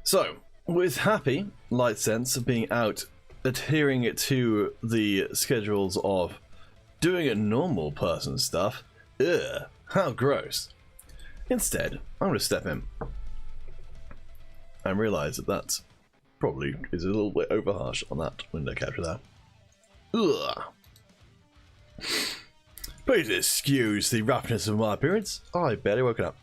So, with Happy, Light Sense being out, adhering it to the schedules of doing a normal person stuff, ugh, how gross. Instead, I'm going to step in and realise that that probably is a little bit over harsh on that window capture there. Ugh. Please excuse the roughness of my appearance. I barely woken up.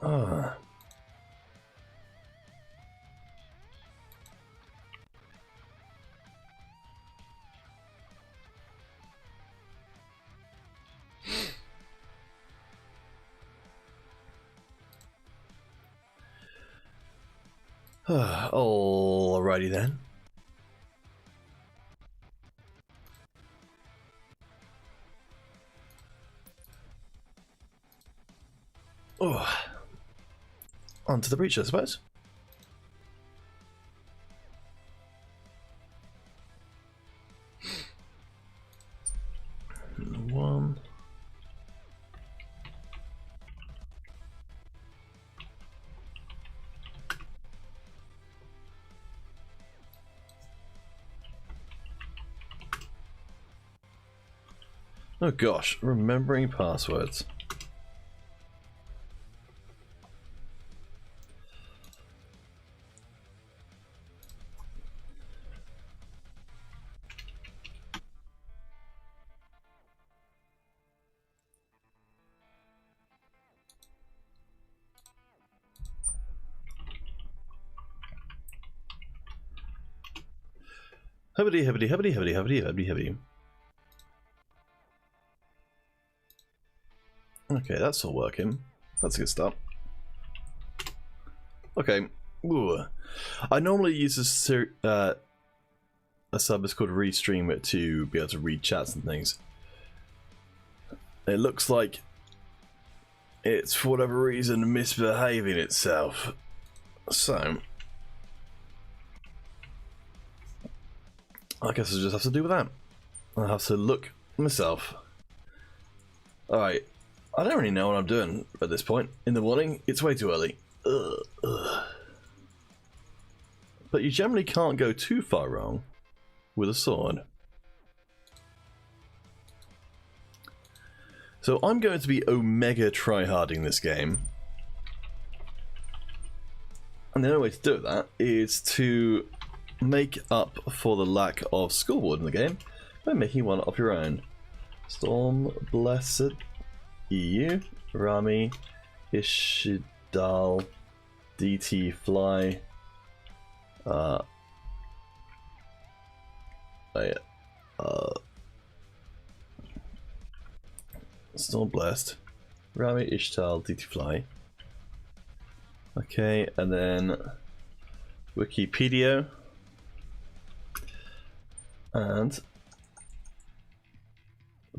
Ah. Alrighty then. Oh. On to the breach, I suppose. One. Oh gosh, remembering passwords. Hibbity, hibbity, hibbity, hibbity, hibbity, hibbity, hibbity. Okay, that's all working. That's a good start. Okay. Ooh. I normally use a service called Restream to be able to read chats and things. It looks like it's, for whatever reason, misbehaving itself. So I guess I just have to do with that. I have to look myself. Alright. I don't really know what I'm doing at this point in the morning. It's way too early. Ugh. But you generally can't go too far wrong with a sword. So I'm going to be omega tryharding this game. And the only way to do that is to make up for the lack of scoreboard in the game by making one of your own. Storm Blessed EU, Rami, Ishidal, DT Fly, Storm Blessed, Rami, Ishtal, DT Fly. Okay, and then Wikipedia and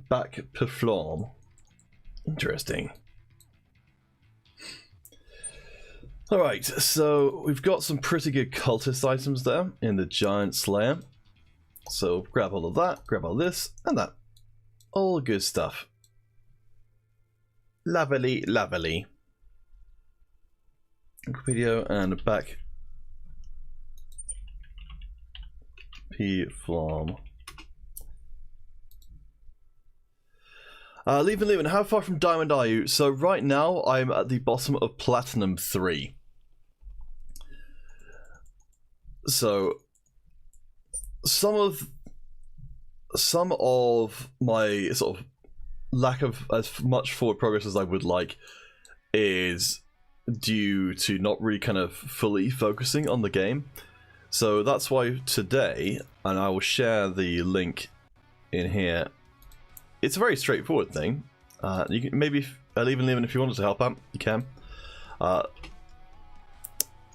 back perform. Interesting. Alright, so we've got some pretty good cultist items there in the Giant Slayer. So grab all of that, grab all this, and that. All good stuff. Lovely, lovely. Video and back P-Form. Leaving, how far from Diamond are you? So right now I'm at the bottom of Platinum 3. So some of my sort of lack of as much forward progress as I would like is due to not really kind of fully focusing on the game. So that's why today, and I will share the link in here, it's a very straightforward thing. You can maybe even if you wanted to help out, you can. I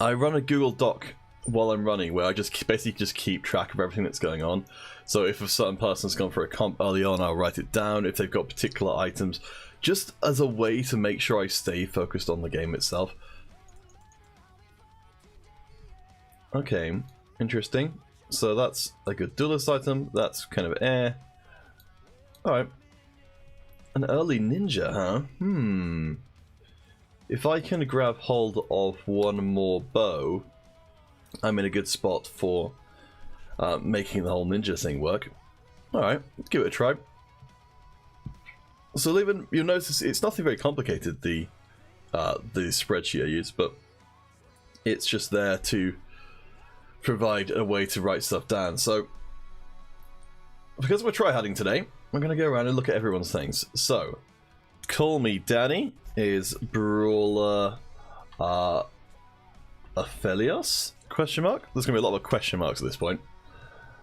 run a Google Doc while I'm running where I just basically just keep track of everything that's going on. So if a certain person's gone for a comp early on, I'll write it down. If they've got particular items, just as a way to make sure I stay focused on the game itself. Okay, interesting. So that's a good duelist item. That's kind of air. Alright. An early ninja, huh? If I can grab hold of one more bow, I'm in a good spot for making the whole ninja thing work. Alright, give it a try. So Lehman, you'll notice it's nothing very complicated, the spreadsheet I use, but it's just there to provide a way to write stuff down. So, because we're tryharding today, we're going to go around and look at everyone's things. So, Call Me Daddy is Brawler Aphelios? Question mark? There's going to be a lot of question marks at this point.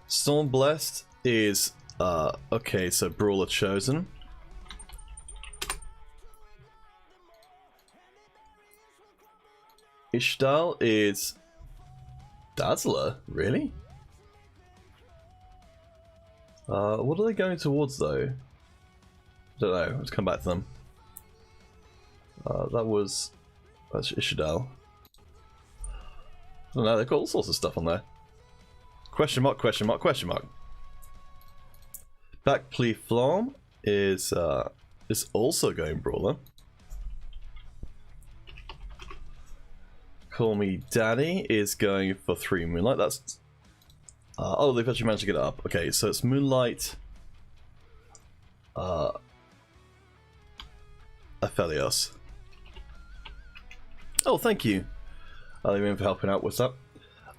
Storm Blessed is, okay, so Brawler Chosen. Ishtal is Dazzler? Really? What are they going towards though? Don't know, let's come back to them. That's Ishidal. I don't know, they've got all sorts of stuff on there. Question mark, question mark, question mark. Back Plea Flam is also going Brawler. Call Me Daddy is going for 3 Moonlight. That's... oh, they've actually managed to get it up. Okay, so it's Moonlight... Aphelios. Oh, thank you. Lehman, for helping out with that.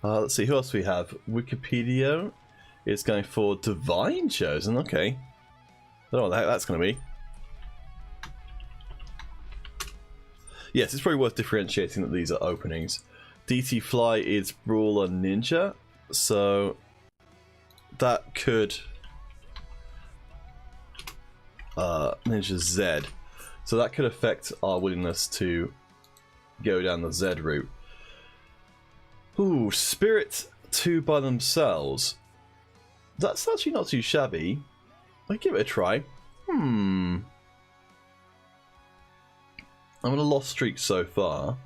Let's see, who else we have? Wikipedia is going for Divine Chosen. Okay. I don't know what the heck that's going to be. Yes, it's probably worth differentiating that these are openings. DT Fly is Brawler Ninja, so that could Ninja Z. So that could affect our willingness to go down the Z route. Ooh, Spirit 2 by themselves. That's actually not too shabby. I'll give it a try. I'm on a lost streak so far,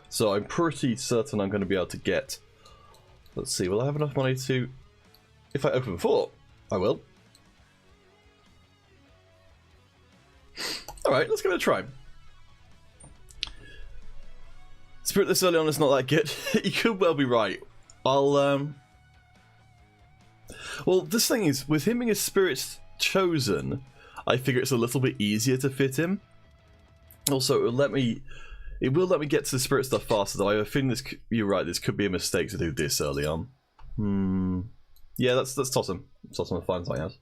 so I'm pretty certain I'm going to be able to get... Let's see, will I have enough money to... If I open 4, I will. Alright, let's give it a try. Spirit this early on is not that good. You could well be right. I'll, Well, this thing is, with him being a Spirit Chosen, I figure it's a little bit easier to fit him. Also, it will let me get to the Spirit stuff faster, though. I have a feeling this, you're right, this could be a mistake to do this early on. Yeah, let's toss him. Toss him and find something else.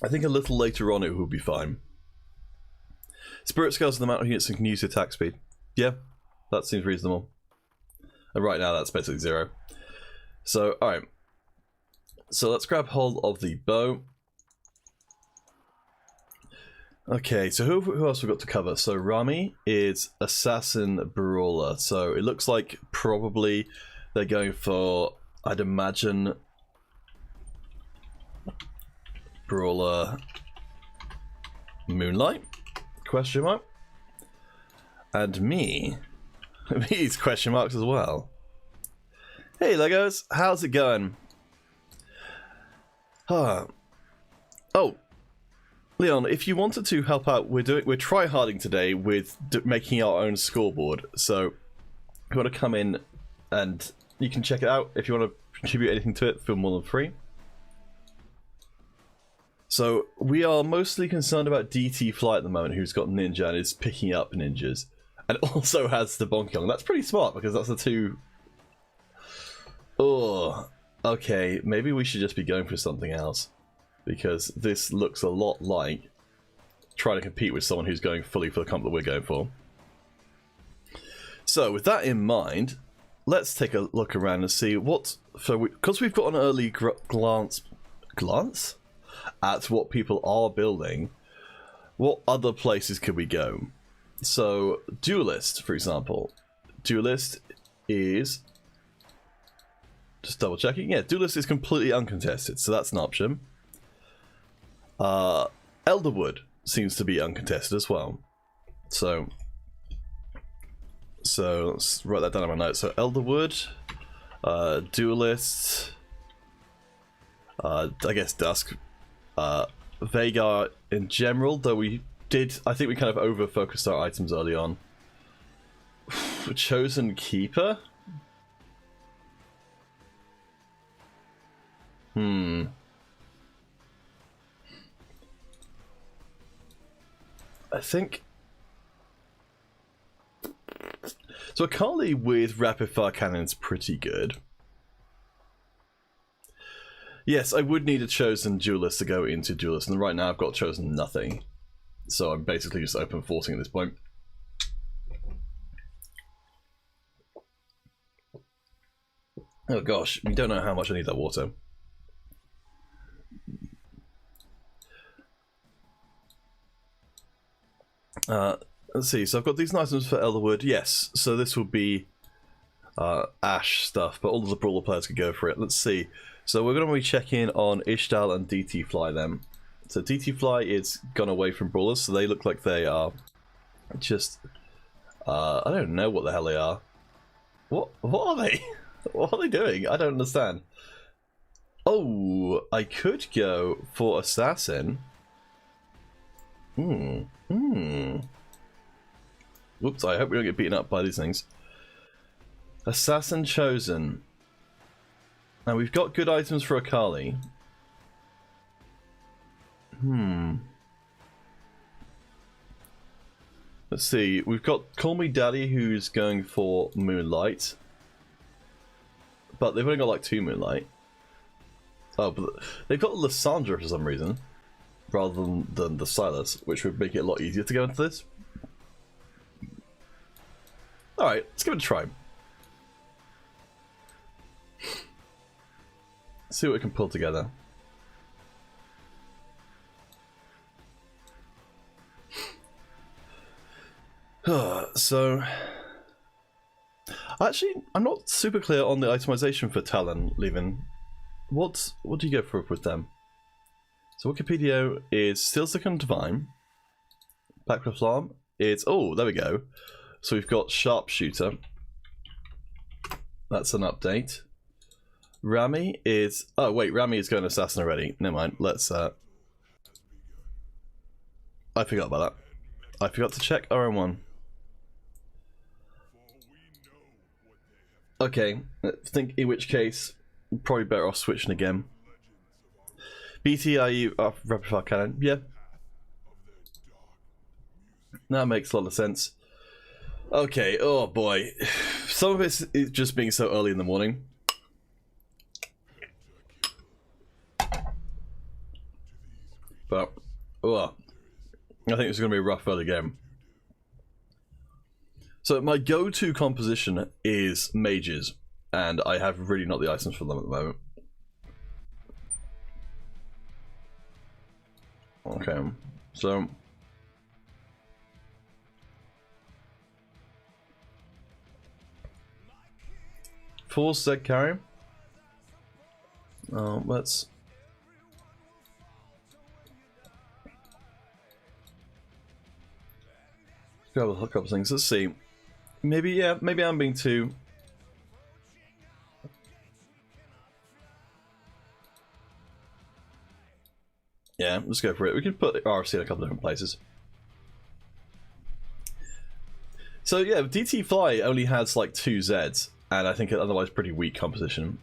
I think a little later on it will be fine. Spirit scales the amount of units and can use attack speed. Yeah, that seems reasonable. And right now that's basically 0. So, alright. So let's grab hold of the bow. Okay, so who else we've got to cover? So Rami is Assassin Brawler. So it looks like probably they're going for, I'd imagine, Brawler Moonlight? Question mark. And me's question marks as well. Hey Legos, how's it going? Oh, Leon, if you wanted to help out, we're tryharding today with making our own scoreboard. So if you want to come in and you can check it out. If you want to contribute anything to it, feel more than free. So we are mostly concerned about DT Fly at the moment, who's got Ninja and is picking up ninjas, and also has the Bonkyong. That's pretty smart because that's the 2. Oh, okay. Maybe we should just be going for something else, because this looks a lot like trying to compete with someone who's going fully for the comp that we're going for. So with that in mind, let's take a look around and see what. So because we've got an early glance at what people are building, what other places could we go? So Duelist, for example. Duelist is Just double checking. Yeah, Duelist is completely uncontested, so that's an option. Elderwood seems to be uncontested as well. So let's write that down on my notes. So Elderwood, Duelist, I guess Dusk, Vagar in general, though I think we kind of over-focused our items early on. Chosen Keeper? I think... So Akali with Rapid Fire Cannon is pretty good. Yes, I would need a Chosen Duelist to go into Duelist, and right now I've got Chosen nothing. So I'm basically just open forcing at this point. Oh gosh, we don't know how much I need that water. Let's see, so I've got these items for Elderwood. Yes, so this will be Ash stuff, but all of the Brawler players could go for it. Let's see. So we're going to be checking on Ishtal and DT Fly then. So DT Fly is gone away from Brawlers, so they look like they are just... I don't know what the hell they are. What are they? What are they doing? I don't understand. Oh, I could go for Assassin. Whoops, I hope we don't get beaten up by these things. Assassin Chosen. Now we've got good items for Akali. Let's see, we've got Call Me Daddy who's going for Moonlight. But they've only got like 2 Moonlight. Oh, but they've got Lysandra for some reason. Rather than the Silas, which would make it a lot easier to go into this. Alright, let's give it a try. See what we can pull together. So, actually, I'm not super clear on the itemization for Talon leaving. What do you go for with them? So Wikipedia is Steel Stick and Divine. Backcraft Alarm is, oh, there we go. So we've got Sharpshooter. That's an update. Rami is, oh wait, Rami is going Assassin already. Never mind, let's, I forgot about that. I forgot to check RM1. Okay, I think in which case, probably better off switching again. BTIU Rapid Fire Cannon, yeah. That makes a lot of sense. Okay, oh boy. Some of it is just being so early in the morning. But, oh, I think it's going to be a rough early game. So my go-to composition is mages, and I have really not the items for them at the moment. Okay, so... Full Zed carry. Let's... grab a couple of things. Let's see. Maybe, yeah, maybe I'm being too... Yeah, let's go for it. We can put RFC in a couple of different places. So yeah, DT Fly only has like 2 Zeds, and I think otherwise pretty weak composition.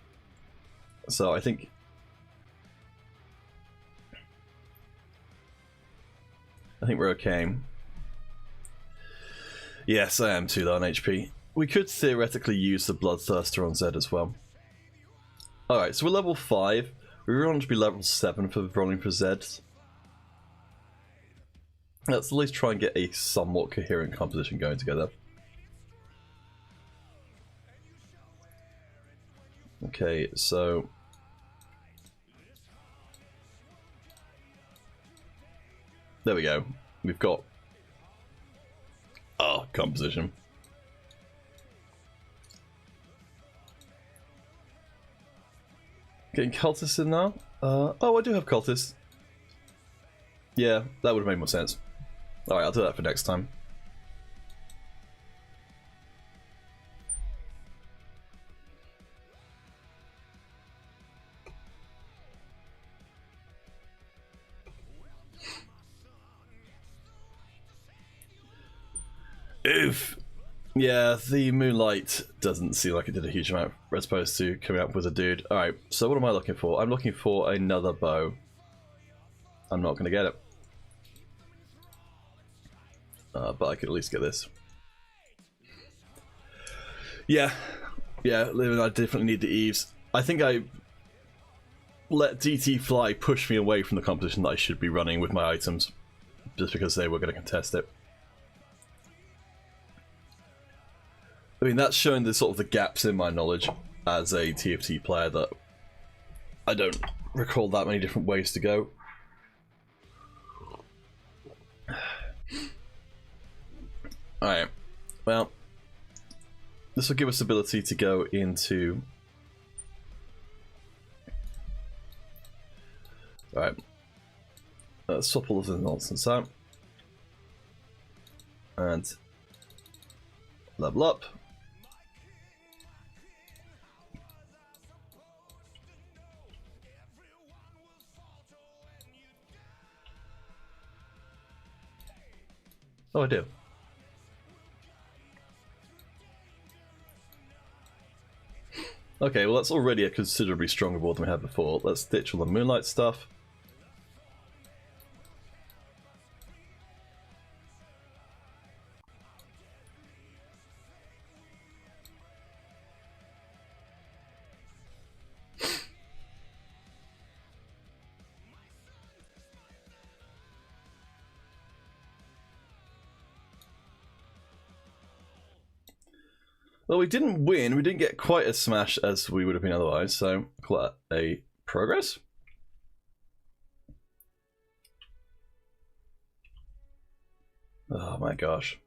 So I think... we're okay. Yes, I am too low on HP. We could theoretically use the Bloodthirster on Zed as well. Alright, so we're level 5. We really want to be level 7 for rolling for Zed. Let's at least try and get a somewhat coherent composition going together. Okay, so... there we go. We've got... composition. Getting cultists in now. Oh, I do have cultists. Yeah, that would have made more sense. Alright, I'll do that for next time. Oof. Yeah, the moonlight doesn't seem like it did a huge amount as opposed to coming up with a dude. Alright, so what am I looking for? I'm looking for another bow. I'm not going to get it. But I could at least get this. Yeah, I definitely need the Eves. I think I let DT Fly push me away from the competition that I should be running with my items, just because they were going to contest it. I mean, that's showing the sort of the gaps in my knowledge as a TFT player that I don't recall that many different ways to go. Alright, well, this will give us the ability to go into... Alright, let's swap all of this nonsense out. And level up. Oh, I do. Okay, well that's already a considerably stronger board than we had before. Let's ditch all the moonlight stuff. Well, we didn't win. We didn't get quite as smash as we would have been otherwise, so call that a progress. Oh my gosh.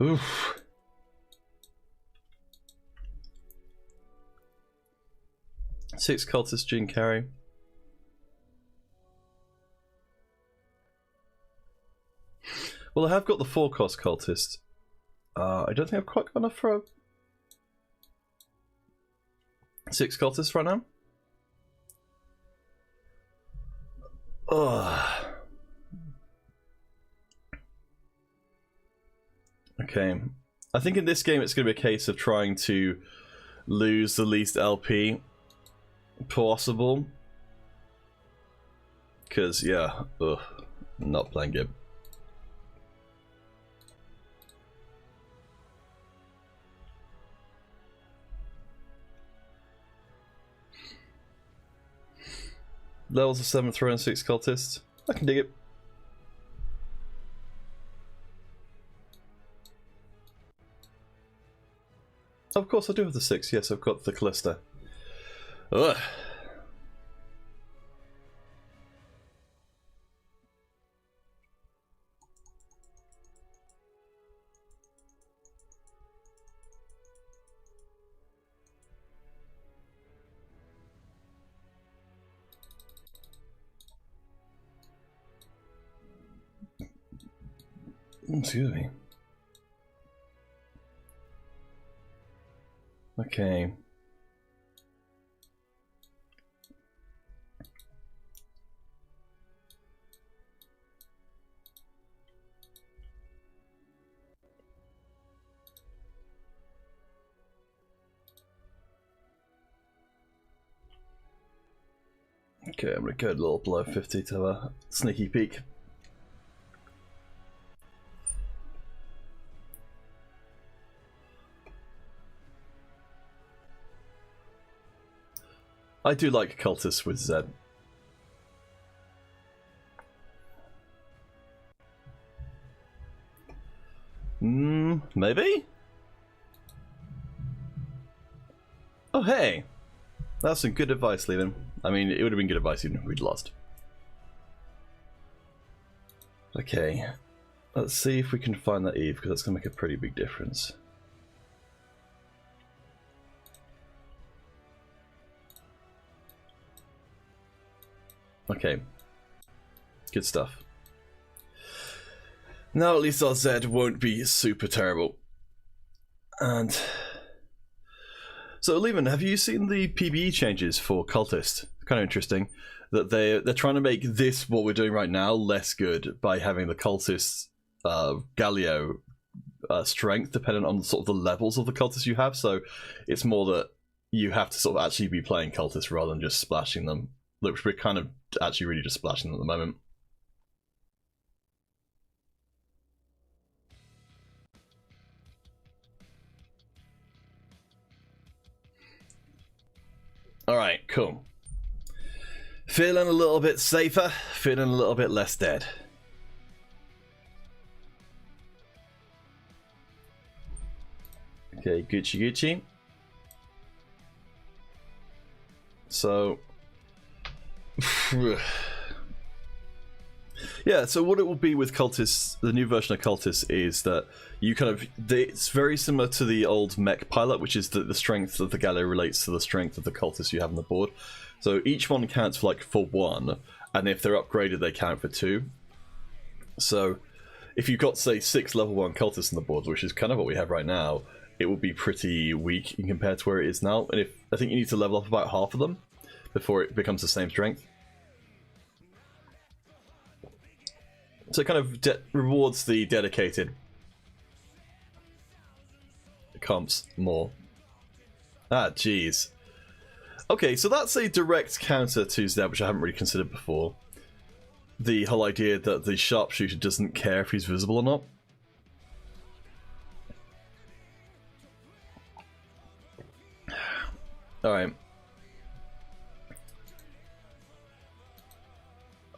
Oof. Six cultists, Gene carry. Well, I have got the 4-cost cultist. I don't think I've quite got enough for a 6 cultists right now. Ugh. Okay. I think in this game it's going to be a case of trying to lose the least LP possible. Because, yeah, ugh, not playing good. Levels of 7 throw and 6 cultists. I can dig it. Of course I do have the 6, yes, I've got the Callista. Ugh. Excuse me. Okay. Okay, I'm gonna go a little below 50 to have a sneaky peek. I do like cultists with Z. Maybe? Oh, hey! That's some good advice, Leland. I mean, it would have been good advice even if we'd lost. Okay, let's see if we can find that Eve, because that's going to make a pretty big difference. Okay, good stuff. Now at least our Z won't be super terrible. And so, Lehman, have you seen the PBE changes for Cultist? Kind of interesting that they're trying to make this, what we're doing right now, less good by having the Cultist Galio strength dependent on sort of the levels of the Cultists you have. So it's more that you have to sort of actually be playing Cultists rather than just splashing them, which we're kind of actually really just splashing them at the moment. Alright, cool. Feeling a little bit safer, feeling a little bit less dead. Okay, Gucci Gucci. So... yeah, so what it will be with Cultists, the new version of Cultists, is that you kind of... it's very similar to the old mech pilot, which is that the strength of the Galio relates to the strength of the Cultists you have on the board. So each one counts for 1, and if they're upgraded, they count for 2. So if you've got, say, 6 level 1 Cultists on the board, which is kind of what we have right now, it will be pretty weak in compared to where it is now. And I think you need to level up about half of them before it becomes the same strength. So it kind of rewards the dedicated comps more. Ah, jeez. Okay, so that's a direct counter to that, which I haven't really considered before. The whole idea that the sharpshooter doesn't care if he's visible or not. Alright.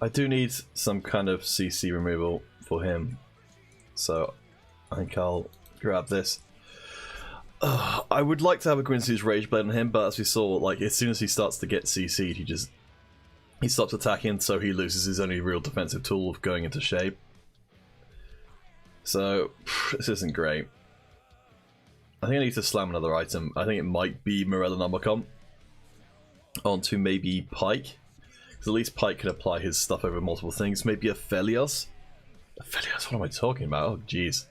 I do need some kind of CC removal for him, so I think I'll grab this. I would like to have a Gwynsu's Rage Blade on him, but as we saw, like, as soon as he starts to get CC'd, he stops attacking, so he loses his only real defensive tool of going into shape. So, this isn't great. I think I need to slam another item. I think it might be Morella Nomicon onto maybe Pike. Because at least Pike can apply his stuff over multiple things. Maybe a Felios? Felios, what am I talking about? Oh, jeez.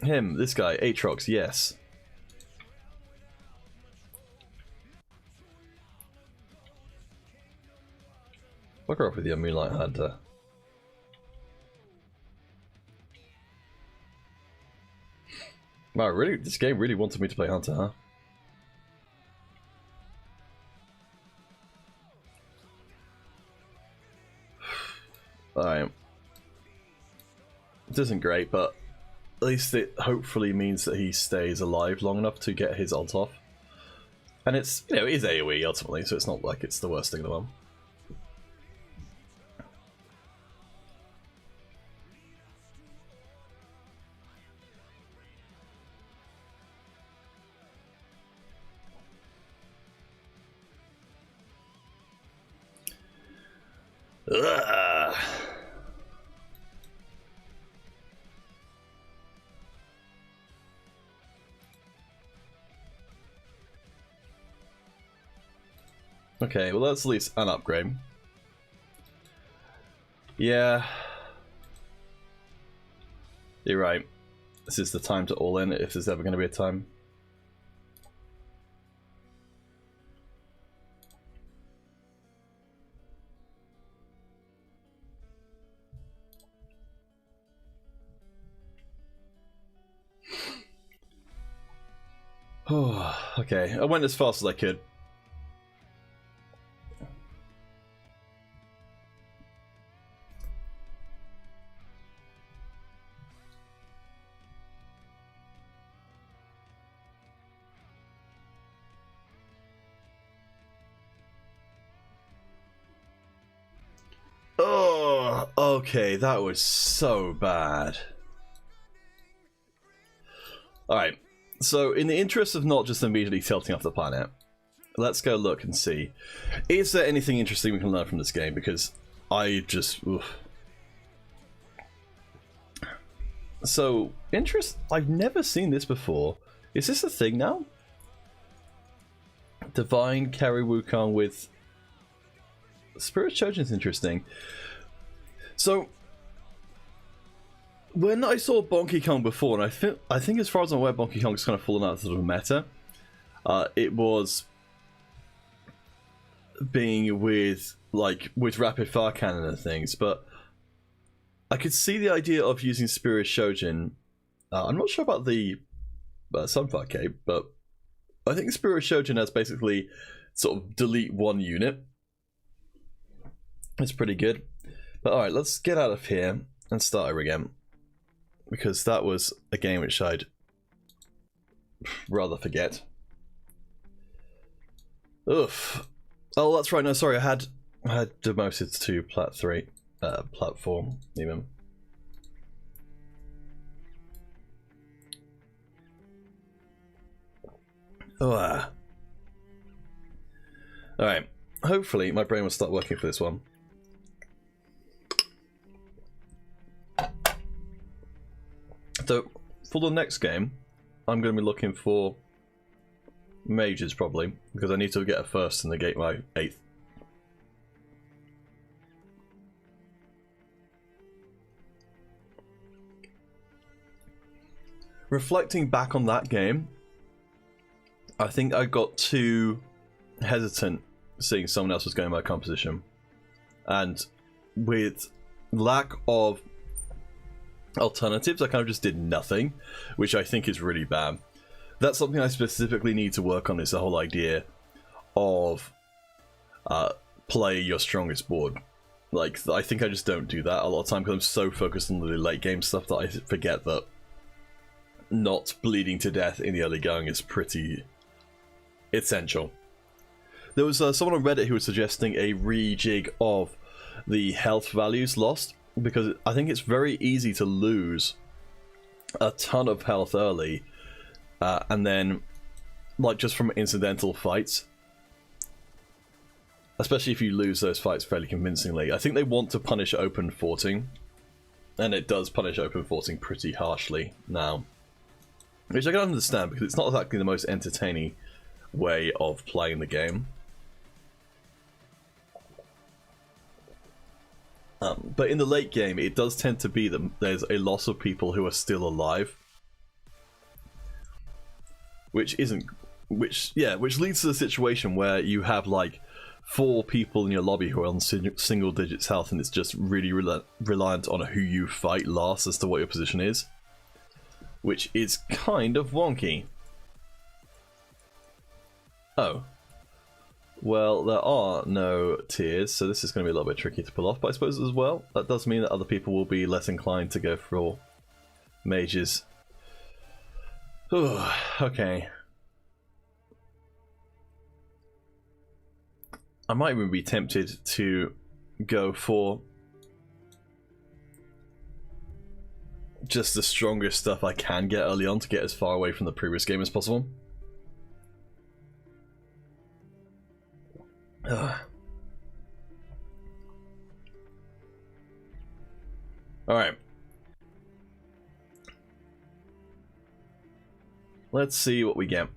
Him, this guy, Aatrox, yes. Fuck her off with your Moonlight Hunter. Wow, really? This game really wanted me to play Hunter, huh? Alright. This isn't great, but at least it hopefully means that he stays alive long enough to get his ult off. And it's, you know, it is AoE ultimately, so it's not like it's the worst thing in the world. Ugh. Okay, well that's at least an upgrade. Yeah. You're right. This is the time to all in if there's ever going to be a time. Okay, I went as fast as I could. Oh, okay, that was so bad. Alright, so in the interest of not just immediately tilting off the planet, let's go look and see. Is there anything interesting we can learn from this game? Because I just... Oof. So, I've never seen this before. Is this a thing now? Divine carry Wukong with... Spirit Chojin's interesting. So... When I saw Donkey Kong before, and I think as far as I'm aware, Donkey Kong's kind of fallen out of sort of meta. It was being with rapid fire cannon and things, but I could see the idea of using Spirit Shojin. I'm not sure about the Sunfire Cape, but I think Spirit Shojin has basically sort of delete one unit. It's pretty good. But alright, let's get out of here and start over again. Because that was a game which I'd rather forget. Oof. Oh, that's right. No, sorry. I had demoted to Plat 3. Platform, even. Oh, Alright. Hopefully, my brain will start working for this one. So, for the next game, I'm going to be looking for mages, probably, because I need to get a first and negate my 8th. Reflecting back on that game, I think I got too hesitant seeing someone else was going by composition. And with lack of alternatives, I kind of just did nothing, which I think is really bad. That's something I specifically need to work on, is the whole idea of play your strongest board. Like, I think I just don't do that a lot of time because I'm so focused on the late game stuff that I forget that not bleeding to death in the early going is pretty essential. There was someone on Reddit who was suggesting a rejig of the health values lost, because I think it's very easy to lose a ton of health early, and then, like, just from incidental fights, especially if you lose those fights fairly convincingly. I think they want to punish open forting, and it does punish open forting pretty harshly now, which I can understand because it's not exactly the most entertaining way of playing the game. But in the late game, it does tend to be that there's a loss of people who are still alive, which leads to the situation where you have like 4 people in your lobby who are on single digits health, and it's just really reliant on who you fight last as to what your position is, which is kind of wonky. Oh. Well, there are no tiers, so this is going to be a little bit tricky to pull off, but I suppose as well, that does mean that other people will be less inclined to go for mages. Ooh, okay. I might even be tempted to go for just the strongest stuff I can get early on to get as far away from the previous game as possible. Alright. Let's see what we get.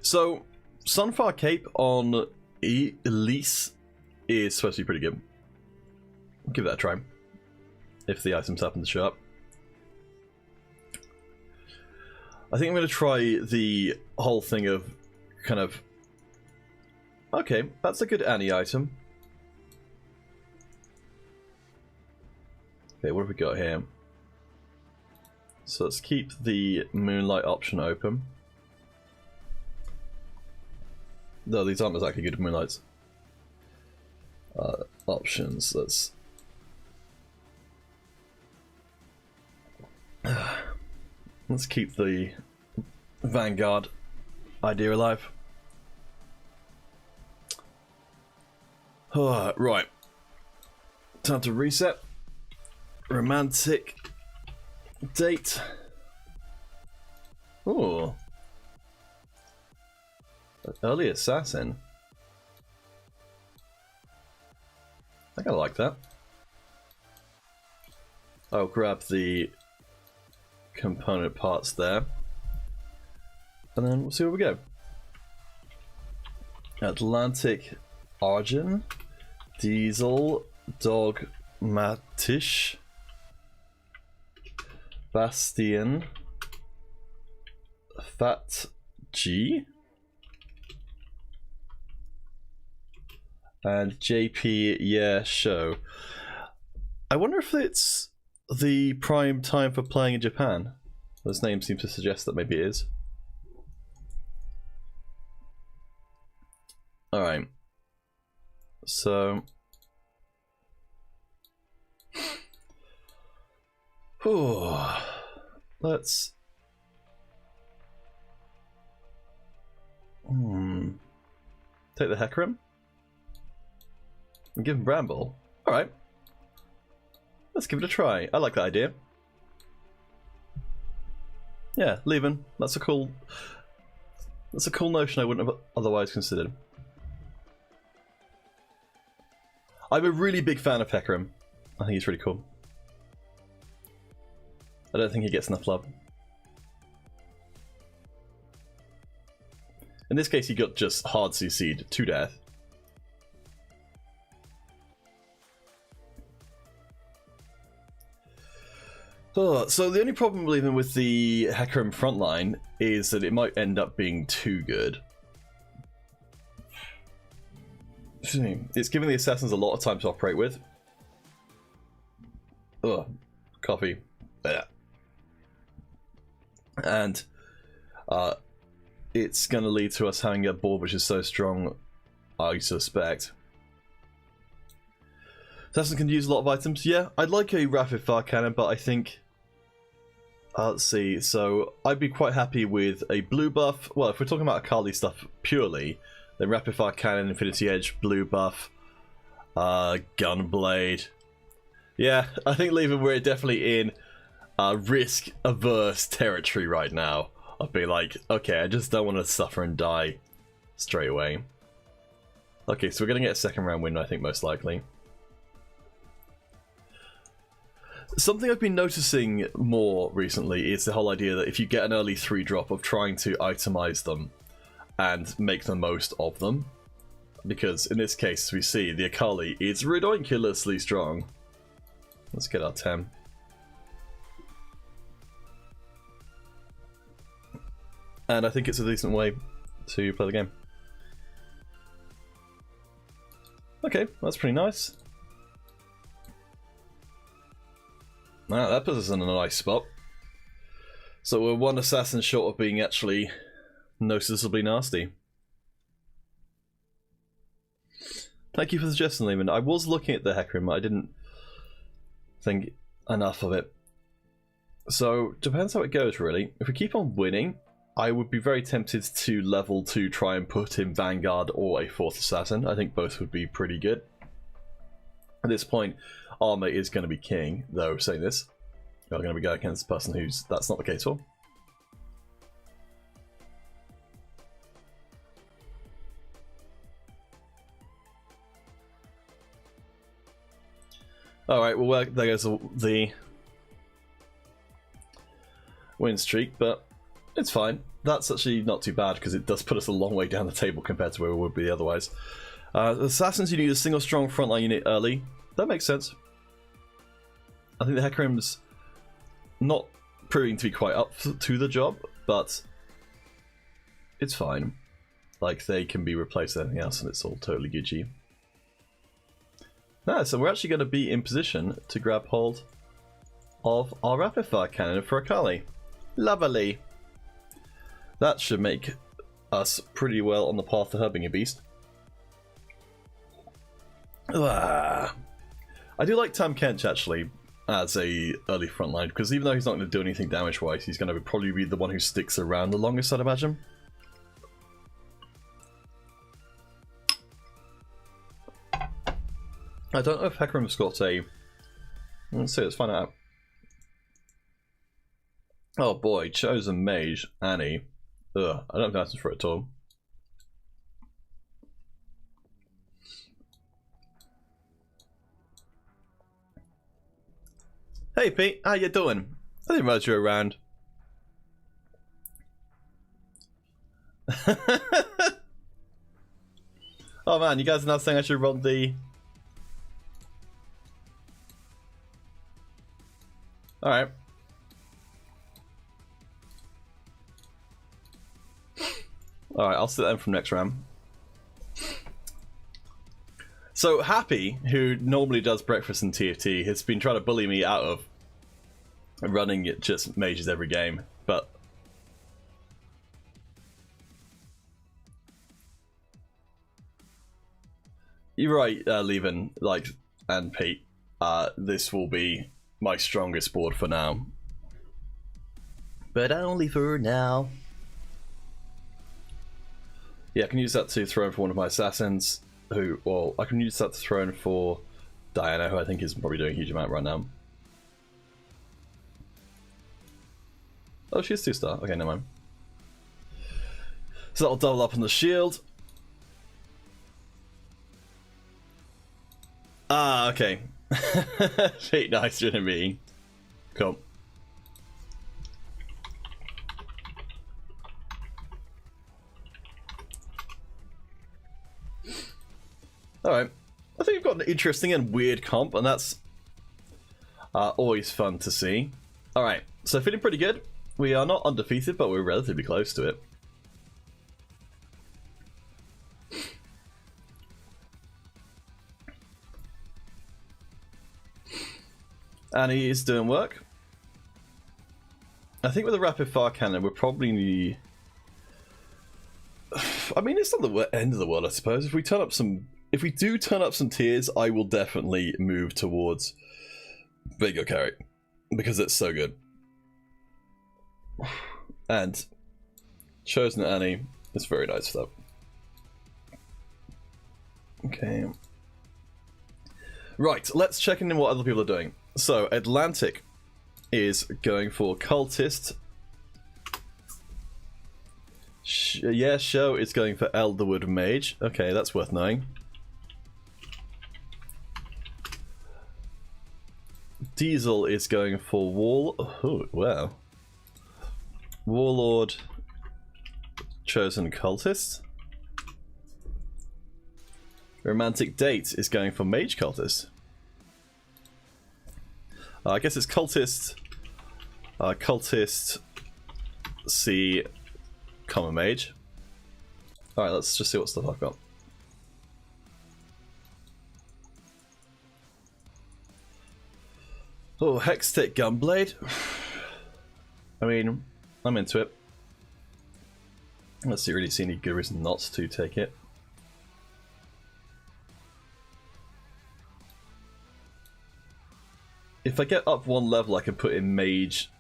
So, Sunfire Cape on Elise is supposed to be pretty good. Give that a try, if the items happen to show up. I think I'm going to try the whole thing of kind of... Okay, that's a good Annie item. Okay, what have we got here? So let's keep the Moonlight option open. No, these aren't exactly good Moonlights. Options, let's... Let's keep the Vanguard idea alive. Right. Time to reset. Romantic date. Oh. Early assassin. I kinda like that. I'll grab the component parts there. And then we'll see where we go. Atlantic Argent, Diesel, Dogmatisch, Bastion, Fat G, and JP Yeah Show. I wonder if it's the prime time for playing in Japan. Those names seem to suggest that maybe it is. Alright. So... let's... take the Hecarim? And give him Bramble. Alright. Let's give it a try. I like that idea. Yeah, leave him. That's a cool notion I wouldn't have otherwise considered. I'm a really big fan of Hecarim. I think he's really cool. I don't think he gets enough love. In this case, he got just hard CC'd to death. So the only problem even with the Hecarim frontline is that it might end up being too good. It's giving the assassins a lot of time to operate with. Ugh, coffee. Yeah. And it's going to lead to us having a board which is so strong, I suspect. Assassin can use a lot of items. Yeah, I'd like a rapid fire cannon, but I think... let's see, so I'd be quite happy with a blue buff. Well, if we're talking about Akali stuff purely, then rapid fire cannon, infinity edge, blue buff, gunblade. Yeah, I think leaving we're definitely in risk averse territory right now. I'd be like, okay, I just don't want to suffer and die straight away. Okay, so we're going to get a second round win, I think, most likely. Something I've been noticing more recently is the whole idea that if you get an early 3-drop of trying to itemize them and make the most of them. Because in this case, we see the Akali is ridiculously strong. Let's get our 10. And I think it's a decent way to play the game. Okay, that's pretty nice. Now that puts us in a nice spot. So we're one assassin short of being actually noticeably nasty. Thank you for suggesting, Lehman. I was looking at the Hecarim, but I didn't think enough of it. So, depends how it goes, really. If we keep on winning, I would be very tempted to level 2 try and put in Vanguard or a 4th Assassin. I think both would be pretty good. At this point, Armor is going to be king, though, saying this. We're going to be going against the person who's that's not the case for. Alright, well, there goes the win streak, but it's fine. That's actually not too bad, because it does put us a long way down the table compared to where we would be otherwise. Assassins, you need a single strong frontline unit early. That makes sense. I think the Hecarim's not proving to be quite up to the job, but it's fine. Like, they can be replaced with anything else, and it's all totally Gucci. Ah, so we're actually going to be in position to grab hold of our rapid fire cannon for Akali. Lovely. That should make us pretty well on the path to her being a beast. Ah. I do like Tam Kench actually as a early frontline, because even though he's not going to do anything damage wise, he's going to probably be the one who sticks around the longest, I'd imagine. I don't know if Hecarim's got a... Let's see, let's find out. Oh boy, Chosen Mage, Annie. Ugh, I don't think that's for it at all. Hey Pete, how you doing? I didn't realize you were around. Oh man, you guys are now saying I should run the... Alright. Alright, I'll sit them from next round. So Happy, who normally does breakfast in TFT, has been trying to bully me out of running it just mages every game, but you're right, Levin, like, and Pete. This will be my strongest board for now, but only for now. Yeah, I can use that to throw in for one of my assassins. Who, well, I can use that to throw in for Diana, who I think is probably doing a huge amount right now. Oh, she's 2-star. Okay, never mind. So that'll double up on the shield. Ah, okay. Fate nicer than me. Cool. Alright. I think we've got an interesting and weird comp, and that's always fun to see. Alright, so feeling pretty good. We are not undefeated, but we're relatively close to it. And he is doing work. I think with a rapid fire cannon, we're probably... I mean, it's not the end of the world, I suppose. If we do turn up some tiers, I will definitely move towards Vigo Carry, because it's so good. And Chosen Annie is very nice for that. Okay. Right, let's check in what other people are doing. So, Atlantic is going for Cultist. Yeah, Show is going for Elderwood Mage. Okay, that's worth knowing. Diesel is going for Wall... Oh, wow. Warlord, Chosen Cultist. Romantic Date is going for Mage Cultist. I guess it's Cultist, Cultist, C, Common Mage. Alright, let's just see what stuff I've got. Oh, Hextech Gunblade. I mean, I'm into it. Let's see, really see any good reason not to take it. If I get up one level, I can put in Mage.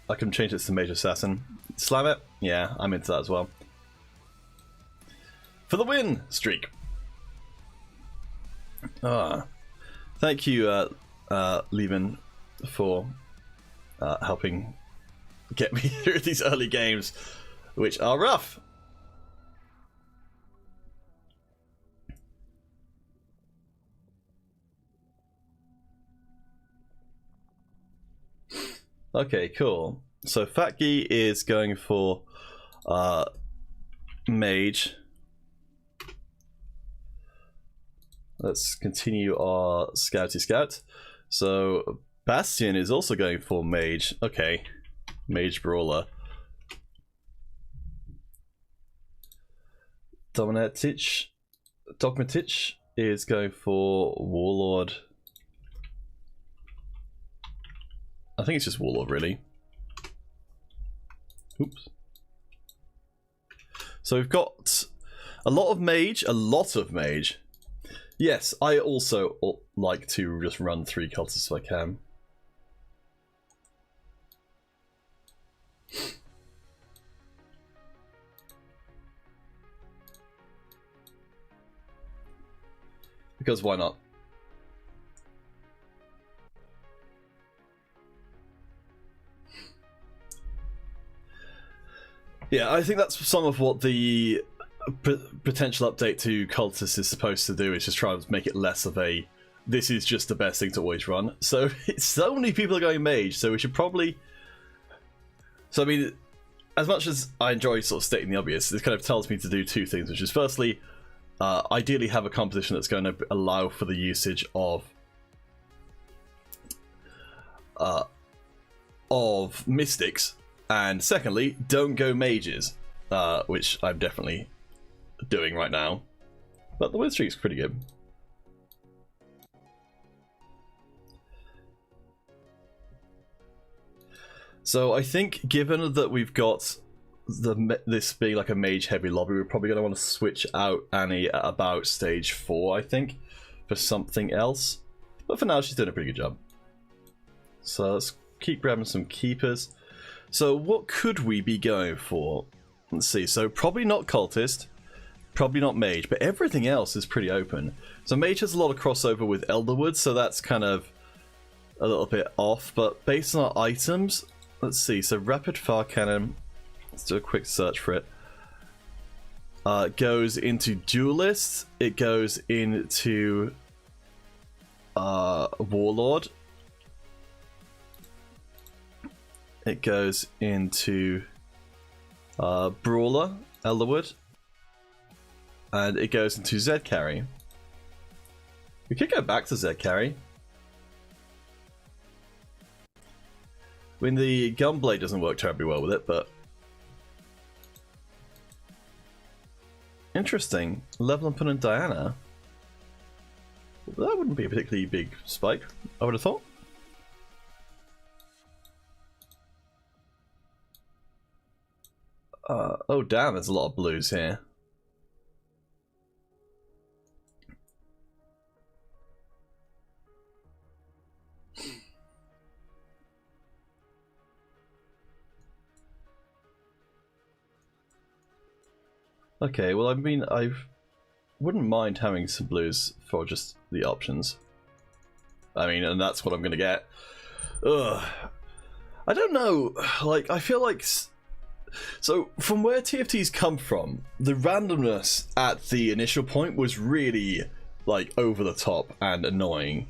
I can change it to Mage Assassin. Slam it? Yeah, I'm into that as well. For the win! Streak. Thank you, Levin, for helping get me through these early games, which are rough. Okay, cool. So Fatgi is going for Mage. Let's continue our Scouty Scout. So Bastion is also going for Mage. Okay, Mage Brawler. Dogmatich is going for Warlord. I think it's just Warlord, really. Oops. So we've got a lot of Mage, Yes, I also like to just run 3 cultists if I can. Because why not? Yeah, I think that's some of what the potential update to Cultist is supposed to do, is just try to make it less of a this is just the best thing to always run. So so many people are going mage, so we should probably... So I mean, as much as I enjoy sort of stating the obvious, this kind of tells me to do two things, which is firstly, ideally have a composition that's going to allow for the usage of mystics, and secondly, don't go mages, which I'm definitely doing right now. But the win streak's pretty good. So I think, given that we've got this being like a mage heavy lobby, we're probably going to want to switch out Annie at about stage 4, I think, for something else. But for now, she's doing a pretty good job. So let's keep grabbing some keepers. So what could we be going for? Let's see. So probably not cultist, probably not mage, but everything else is pretty open. So mage has a lot of crossover with Elderwood, so that's kind of a little bit off. But based on our items, let's see. So rapid fire cannon. Let's do a quick search for it. Goes into duelist. It goes into warlord. It goes into brawler, Elderwood, and it goes into Zed carry. We could go back to Zed carry. I mean, the gunblade doesn't work terribly well with it, but interesting. Level and put in Diana. That wouldn't be a particularly big spike, I would have thought. Oh damn, there's a lot of blues here. Okay, well I mean, I wouldn't mind having some blues for just the options. I mean, and that's what I'm gonna get. Ugh. I don't know, like, I feel like... So, from where TFTs come from, the randomness at the initial point was really, like, over the top and annoying.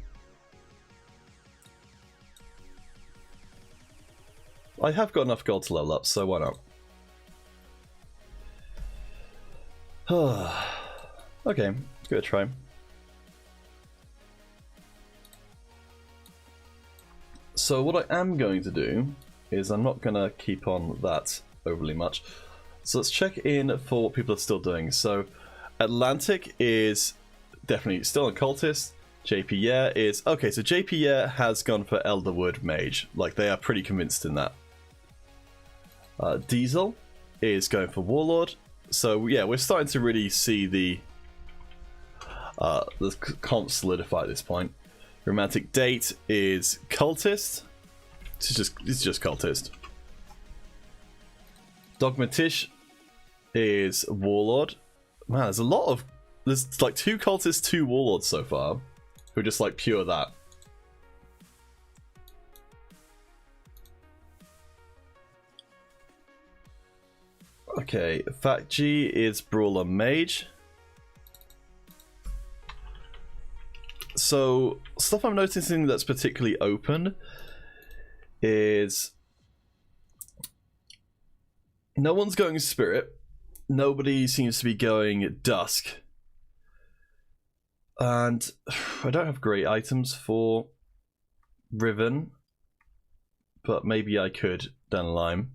I have got enough gold to level up, so why not? Okay, give it a try. So what I am going to do is I'm not going to keep on that overly much. So let's check in for what people are still doing. So Atlantic is definitely still on cultist. JP Yeah is... Okay, so JP Yeah has gone for Elderwood Mage. Like, they are pretty convinced in that. Diesel is going for Warlord. So yeah, we're starting to really see the comp solidify at this point. Romantic Date is Cultist. It's just Cultist. Dogmatish is Warlord. Man, there's a lot of... There's like 2 Cultists, 2 Warlords so far. Who are just like pure that. Okay, Fat G is Brawler Mage. So, stuff I'm noticing that's particularly open is... No one's going Spirit. Nobody seems to be going Dusk. And I don't have great items for Riven, but maybe I could down the line.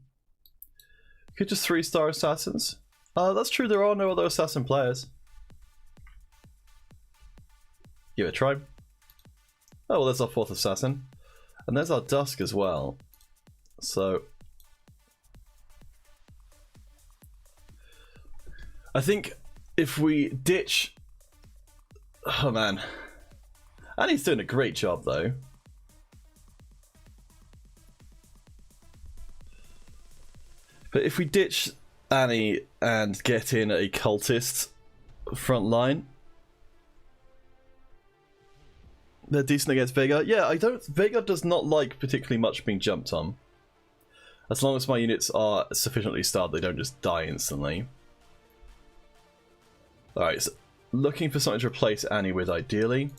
Could just 3-star assassins. That's true, there are no other assassin players. Give it a try. Oh, well, there's our 4th assassin. And there's our Dusk as well. So... I think if we ditch... Oh man. Annie's doing a great job though. But if we ditch Annie and get in a cultist front line, they're decent against Vega. Yeah, Vega does not like particularly much being jumped on. As long as my units are sufficiently starved, they don't just die instantly. Alright, so looking for something to replace Annie with, ideally.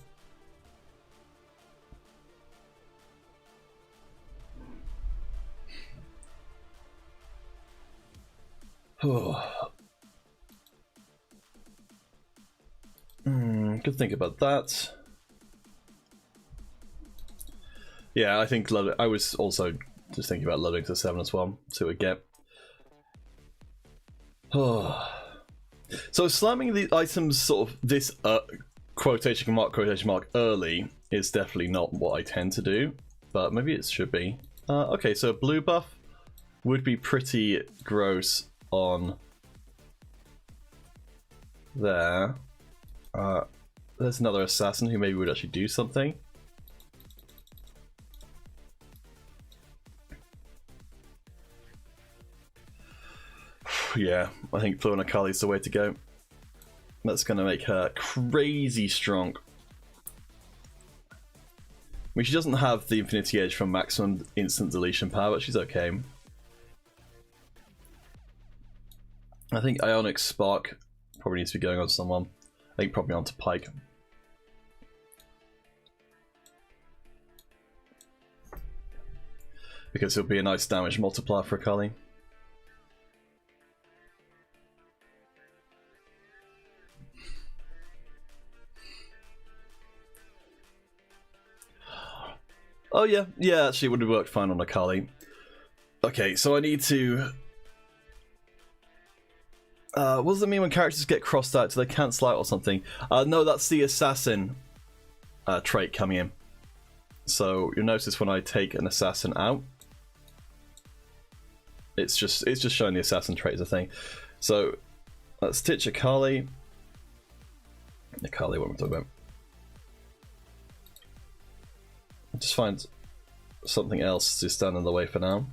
Could think about that. Yeah, I think I was also just thinking about loading to 7 as well. See what we get. So slamming the items sort of this quotation mark early is definitely not what I tend to do, but maybe it should be. Okay, so blue buff would be pretty gross on there. There's another assassin who maybe would actually do something. Yeah, I think blue and Akali is the way to go. That's going to make her crazy strong. I mean, she doesn't have the Infinity Edge from maximum instant deletion power, but she's okay. I think Ionic Spark probably needs to be going on someone. I think probably onto Pike. Because it'll be a nice damage multiplier for Akali. Oh yeah, actually it would have worked fine on Akali. Okay, so I need to... what does it mean when characters get crossed out? Do they cancel out or something? No, that's the assassin trait coming in. So you'll notice when I take an assassin out, it's just showing the assassin trait as a thing. So let's stitch Akali. Akali, what am I talking about? Just find something else to stand in the way for now.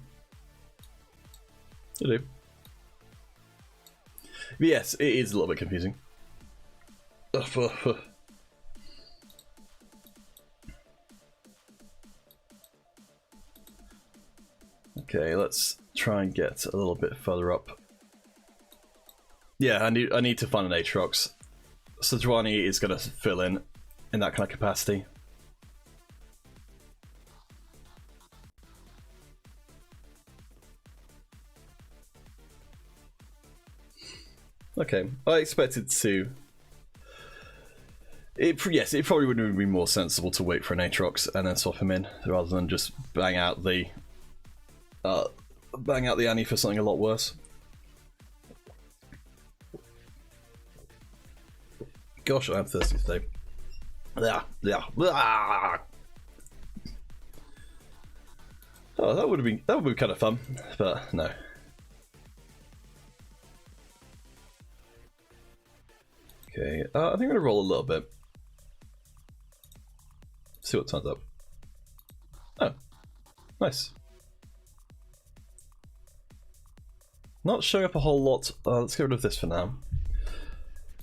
You do. But yes, it is a little bit confusing. Okay, let's try and get a little bit further up. Yeah, I need to find an Aatrox. Sejuani is going to fill in that kind of capacity. Okay, I expected to. Yes, it probably would have been more sensible to wait for an Aatrox and then swap him in rather than just bang out the Annie for something a lot worse. Gosh, I am thirsty today. Yeah. Oh, that would be kind of fun, but no. Okay, I think I'm gonna roll a little bit. See what turns up. Oh, nice. Not showing up a whole lot. Let's get rid of this for now.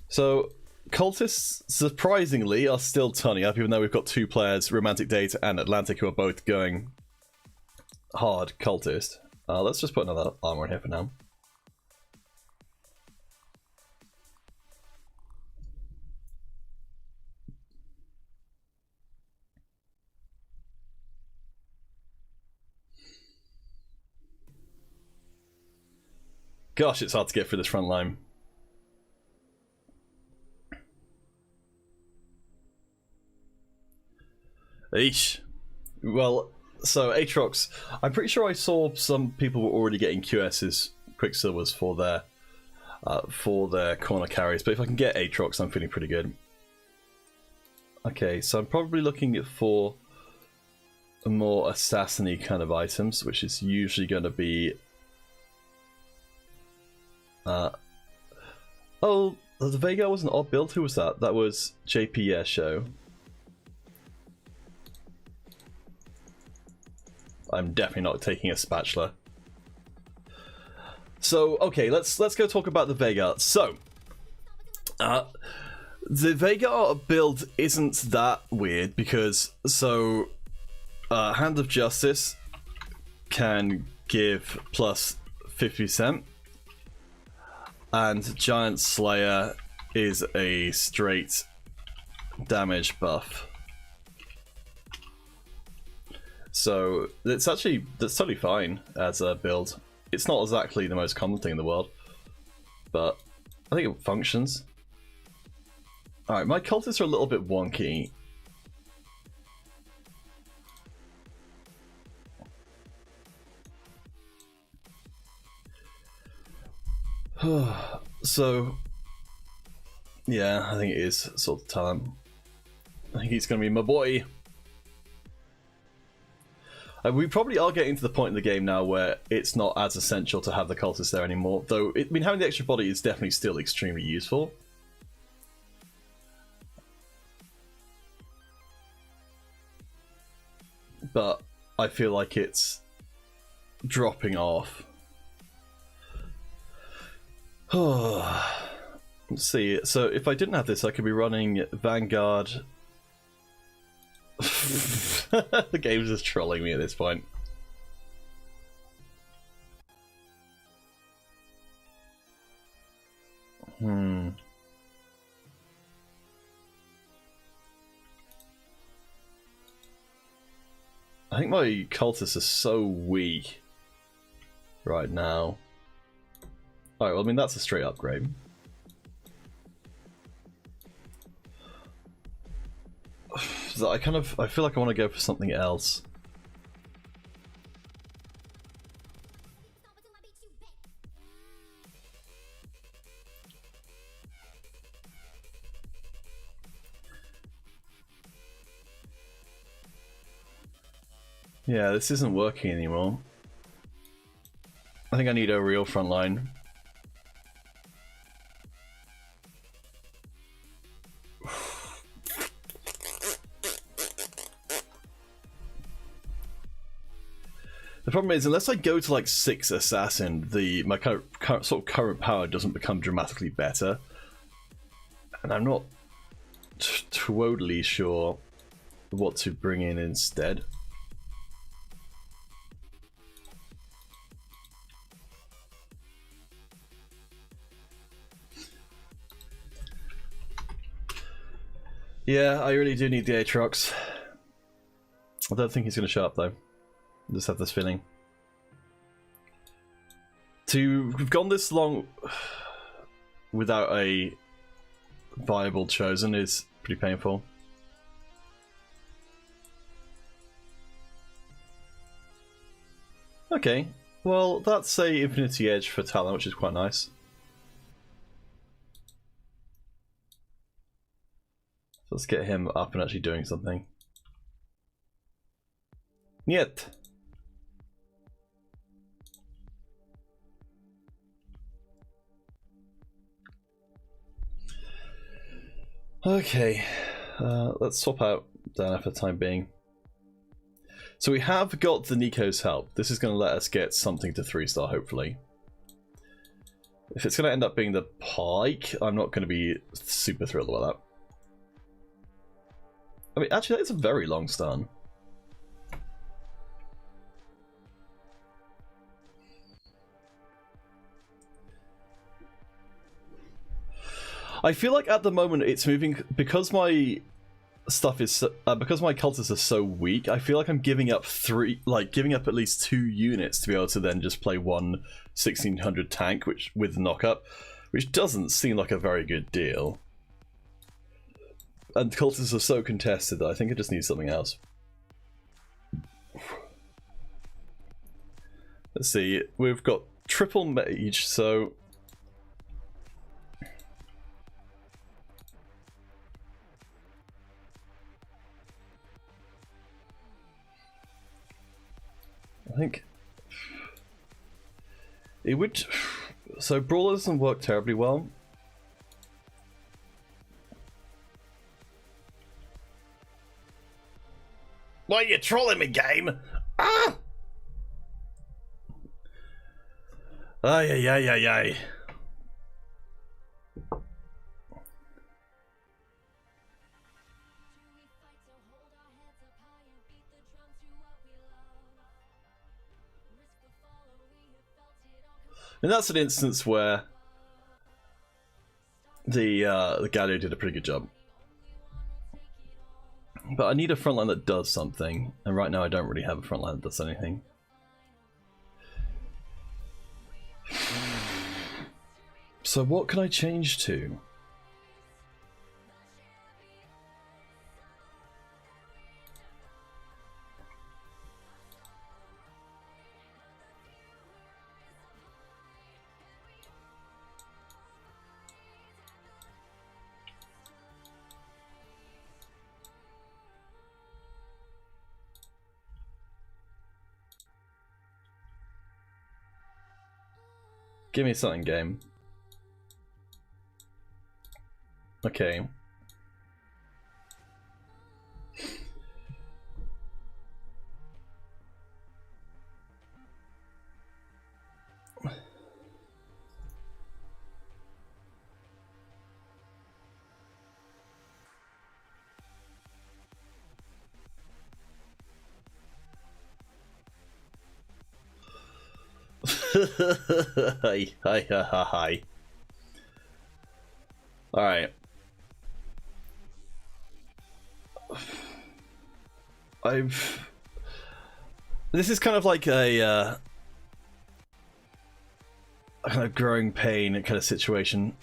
So, cultists, surprisingly, are still turning up, even though we've got two players, Romantic Date and Atlantic, who are both going hard cultist. Let's just put another armor in here for now. Gosh, it's hard to get through this front line. Eesh. Well, so Aatrox, I'm pretty sure I saw some people were already getting QS's Quicksilvers for their corner carries, but if I can get Aatrox, I'm feeling pretty good. Okay, so I'm probably looking for more assassin-y kind of items, which is usually going to be... oh, the Veigar was an odd build. Who was that? That was JP Show. I'm definitely not taking a spatula. So, okay, let's go talk about the Veigar. So, the Veigar build isn't that weird because, so, Hand of Justice can give plus 50%, and Giant Slayer is a straight damage buff. So that's totally fine as a build. It's not exactly the most common thing in the world, but I think it functions. Alright, my cultists are a little bit wonky. So, yeah, I think it is sort of time. I think he's going to be my boy. We probably are getting to the point in the game now where it's not as essential to have the cultists there anymore. Though, I mean, having the extra body is definitely still extremely useful. But I feel like it's dropping off. Let's see. So if I didn't have this, I could be running Vanguard. The game's just trolling me at this point. I think my cultists are so weak right now. Alright, well, I mean, that's a straight upgrade. So I feel like I want to go for something else. Yeah, this isn't working anymore. I think I need a real front line. The problem is, unless I go to like 6 assassin, my sort of current power doesn't become dramatically better, and I'm not totally sure what to bring in instead. Yeah, I really do need the Aatrox. I don't think he's going to show up though. I just have this feeling. We've gone this long without a viable chosen is pretty painful. Okay, well that's a Infinity Edge for Talon, which is quite nice. So let's get him up and actually doing something. Niet. Okay, let's swap out Dana for the time being. So we have got the Nico's help. This is going to let us get something to 3-star, hopefully. If it's going to end up being the Pike, I'm not going to be super thrilled about that. I mean, actually, that's a very long stun. I feel like at the moment it's moving because my stuff is because my cultists are so weak. I feel like I'm giving up giving up at least 2 units to be able to then just play one 1600 tank, with knockup, which doesn't seem like a very good deal. And cultists are so contested that I think I just need something else. Let's see, we've got triple mage, so I think it would. So Brawler doesn't work terribly well. Why are you trolling me, game? Ah! Ay, ay, ay, ay, ay. And that's an instance where the Galio did a pretty good job. But I need a frontline that does something, and right now I don't really have a frontline that does anything. So what can I change to? Give me something, game. Okay. Hi. Alright. This is kind of like a kind of growing pain kind of situation.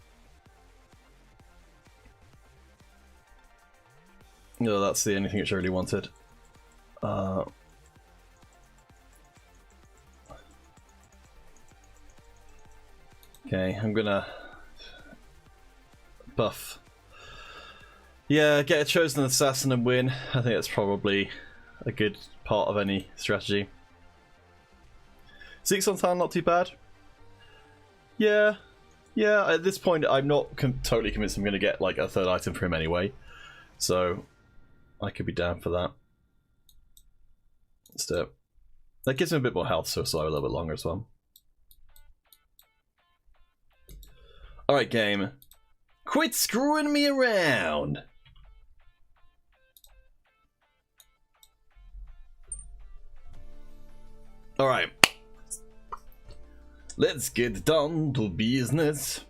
No, that's the only thing which I really wanted. Okay, I'm gonna buff. Yeah, get a chosen assassin and win. I think that's probably a good part of any strategy. Zeke's on town, not too bad. Yeah, at this point I'm not totally convinced I'm going to get like a third item for him anyway. So I could be down for that. Let's do it. That gives him a bit more health, so a little bit longer as well. Alright, game. Quit screwing me around! Alright. Let's get down to business.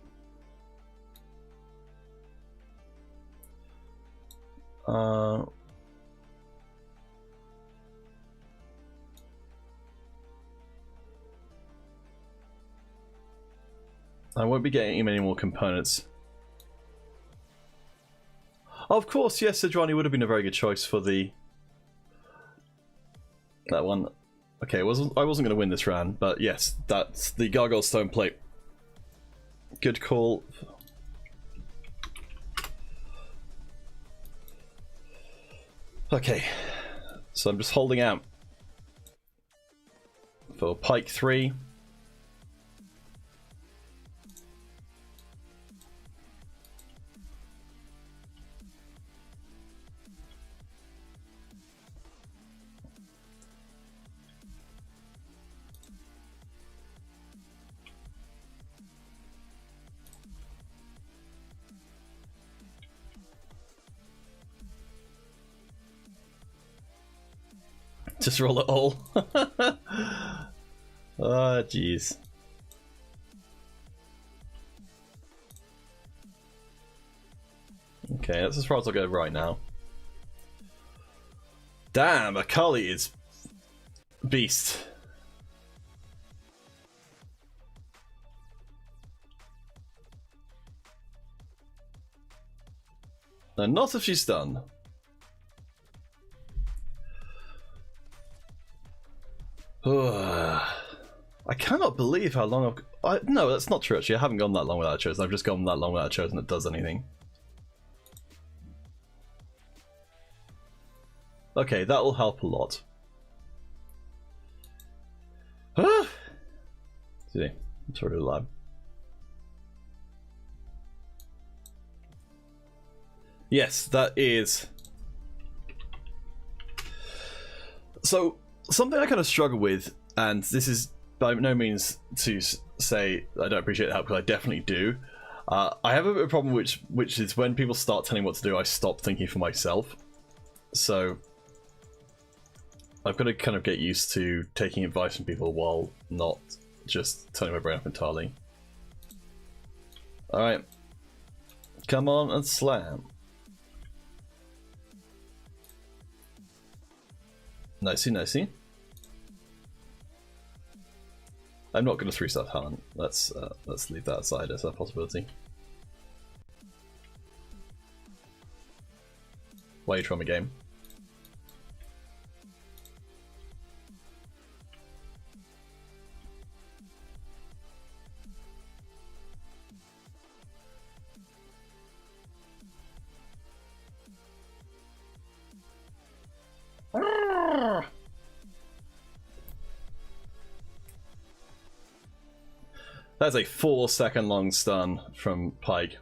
I won't be getting him any more components. Of course, yes, Sedrani would have been a very good choice for that one. Okay, I wasn't going to win this round, but yes, that's the Gargoyle Stone Plate. Good call. Okay, so I'm just holding out for Pike 3. Just roll it all. Ah, jeez. Okay, that's as far as I'll go right now. Damn, Akali is beast. No, not if she's done. I cannot believe how long no, that's not true actually. I haven't gone that long without a chosen. I've just gone that long without a chosen that does anything. Okay, that will help a lot. See, I'm sort of alive. Yes, that is. So, something I kind of struggle with, and this is by no means to say I don't appreciate the help, because I definitely do. I have a bit of a problem which is when people start telling me what to do, I stop thinking for myself. So I've got to kind of get used to taking advice from people while not just turning my brain off entirely. Alright. Come on and slam. Nicey, nicey. I'm not going to 3-star talent. Let's leave that aside as a possibility. Why are you trying a game? That's a 4-second long stun from Pike.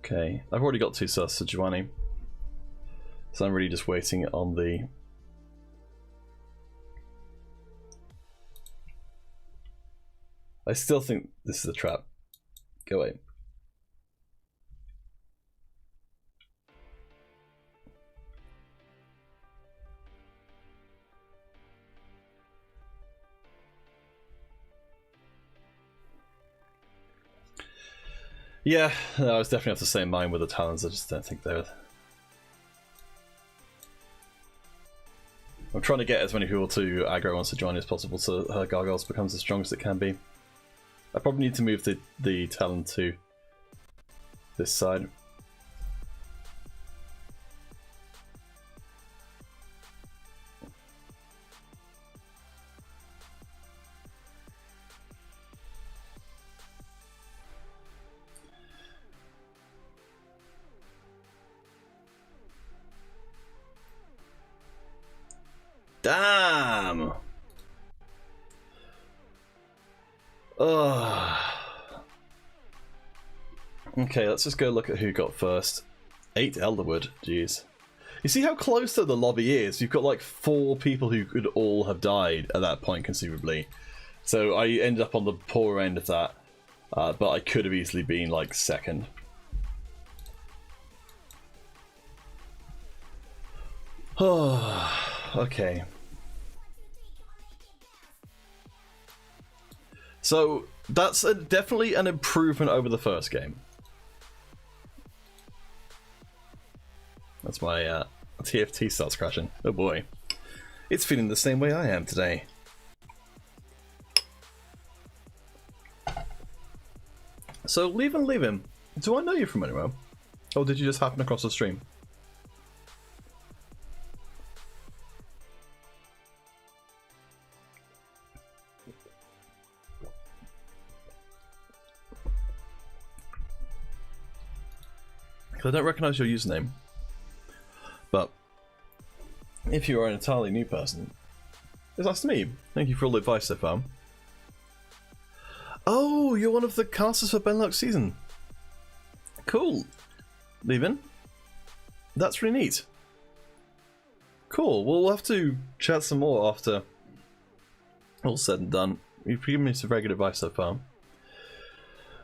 Okay, I've already got 2 stars to Giovanni, so I'm really just waiting on the... I still think this is a trap. Go away. Yeah, no, I was definitely of the same mind with the talents. I just don't think they're... I'm trying to get as many people to aggro once to join as possible so her Gargoyles becomes as strong as it can be. I probably need to move the talent to this side. Damn! Ugh. Okay, let's just go look at who got first. 8 Elderwood, jeez. You see how close to the lobby is? You've got like 4 people who could all have died at that point, conceivably. So I ended up on the poor end of that, but I could have easily been like second. Okay. So that's definitely an improvement over the first game. That's my TFT starts crashing. Oh boy. It's feeling the same way I am today. So leave him. Do I know you from anywhere? Or did you just happen across the stream? I don't recognise your username. But if you are an entirely new person, it's nice to meet you. Thank you for all the advice so far. Oh, you're one of the casters for Benelux season. Cool. Leavin. That's really neat. Cool. Well, we'll have to chat some more after all said and done. You've given me some very good advice so far.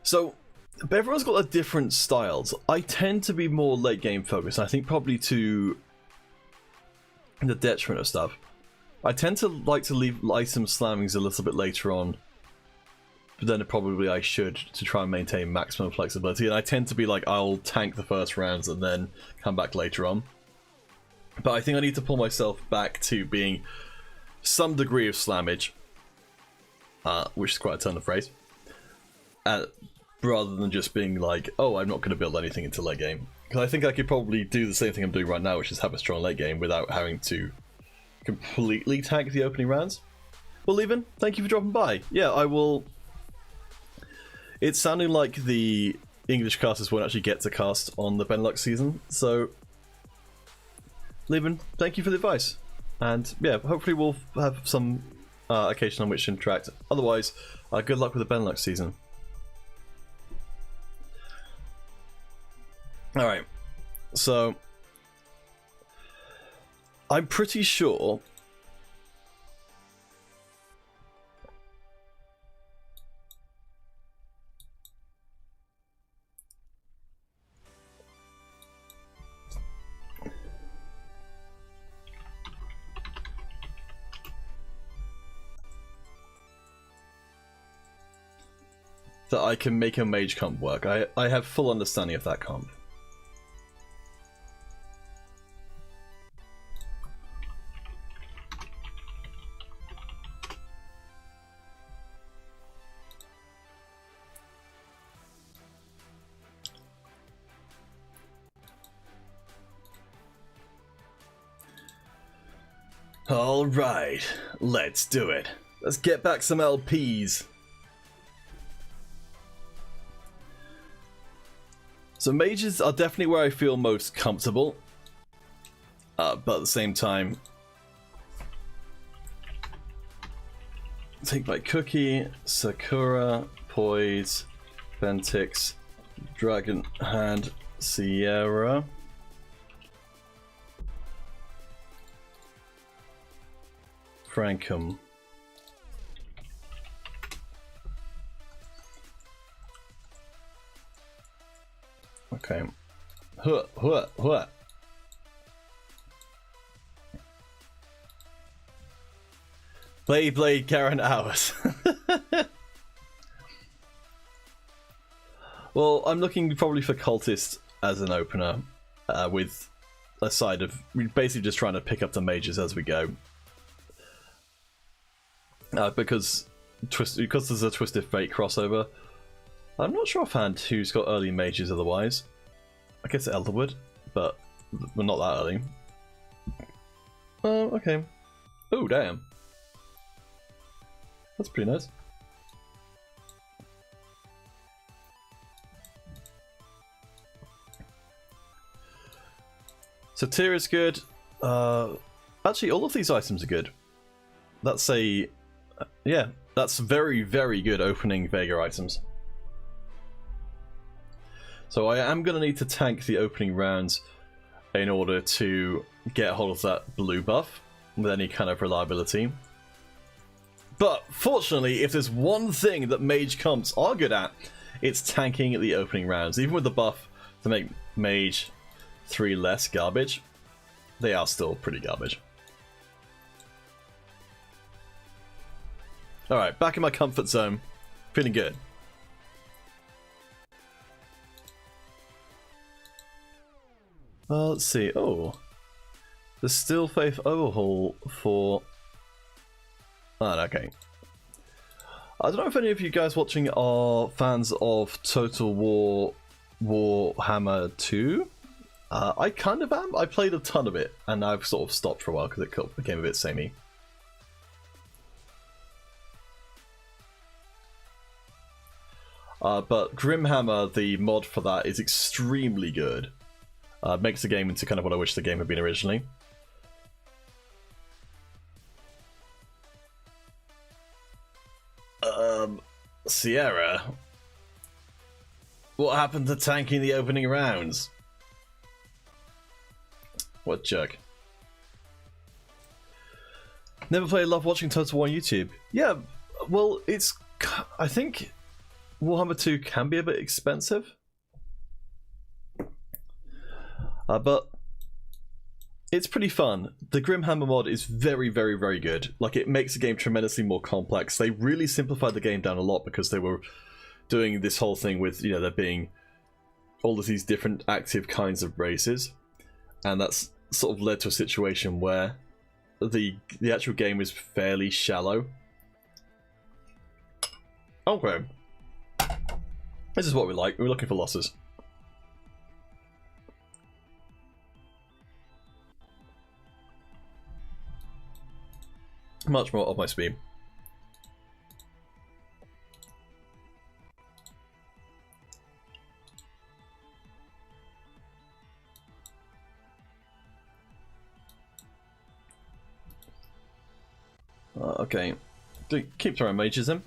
So, but everyone's got a different styles. I tend to be more late game focused. I think probably to the detriment of stuff. I tend to like to leave item slammings a little bit later on, but then probably I should to try and maintain maximum flexibility. And I tend to be like, I'll tank the first rounds and then come back later on. But I think I need to pull myself back to being some degree of slammage, which is quite a turn of phrase. Rather than just being like, oh, I'm not going to build anything into late game. Because I think I could probably do the same thing I'm doing right now, which is have a strong late game without having to completely tank the opening rounds. Well, Levin, thank you for dropping by. Yeah, I will... It's sounding like the English casters won't actually get to cast on the Benelux season, so... Levin, thank you for the advice. And yeah, hopefully we'll have some occasion on which to interact. Otherwise, good luck with the Benelux season. Alright, so I'm pretty sure that I can make a mage comp work. I have full understanding of that comp. Alright, let's do it. Let's get back some LPs. So mages are definitely where I feel most comfortable. But at the same time... Take my Cookie, Sakura, Poise, Ventix, Dragon Hand, Sierra... Frankum. Okay. Huh, huh, huh. Blade, Karen Hours. Well, I'm looking probably for Cultist as an opener, with a side of basically just trying to pick up the mages as we go. Because there's a Twisted Fate crossover. I'm not sure offhand who's got early mages otherwise. I guess Elderwood, but we're not that early. Oh, okay. Oh, damn. That's pretty nice. So Tyr is good. Actually, all of these items are good. That's a... yeah, that's very, very good opening Vega items. So I am going to need to tank the opening rounds in order to get hold of that blue buff with any kind of reliability. But fortunately, if there's one thing that mage comps are good at, it's tanking the opening rounds. Even with the buff to make mage 3 less garbage, they are still pretty garbage. Alright, back in my comfort zone. Feeling good. Let's see. Oh. The Still Faith overhaul for... oh, okay. I don't know if any of you guys watching are fans of Total War Warhammer 2. I kind of am. I played a ton of it, and I've sort of stopped for a while because it became a bit samey. But Grimhammer, the mod for that, is extremely good. Makes the game into kind of what I wish the game had been originally. Sierra? What happened to tanking the opening rounds? What jerk. Never played, love watching Total War on YouTube. Yeah, well, it's... I think Warhammer 2 can be a bit expensive. But it's pretty fun. The Grimhammer mod is very, very, very good. Like, it makes the game tremendously more complex. They really simplified the game down a lot because they were doing this whole thing with, you know, there being all of these different active kinds of races. And that's sort of led to a situation where the actual game is fairly shallow. Okay. This is what we like. We're looking for losses. Much more up my speed. Okay. Keep throwing mages in.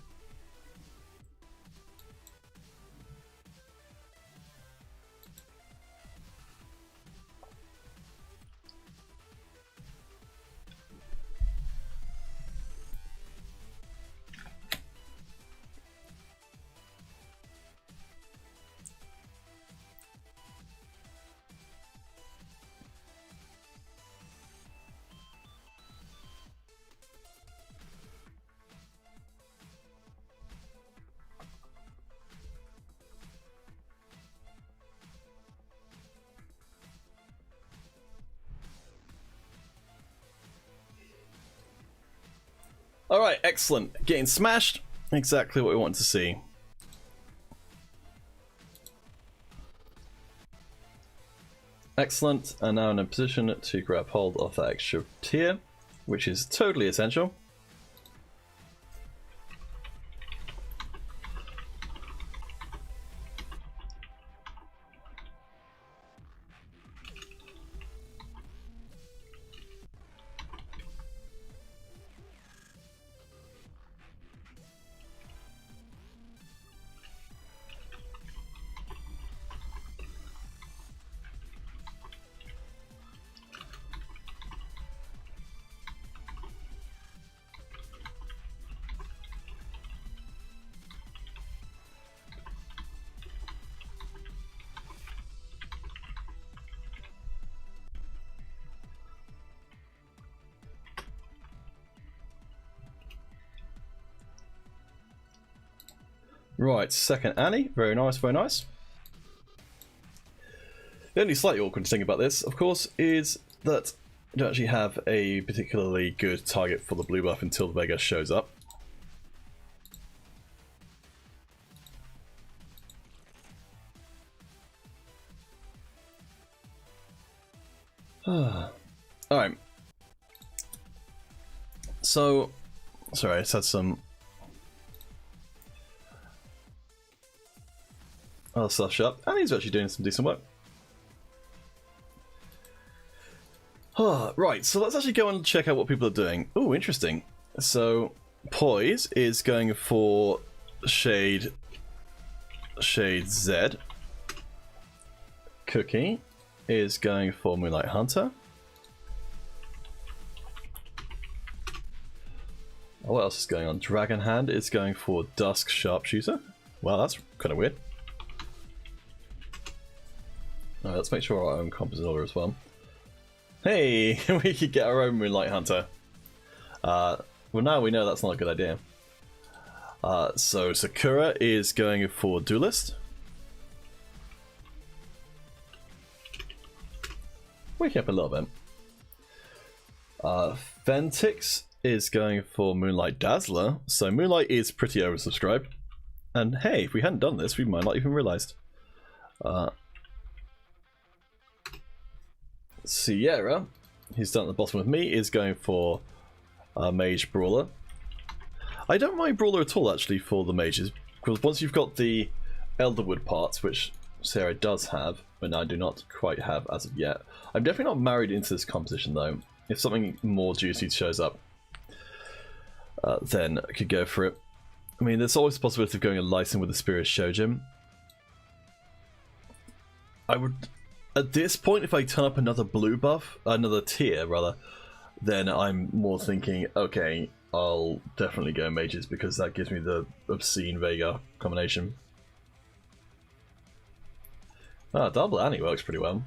Alright, excellent. Getting smashed. Exactly what we wanted to see. Excellent, and now in a position to grab hold of that extra tier, which is totally essential. Right, second Annie. Very nice, very nice. The only slightly awkward thing about this, of course, is that you don't actually have a particularly good target for the blue buff until the Vega shows up. Alright. So, sorry, I just had some other stuff shut up, and he's actually doing some decent work. Right, so let's actually go and check out what people are doing. Oh, interesting. So, Poise is going for Shade Z. Cookie is going for Moonlight Hunter. Oh, what else is going on? Dragon Hand is going for Dusk Sharpshooter. Wow, that's kind of weird. Alright, let's make sure our own comp is in order as well. Hey, we could get our own Moonlight Hunter. Well, now we know that's not a good idea. So Sakura is going for Duelist. Wake up a little bit. Fentix is going for Moonlight Dazzler. So Moonlight is pretty oversubscribed. And hey, if we hadn't done this, we might not even realized. Sierra, who's down at the bottom with me, is going for Mage Brawler. I don't mind Brawler at all, actually, for the mages, because once you've got the Elderwood parts, which Sierra does have, but I do not quite have as of yet. I'm definitely not married into this composition, though. If something more juicy shows up, then I could go for it. I mean, there's always the possibility of going a Lyson with the Spirit Shojin. I would... At this point, if I turn up another blue buff, another tier rather, then I'm more thinking, okay, I'll definitely go mages because that gives me the obscene Vega combination. Ah, double Annie works pretty well.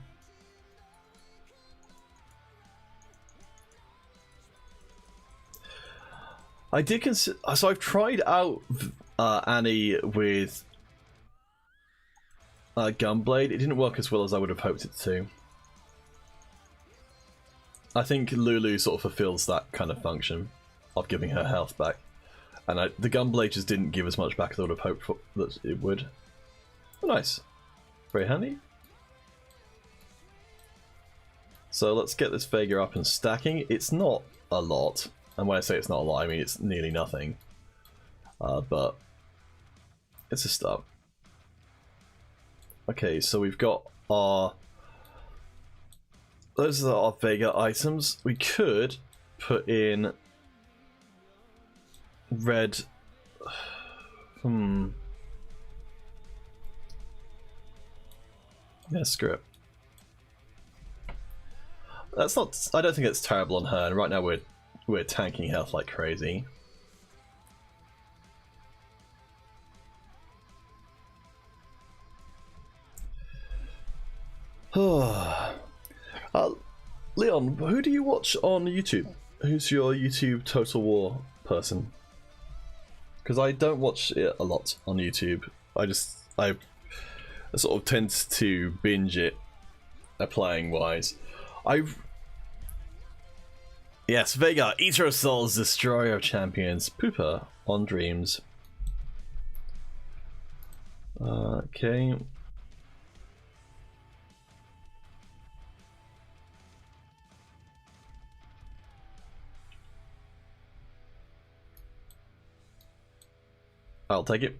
I did consider, so I've tried out Annie with Gunblade. It didn't work as well as I would have hoped it to. I think Lulu sort of fulfills that kind of function of giving her health back, and the Gunblade just didn't give as much back as I would have hoped for that it would. Oh, nice, very handy. So let's get this Vega up and stacking. It's not a lot, and when I say it's not a lot, I mean it's nearly nothing, but it's a start. Okay, so we've got our... Those are our Vega items. We could put in... red... Yeah, screw it. That's not... I don't think it's terrible on her, and right now we're tanking health like crazy. Leon, who do you watch on YouTube? Who's your YouTube Total War person? Because I don't watch it a lot on YouTube. I sort of tend to binge it, playing wise. Yes, Vega, Eater of Souls, Destroyer of Champions, Pooper on Dreams. Okay. I'll take it.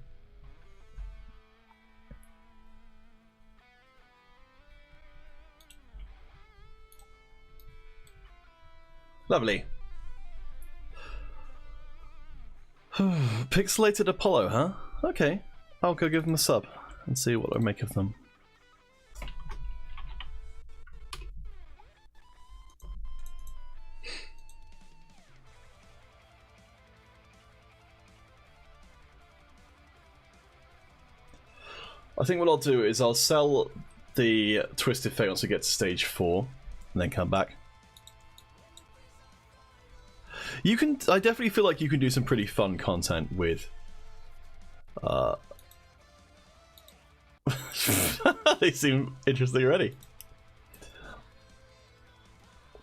Lovely. Pixelated Apollo, huh? Okay. I'll go give them a sub and see what I make of them. I think what I'll do is I'll sell the Twisted Fate once we get to stage 4 and then come back. You can. I definitely feel like you can do some pretty fun content with. They seem interesting already.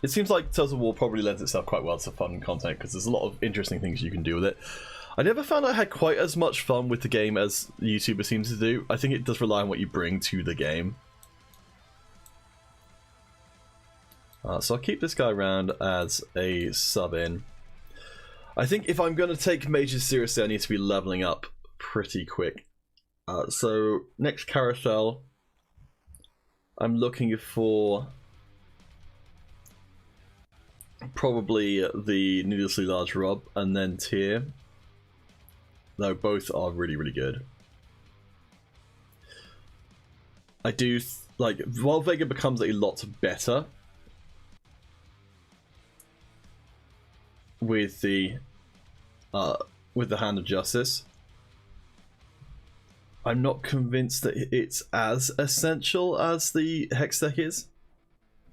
It seems like Total War probably lends itself quite well to fun content because there's a lot of interesting things you can do with it. I never found I had quite as much fun with the game as YouTubers seem to do. I think it does rely on what you bring to the game. So I'll keep this guy around as a sub-in. I think if I'm going to take mages seriously, I need to be leveling up pretty quick. So next carousel, I'm looking for probably the needlessly large Rob and then Tyr. Though both are really, really good. I do like while Vega becomes a lot better with the Hand of Justice. I'm not convinced that it's as essential as the Hex deck is.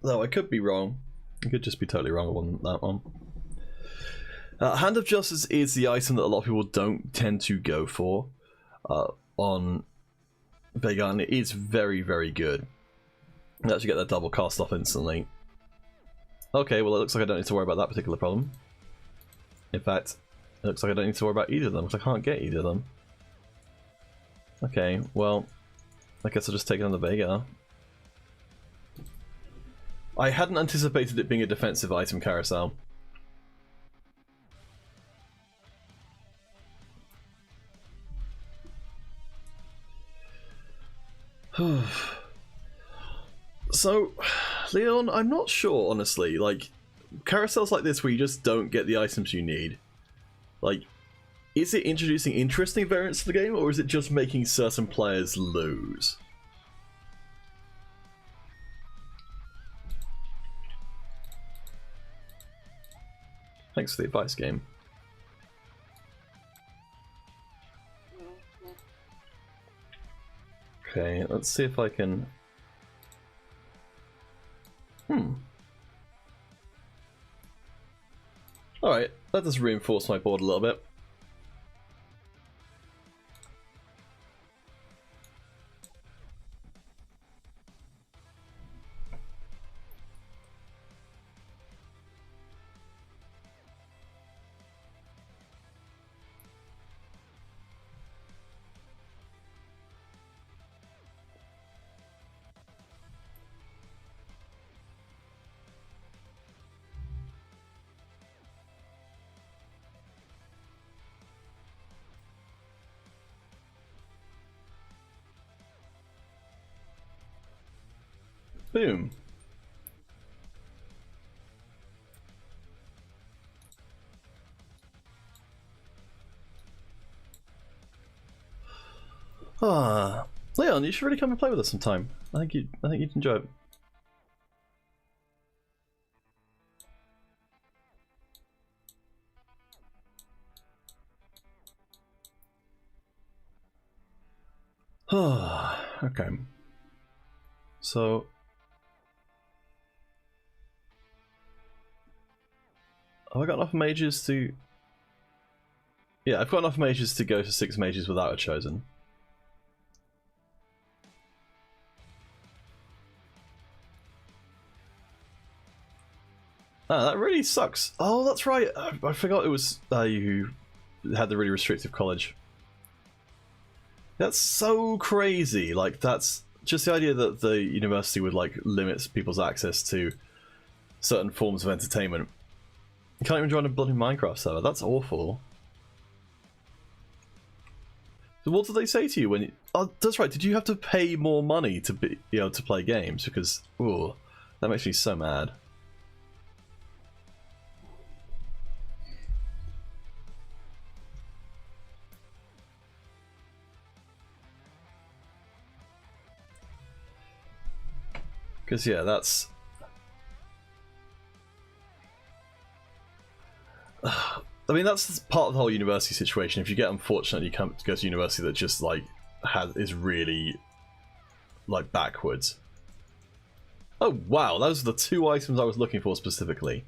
Though I could be wrong. I could just be totally wrong on that one. Hand of Justice is the item that a lot of people don't tend to go for on Vega, and it is very, very good. You actually get that double cast off instantly. Okay, well it looks like I don't need to worry about that particular problem. In fact, it looks like I don't need to worry about either of them, because I can't get either of them. Okay, well, I guess I'll just take it on the Vega. I hadn't anticipated it being a defensive item carousel. So, Leon, I'm not sure, honestly. Like, carousels like this where you just don't get the items you need. Like, is it introducing interesting variants to the game, or is it just making certain players lose? Thanks for the advice, game. Okay, let's see if I can... Alright, that does reinforce my board a little bit. Boom. Leon, you should really come and play with us sometime. I think you'd enjoy it. Okay. So have I got enough mages to... Yeah, I've got enough mages to go to 6 mages without a chosen. Ah, that really sucks. Oh, that's right. I forgot it was you who had the really restrictive college. That's so crazy. Like, that's just the idea that the university would like limit people's access to certain forms of entertainment. You can't even join a bloody Minecraft server. That's awful. So what did they say to you when you... Oh, that's right. Did you have to pay more money to be able to play games? Because, ooh, that makes me so mad. Because, yeah, that's... I mean, that's part of the whole university situation. If you get unfortunate, you come to go to university that just, like, is really, like, backwards. Oh, wow, those are the two items I was looking for specifically.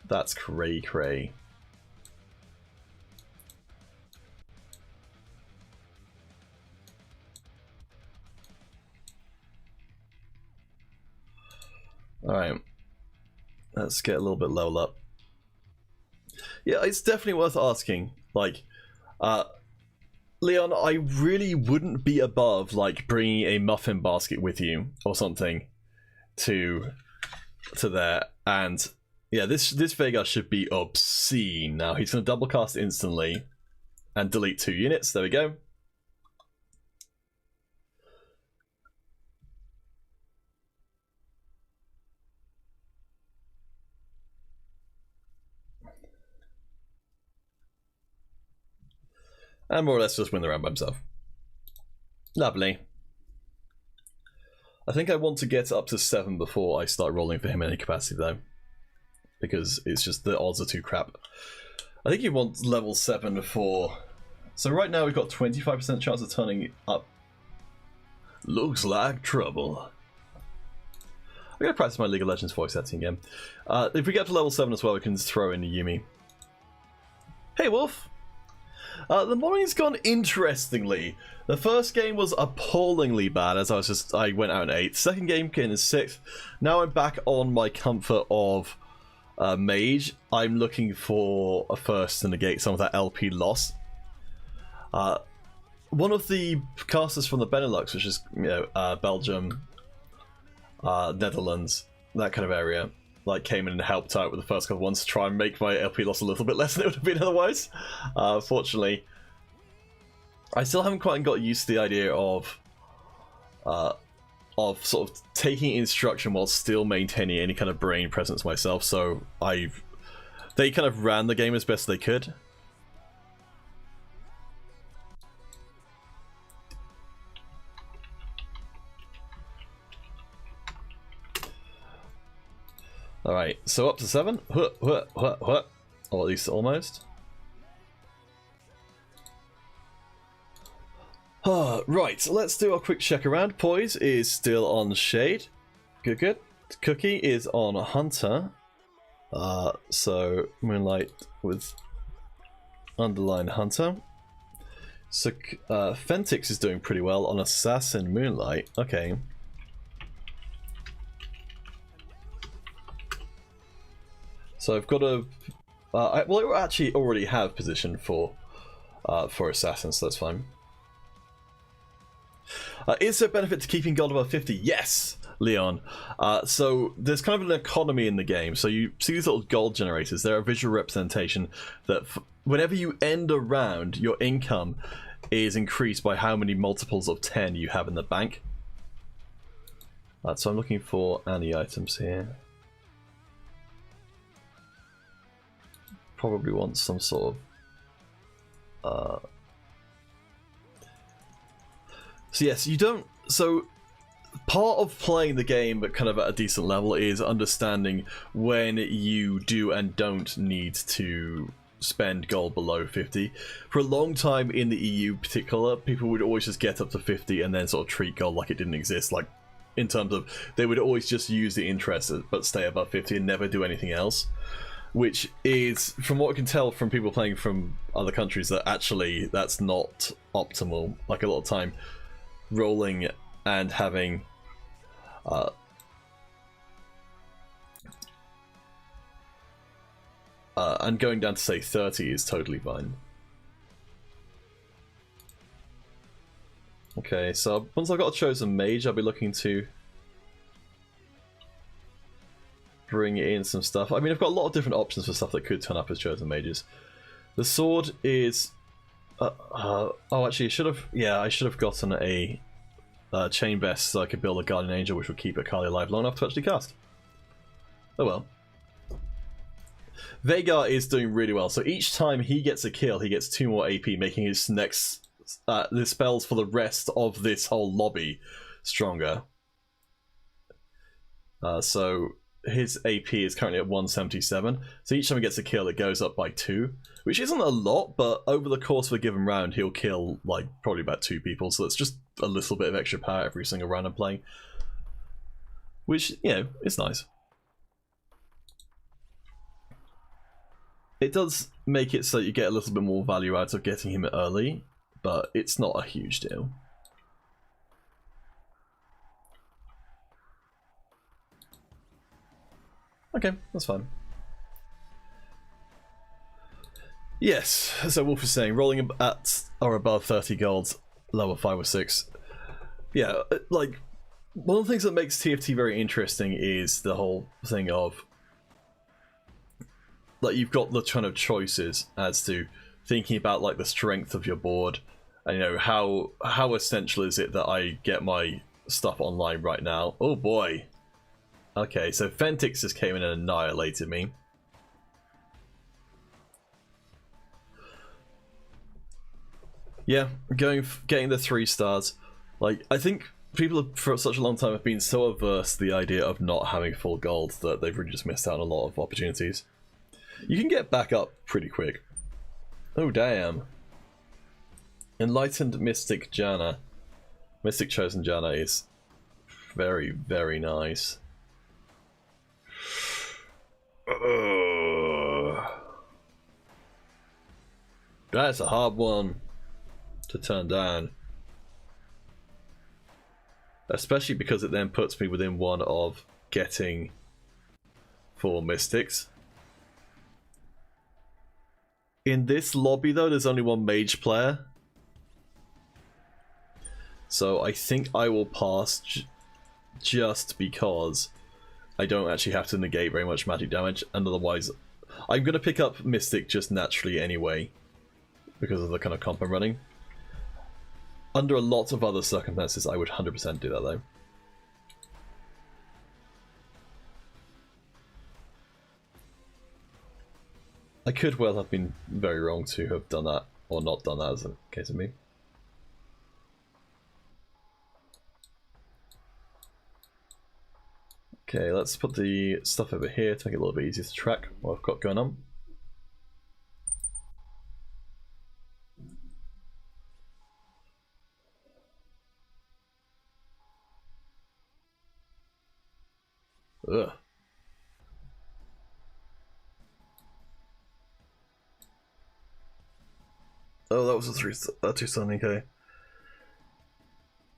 That's cray-cray. Alright. Let's get a little bit level up. Yeah, it's definitely worth asking. Like, Leon, I really wouldn't be above, like, bringing a muffin basket with you or something to there. And, yeah, this Vega should be obscene. Now, he's going to double cast instantly and delete 2 units. There we go. And more or less just win the round by himself. Lovely. I think I want to get up to 7 before I start rolling for him in any capacity, though. Because it's just the odds are too crap. I think you want level 7 for... So right now we've got 25% chance of turning up. Looks like trouble. I'm going to practice my League of Legends voice acting again. If we get to level 7 as well, we can throw in Yumi. Hey, Wolf! The morning's gone interestingly. The first game was appallingly bad as I went out in 8th. Second game came in 6th. Now I'm back on my comfort of Mage. I'm looking for a first to negate some of that LP loss. One of the casters from the Benelux, which is Belgium, Netherlands, that kind of area, like came in and helped out with the first couple ones to try and make my LP loss a little bit less than it would have been otherwise. Fortunately, I still haven't quite got used to the idea of sort of taking instruction while still maintaining any kind of brain presence myself. So they kind of ran the game as best they could. Alright, so up to 7. Or at least almost. Right, so let's do a quick check around. Poise is still on Shade. Good, good. Cookie is on Hunter. So Moonlight with underline Hunter. So Fentix is doing pretty well on Assassin Moonlight. Okay. So I've got a... well, I actually already have position for Assassins, so that's fine. Is there a benefit to keeping gold above 50? Yes, Leon. So there's kind of an economy in the game. So you see these little gold generators. They're a visual representation that whenever you end a round, your income is increased by how many multiples of 10 you have in the bank. So I'm looking for any items here. Probably want some sort of so yes, you don't... So part of playing the game but kind of at a decent level is understanding when you do and don't need to spend gold below 50. For a long time in the EU in particular, people would always just get up to 50 and then sort of treat gold like it didn't exist, like in terms of they would always just use the interest but stay above 50 and never do anything else. Which is, from what I can tell from people playing from other countries, that actually that's not optimal. Like a lot of time, rolling and having And going down to say 30 is totally fine. Okay, so once I've got a chosen mage, I'll be looking to bring in some stuff. I mean, I've got a lot of different options for stuff that could turn up as chosen mages. The sword is... oh, actually, I should have gotten a chain vest so I could build a guardian angel, which would keep Akali alive long enough to actually cast. Oh well. Vhagar is doing really well. So each time he gets a kill, he gets 2 more AP, making his next the spells for the rest of this whole lobby stronger. So his AP is currently at 177. So each time he gets a kill, it goes up by 2, which isn't a lot, but over the course of a given round, he'll kill like probably about 2 people. So it's just a little bit of extra power every single round I'm playing, which, you know, is nice. It does make it so you get a little bit more value out of getting him early, but it's not a huge deal. Okay, that's fine. Yes, so Wolf is saying, rolling at or above 30 gold, level 5 or 6. Yeah, like, one of the things that makes TFT very interesting is the whole thing of, like, you've got the kind of choices as to thinking about, like, the strength of your board, and, you know, how essential is it that I get my stuff online right now? Oh boy. Okay, so Fentix just came in and annihilated me. Yeah, getting the 3 stars. Like, I think people for such a long time have been so averse to the idea of not having full gold that they've really just missed out on a lot of opportunities. You can get back up pretty quick. Oh damn. Enlightened Mystic Janna. Mystic Chosen Janna is very, very nice. That's a hard one to turn down. Especially because it then puts me within 1 of getting 4 mystics. In this lobby though, there's only 1 mage player. So I think I will pass just because I don't actually have to negate very much magic damage, and otherwise I'm going to pick up Mystic just naturally anyway because of the kind of comp I'm running. Under a lot of other circumstances, I would 100% do that though. I could well have been very wrong to have done that, or not done that as a case of me. Okay, let's put the stuff over here to make it a little bit easier to track what I've got going on. Ugh. Oh, that was a 2-star, okay.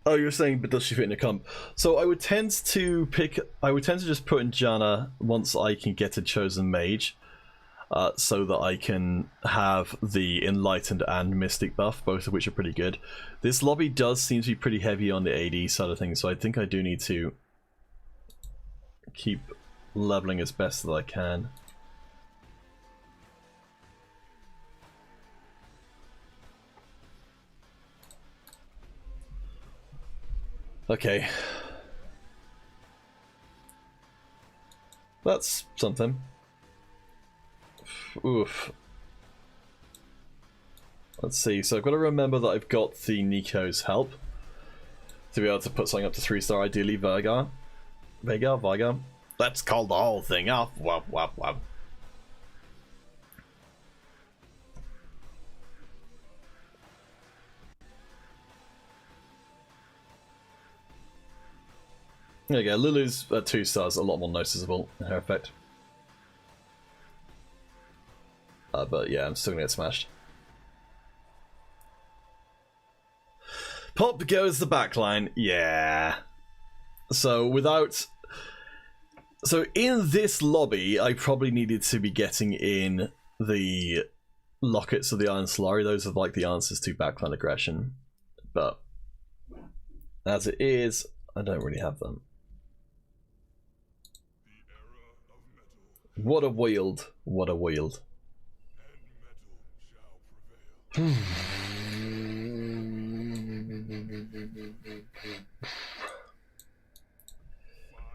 Oh, you're saying, but does she fit in a comp? So I would tend to just put in Janna once I can get a chosen mage, so that I can have the Enlightened and Mystic buff, both of which are pretty good. This lobby does seem to be pretty heavy on the AD side of things, so I think I do need to keep leveling as best as I can. Okay. That's something. Oof. Let's see, so I've got to remember that I've got the Nico's help to be able to put something up to 3-star, ideally Vhagar. Vhagar? Let's call the whole thing off. Wop, wop, wop. There you go, Lulu's 2 stars, a lot more noticeable in her effect. But yeah, I'm still gonna get smashed. Pop goes the backline, yeah. So without... So in this lobby, I probably needed to be getting in the Lockets of the Iron Solari. Those are like the answers to backline aggression. But as it is, I don't really have them. What a wield. What a wield.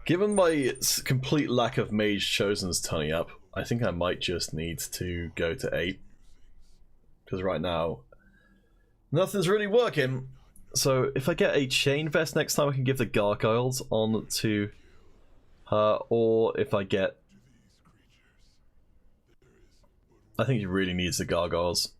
Given my complete lack of Mage Chosen's turning up, I think I might just need to go to 8. Because right now, nothing's really working. So if I get a Chain Vest next time, I can give the Gargoyles on to her. Or if I get... I think he really needs the Gargoyles.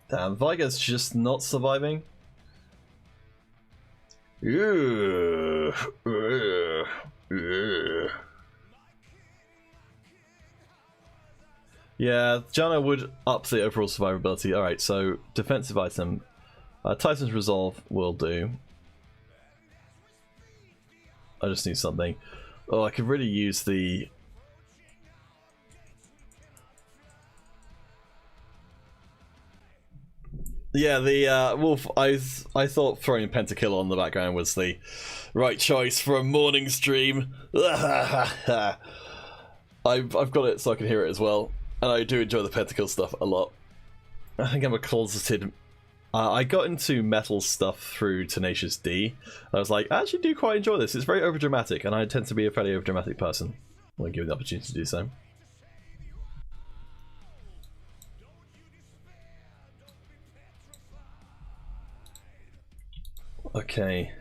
Damn, Vigar's just not surviving. Yeah, Janna would up the overall survivability. Alright, so defensive item. Titan's Resolve will do. I just need something. Oh, I could really use the... Yeah, the Wolf, I thought throwing Pentakill on the background was the right choice for a morning stream. I've got it so I can hear it as well. And I do enjoy the Pentakill stuff a lot. I think I'm a closeted... I got into metal stuff through Tenacious D. I was like, I actually do quite enjoy this. It's very overdramatic, and I tend to be a fairly overdramatic person. I want to give you the opportunity to do so. Okay.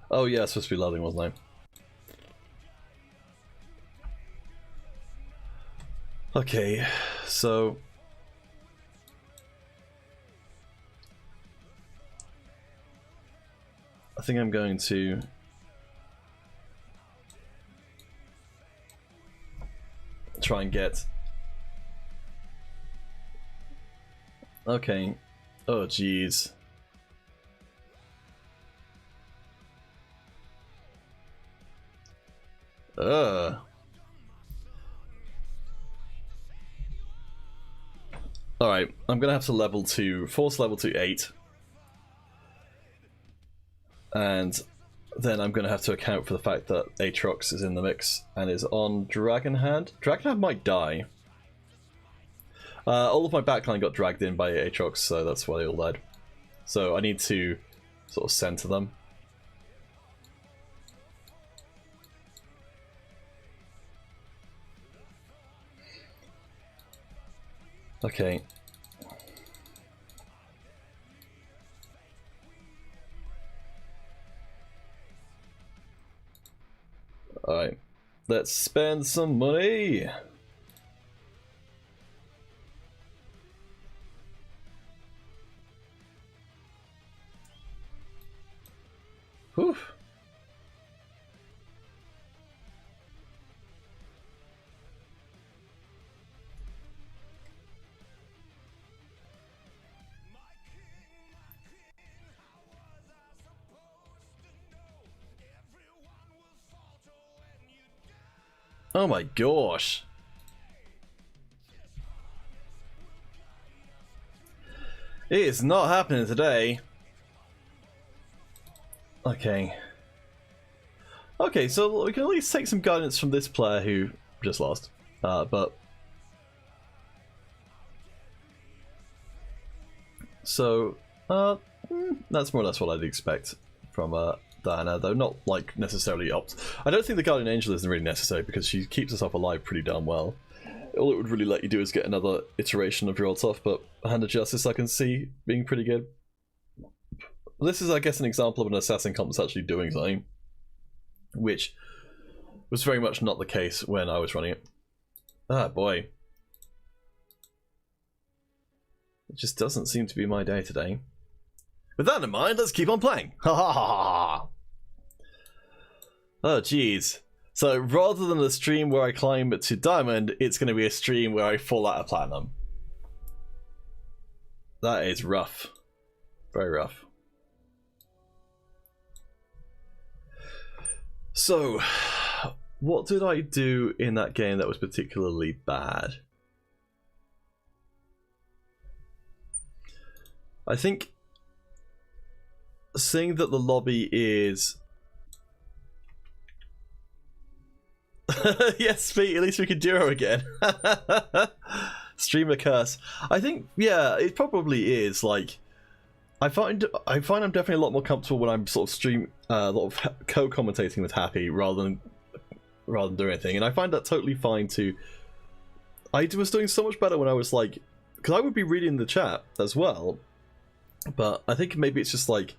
Oh yeah, it's supposed to be loading, wasn't I? Okay, so... I think I'm going to... try and get... Okay. Oh, jeez. Alright, I'm gonna have to force level to 8. And then I'm gonna have to account for the fact that Aatrox is in the mix and is on Dragonhand. Dragonhand might die. All of my backline got dragged in by Aatrox, so that's why they all died. So I need to sort of center them. Okay. Alright. Let's spend some money! Whew. Oh my gosh. It is not happening today. Okay. Okay, so we can at least take some guidance from this player who just lost. But... So, that's more or less what I'd expect from Diana, though not like necessarily opt. I don't think the Guardian Angel isn't really necessary because she keeps herself alive pretty darn well. All it would really let you do is get another iteration of your old stuff, but Hand of Justice I can see being pretty good. This is, I guess, an example of an assassin comp that's actually doing something, which was very much not the case when I was running it. Ah, boy. It just doesn't seem to be my day today. With that in mind, let's keep on playing! Ha ha ha ha! Oh, jeez. So rather than a stream where I climb to diamond, it's going to be a stream where I fall out of platinum. That is rough. Very rough. So, what did I do in that game that was particularly bad? I think seeing that the lobby is... yes, Pete, at least we can duo again. Streamer curse. I think, yeah, it probably is. Like, I find I'm definitely a lot more comfortable when I'm sort of a lot of co-commentating with Happy rather than doing anything, and I find that totally fine too. I was doing so much better when I was like, because I would be reading the chat as well, but I think maybe it's just like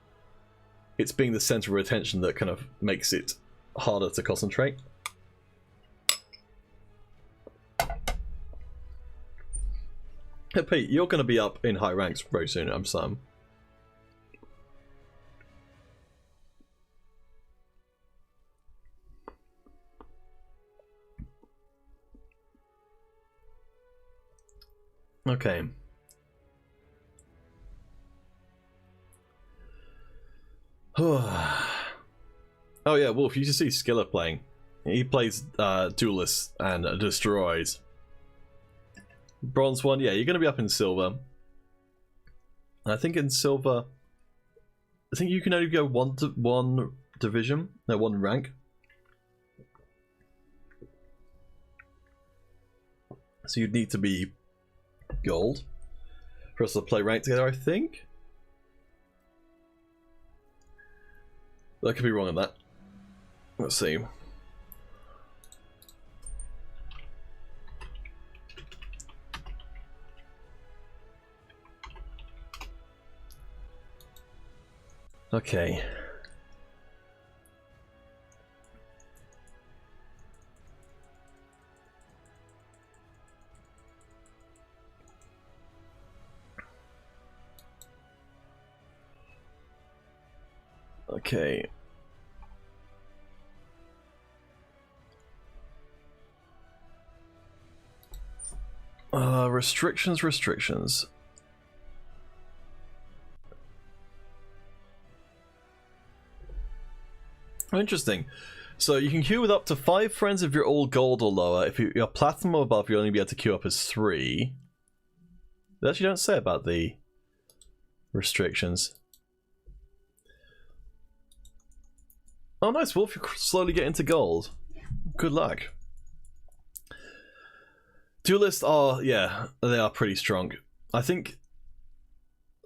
it's being the center of attention that kind of makes it harder to concentrate. Hey Pete, you're going to be up in high ranks very soon, I'm Sam. Okay. Oh yeah, Wolf, you should see Skiller playing. He plays Duelist and destroys. Bronze 1, yeah, you're going to be up in silver. I think in silver, I think you can only go one division, no, one rank. So you'd need to be gold for us to play rank together, I think. I could be wrong on that. Let's see. Okay. Okay. Restrictions. Interesting. So you can queue with up to 5 friends if you're all gold or lower. If you're platinum or above, you'll only be able to queue up as 3. They actually don't say about the restrictions. Oh, nice, Wolf. You're slowly getting to gold. Good luck. Duelists are, yeah, they are pretty strong. I think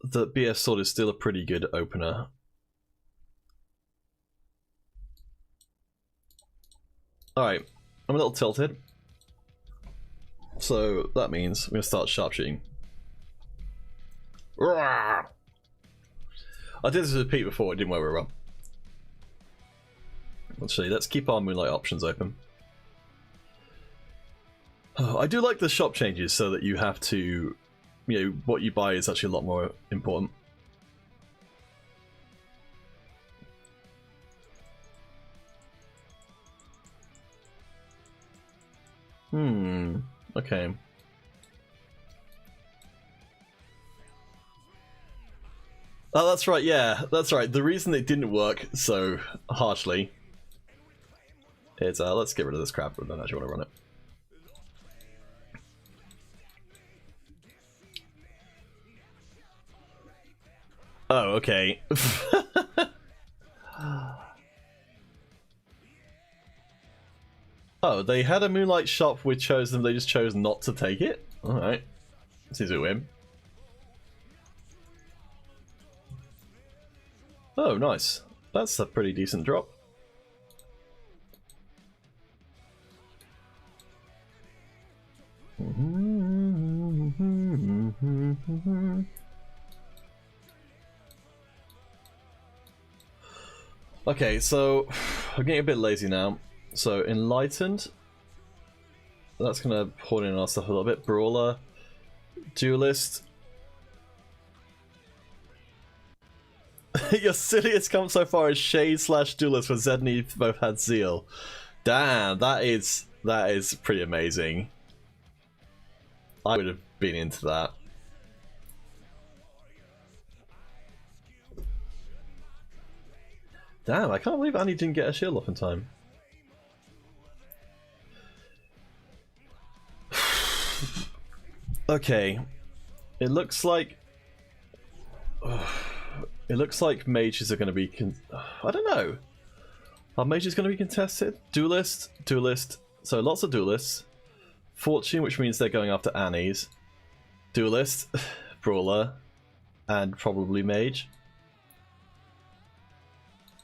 that BS Sword is still a pretty good opener. Alright, I'm a little tilted. So that means I'm going to start sharpshooting. I did this with Pete before, it didn't work very well. Let's see, let's keep our Moonlight options open. I do like the shop changes so that you have to, you know, what you buy is actually a lot more important. Okay. Oh, that's right, yeah, that's right. The reason it didn't work so harshly is, let's get rid of this crap, I don't actually want to run it. Oh, okay. Oh, they had a Moonlight shop which chose them, they just chose not to take it? Alright. Seems a win. Oh, nice. That's a pretty decent drop. Okay, so I'm getting a bit lazy now. So Enlightened, that's gonna pour in our stuff a little bit. Brawler, Duelist. Your silliest comp so far is Shade / Duelist, where Zed and Eve both had Zeal. Damn, that is pretty amazing. I would have been into that. Damn, I can't believe Annie didn't get a shield off in time. Okay, it looks like mages are going to be. I don't know. Are mages going to be contested? Duelist, duelist. So lots of duelists. Fortune, which means they're going after Annie's. Duelist, brawler, and probably mage.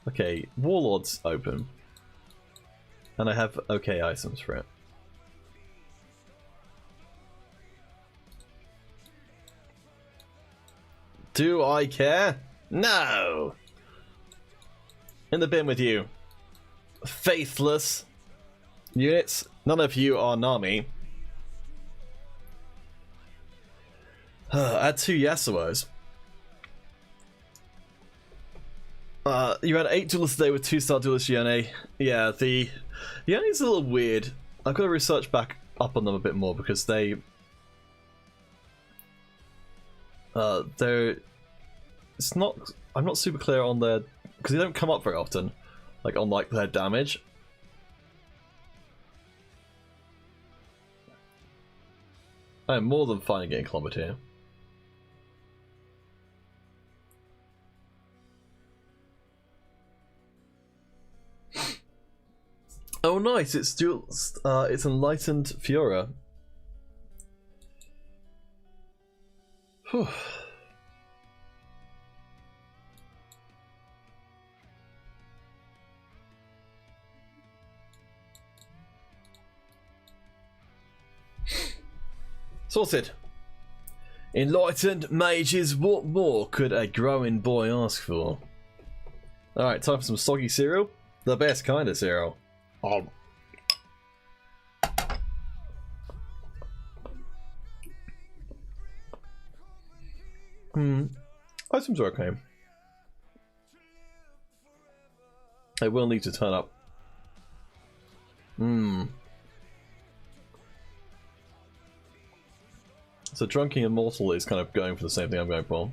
Okay, Warlord's open. And I have okay items for it. Do I care? No! In the bin with you. Faithless units. None of you are Nami. Add 2 Yasuos. You had 8 duelists today with 2-star duelist Yone. Yeah, the Yone's a little weird. I've got to research back up on them a bit more because they're it's not. I'm not super clear on their because they don't come up very often, like on their damage. I am more than fine getting clobbered here. Oh, nice! It's it's Enlightened Fiora. Whew. Sorted. Enlightened mages, what more could a growing boy ask for? Alright, time for some soggy cereal. The best kind of cereal. Oh. Items are okay. They will need to turn up. So Drunken Immortal is kind of going for the same thing I'm going for.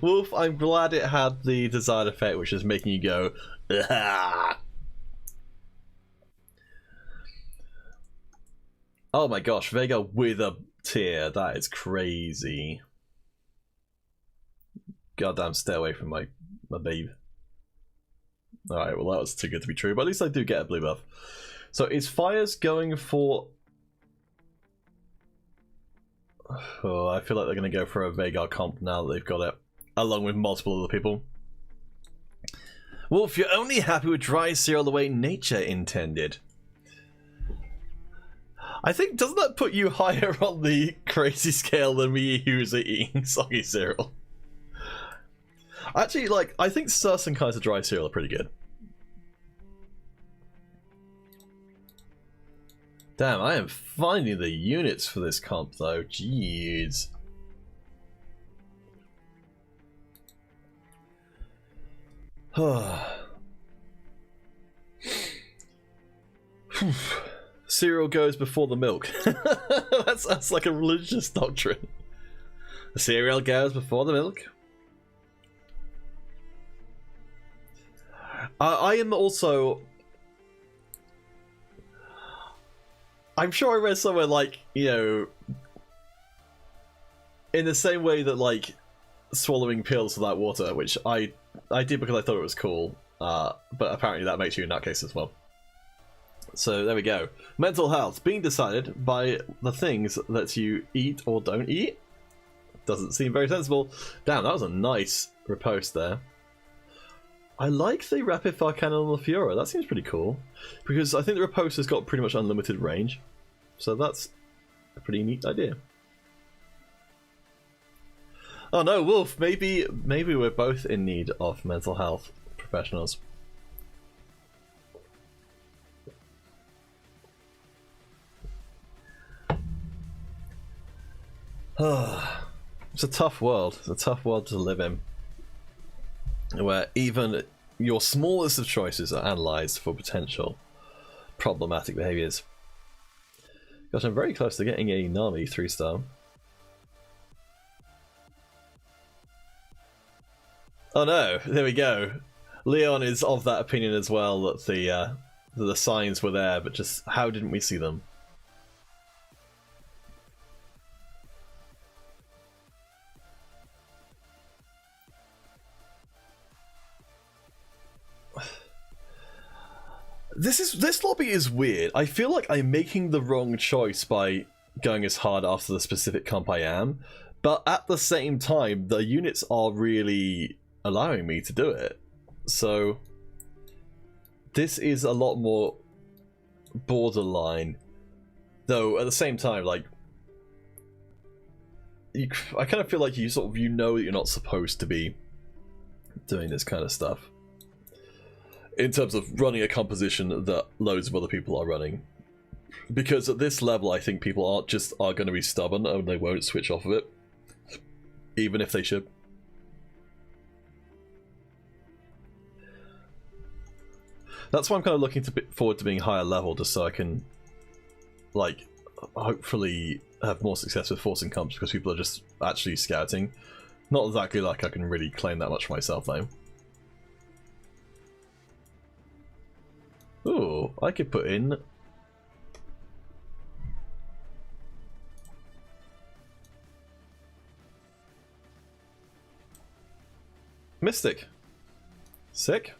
Wolf, I'm glad it had the desired effect, which is making you go, ah. Oh my gosh, Vega with a tear. That is crazy. Goddamn, stay away from my babe. Alright, well that was too good to be true, but at least I do get a blue buff. So is Fire's going for... Oh, I feel like they're going to go for a Vhagar comp now that they've got it, along with multiple other people. Wolf, you're only happy with dry cereal the way nature intended. I think, doesn't that put you higher on the crazy scale than me who's eating soggy cereal? Actually, like, I think certain kinds of dry cereal are pretty good. Damn, I am finding the units for this comp though. Jeez. Cereal goes before the milk. that's like a religious doctrine. The cereal goes before the milk. I am also... I'm sure I read somewhere like, you know, in the same way that like swallowing pills without water, which I did because I thought it was cool, but apparently that makes you a nutcase as well. So there we go. Mental health being decided by the things that you eat or don't eat. Doesn't seem very sensible. Damn, that was a nice riposte there. I like the rapid fire cannon on the Fiora. That seems pretty cool. Because I think the riposte has got pretty much unlimited range. So that's a pretty neat idea. Oh no, Wolf. Maybe we're both in need of mental health professionals. It's a tough world. It's a tough world to live in, where even your smallest of choices are analysed for potential problematic behaviours. Gosh, I'm very close to getting a Nami 3-star. Oh no, there we go. Leon is of that opinion as well, that the signs were there, but just how didn't we see them? This lobby is weird. I feel like I'm making the wrong choice by going as hard after the specific comp I am, but at the same time, the units are really allowing me to do it. So this is a lot more borderline, though at the same time, like, I kind of feel like you know that you're not supposed to be doing this kind of stuff in terms of running a composition that loads of other people are running, because at this level I think people are going to be stubborn and they won't switch off of it, even if they should. That's why I'm kind of looking forward to being higher level, just so I can, like, hopefully have more success with forcing comps, because people are just actually scouting. Not exactly like I can really claim that much for myself though. Ooh, I could put in Mystic. Sick.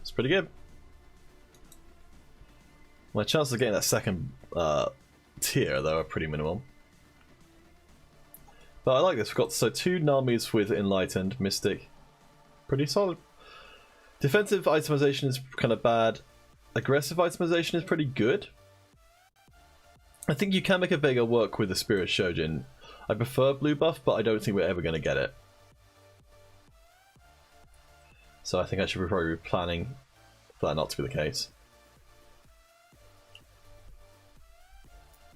It's pretty good. My chances of getting that second tier though are pretty minimal. But I like this. We've got 2 Namis with Enlightened, Mystic. Pretty solid. Defensive itemization is kind of bad. Aggressive itemization is pretty good. I think you can make a Vega work with the Spirit Shojin. I prefer blue buff, but I don't think we're ever going to get it. So I think I should probably be planning for that not to be the case.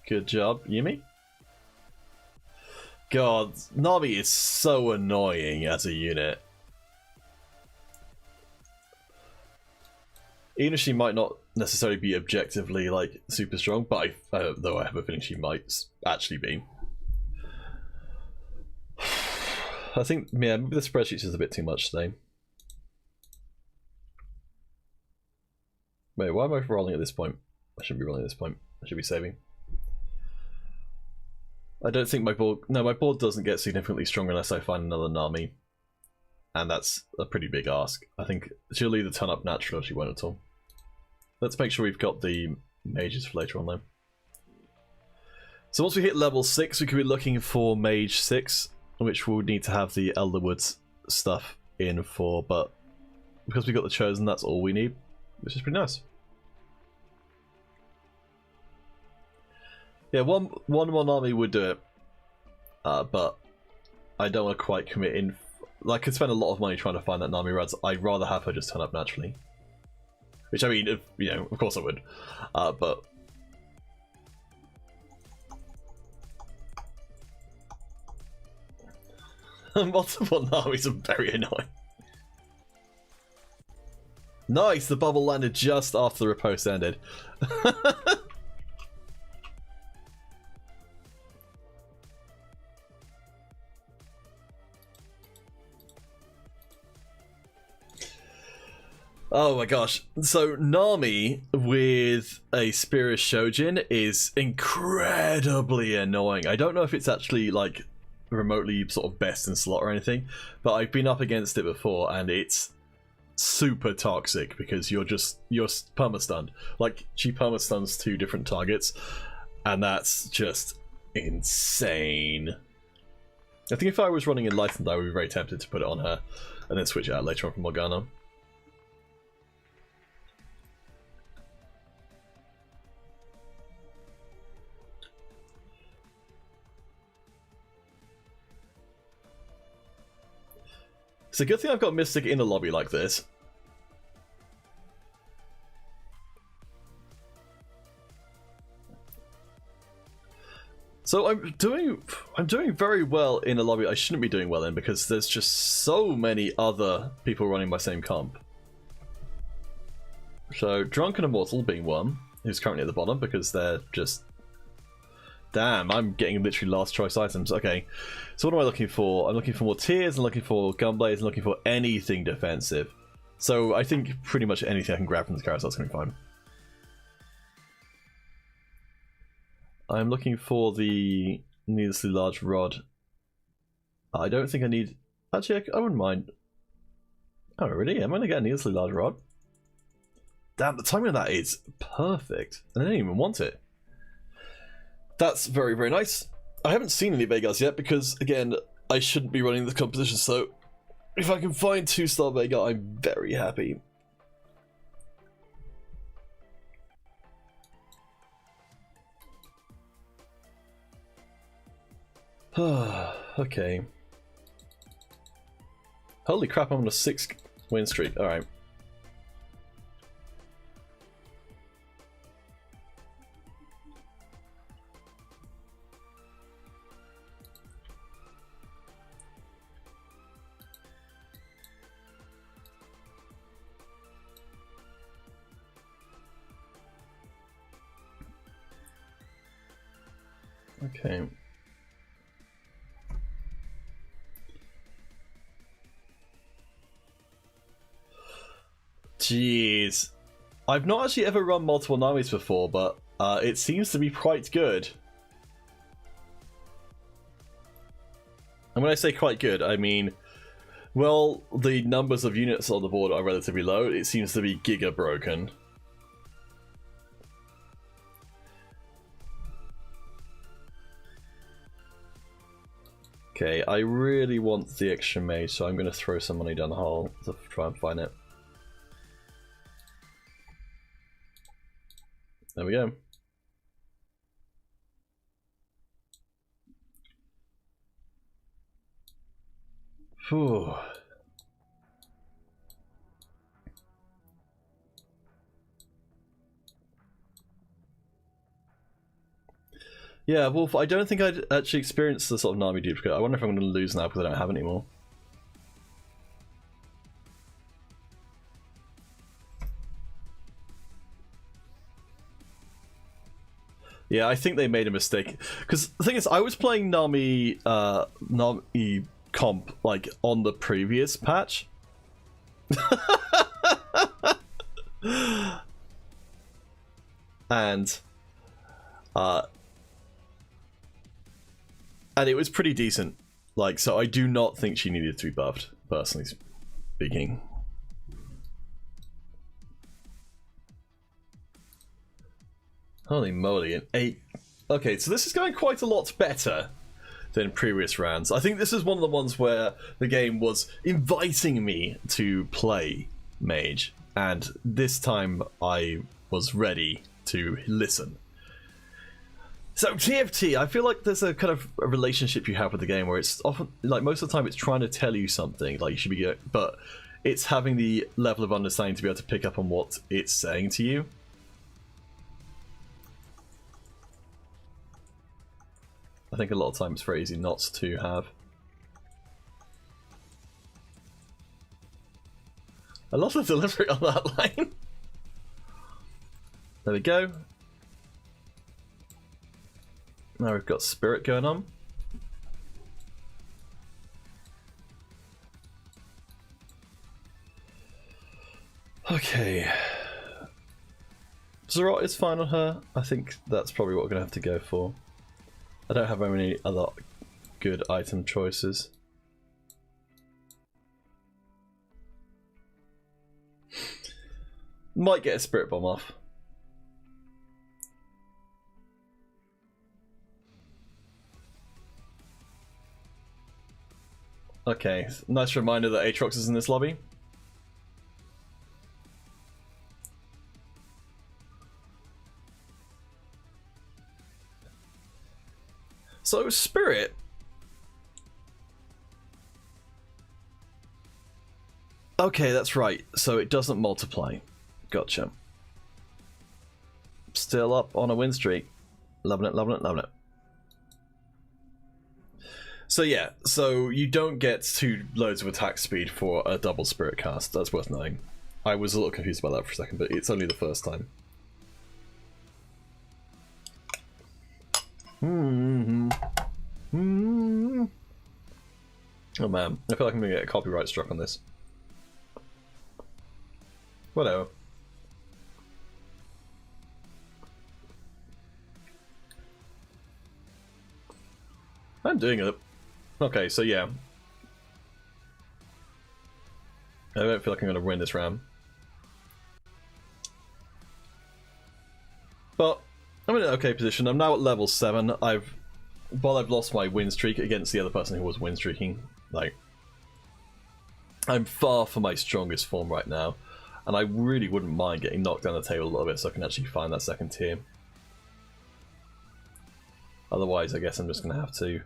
Good job, Yumi. God, Nami is so annoying as a unit. Even if she might not necessarily be objectively like super strong, but though I have a feeling she might actually be. I think, yeah, maybe the spreadsheets is a bit too much today. Wait, why am I rolling at this point? I shouldn't be rolling at this point. I should be saving. I don't think my board... No, my board doesn't get significantly stronger unless I find another Nami. And that's a pretty big ask. I think she'll either turn up natural or she won't at all. Let's make sure we've got the mages for later on though. So once we hit level 6, we could be looking for Mage 6, which we'll need to have the Elderwoods stuff in for, but because we got the Chosen, that's all we need, which is pretty nice. Yeah, one more army would do it, but I don't want to quite commit in. I could spend a lot of money trying to find that Nami Rads. I'd rather have her just turn up naturally. Which, I mean, if, you know, of course I would, but... Multiple Namis are very annoying. Nice! The bubble landed just after the riposte ended. Oh my gosh. So Nami with a Spirit Shojin is incredibly annoying. I don't know if it's actually like remotely sort of best in slot or anything, but I've been up against it before and it's super toxic because you're perma-stunned. Like, she perma-stuns 2 different targets and that's just insane. I think if I was running Enlightened I would be very tempted to put it on her and then switch it out later on from Morgana. It's a good thing I've got Mystic in a lobby like this. So I'm doing very well in a lobby I shouldn't be doing well in because there's just so many other people running my same comp. So Drunken Immortal being one, who's currently at the bottom because they're just... Damn, I'm getting literally last choice items. Okay, so what am I looking for? I'm looking for more tiers, I'm looking for gunblades, I'm looking for anything defensive. So I think pretty much anything I can grab from this carousel is going to be fine. I'm looking for the needlessly large rod. I don't think I need... Actually, I wouldn't mind. Oh, really? Am I going to get a needlessly large rod? Damn, the timing of that is perfect. I didn't even want it. That's very, very nice. I haven't seen any Vegas yet because, again, I shouldn't be running the competition, so if I can find 2-star Vega, I'm very happy. Okay. Holy crap, I'm on a 6-win streak. Alright. Okay. Jeez. I've not actually ever run multiple Namis before, but it seems to be quite good. And when I say quite good, I mean, well, the numbers of units on the board are relatively low. It seems to be giga broken. Okay, I really want the extra mage, so I'm going to throw some money down the hole to try and find it. There we go. Phew. Yeah, Wolf, I don't think I'd actually experienced the sort of Nami duplicate. I wonder if I'm going to lose now because I don't have any more. Yeah, I think they made a mistake. Because the thing is, I was playing Nami comp, like, on the previous patch. And it was pretty decent. Like, so I do not think she needed to be buffed, personally speaking. Holy moly, an 8. Okay, so this is going quite a lot better than previous rounds. I think this is one of the ones where the game was inviting me to play Mage, and this time I was ready to listen. So TFT, I feel like there's a kind of a relationship you have with the game where it's often, like most of the time it's trying to tell you something, like you should be, but it's having the level of understanding to be able to pick up on what it's saying to you. I think a lot of times it's very easy not to have. I love the delivery on that line. There we go. Now we've got Spirit going on. Okay. Zarot is fine on her. I think that's probably what we're going to have to go for. I don't have very many other good item choices. Might get a Spirit Bomb off. Okay, nice reminder that Aatrox is in this lobby. So, Spirit. Okay, that's right. So it doesn't multiply. Gotcha. Still up on a win streak. Loving it, loving it, loving it. So yeah, so you don't get 2 loads of attack speed for a double spirit cast. That's worth knowing. I was a little confused about that for a second, but it's only the first time. Oh man, I feel like I'm gonna get a copyright struck on this. Whatever. I'm doing it. Okay, so yeah. I don't feel like I'm going to win this round. But I'm in an okay position. I'm now at level 7. While I've lost my win streak against the other person who was win streaking, like, I'm far from my strongest form right now. And I really wouldn't mind getting knocked down the table a little bit so I can actually find that second tier. Otherwise, I guess I'm just going to have to...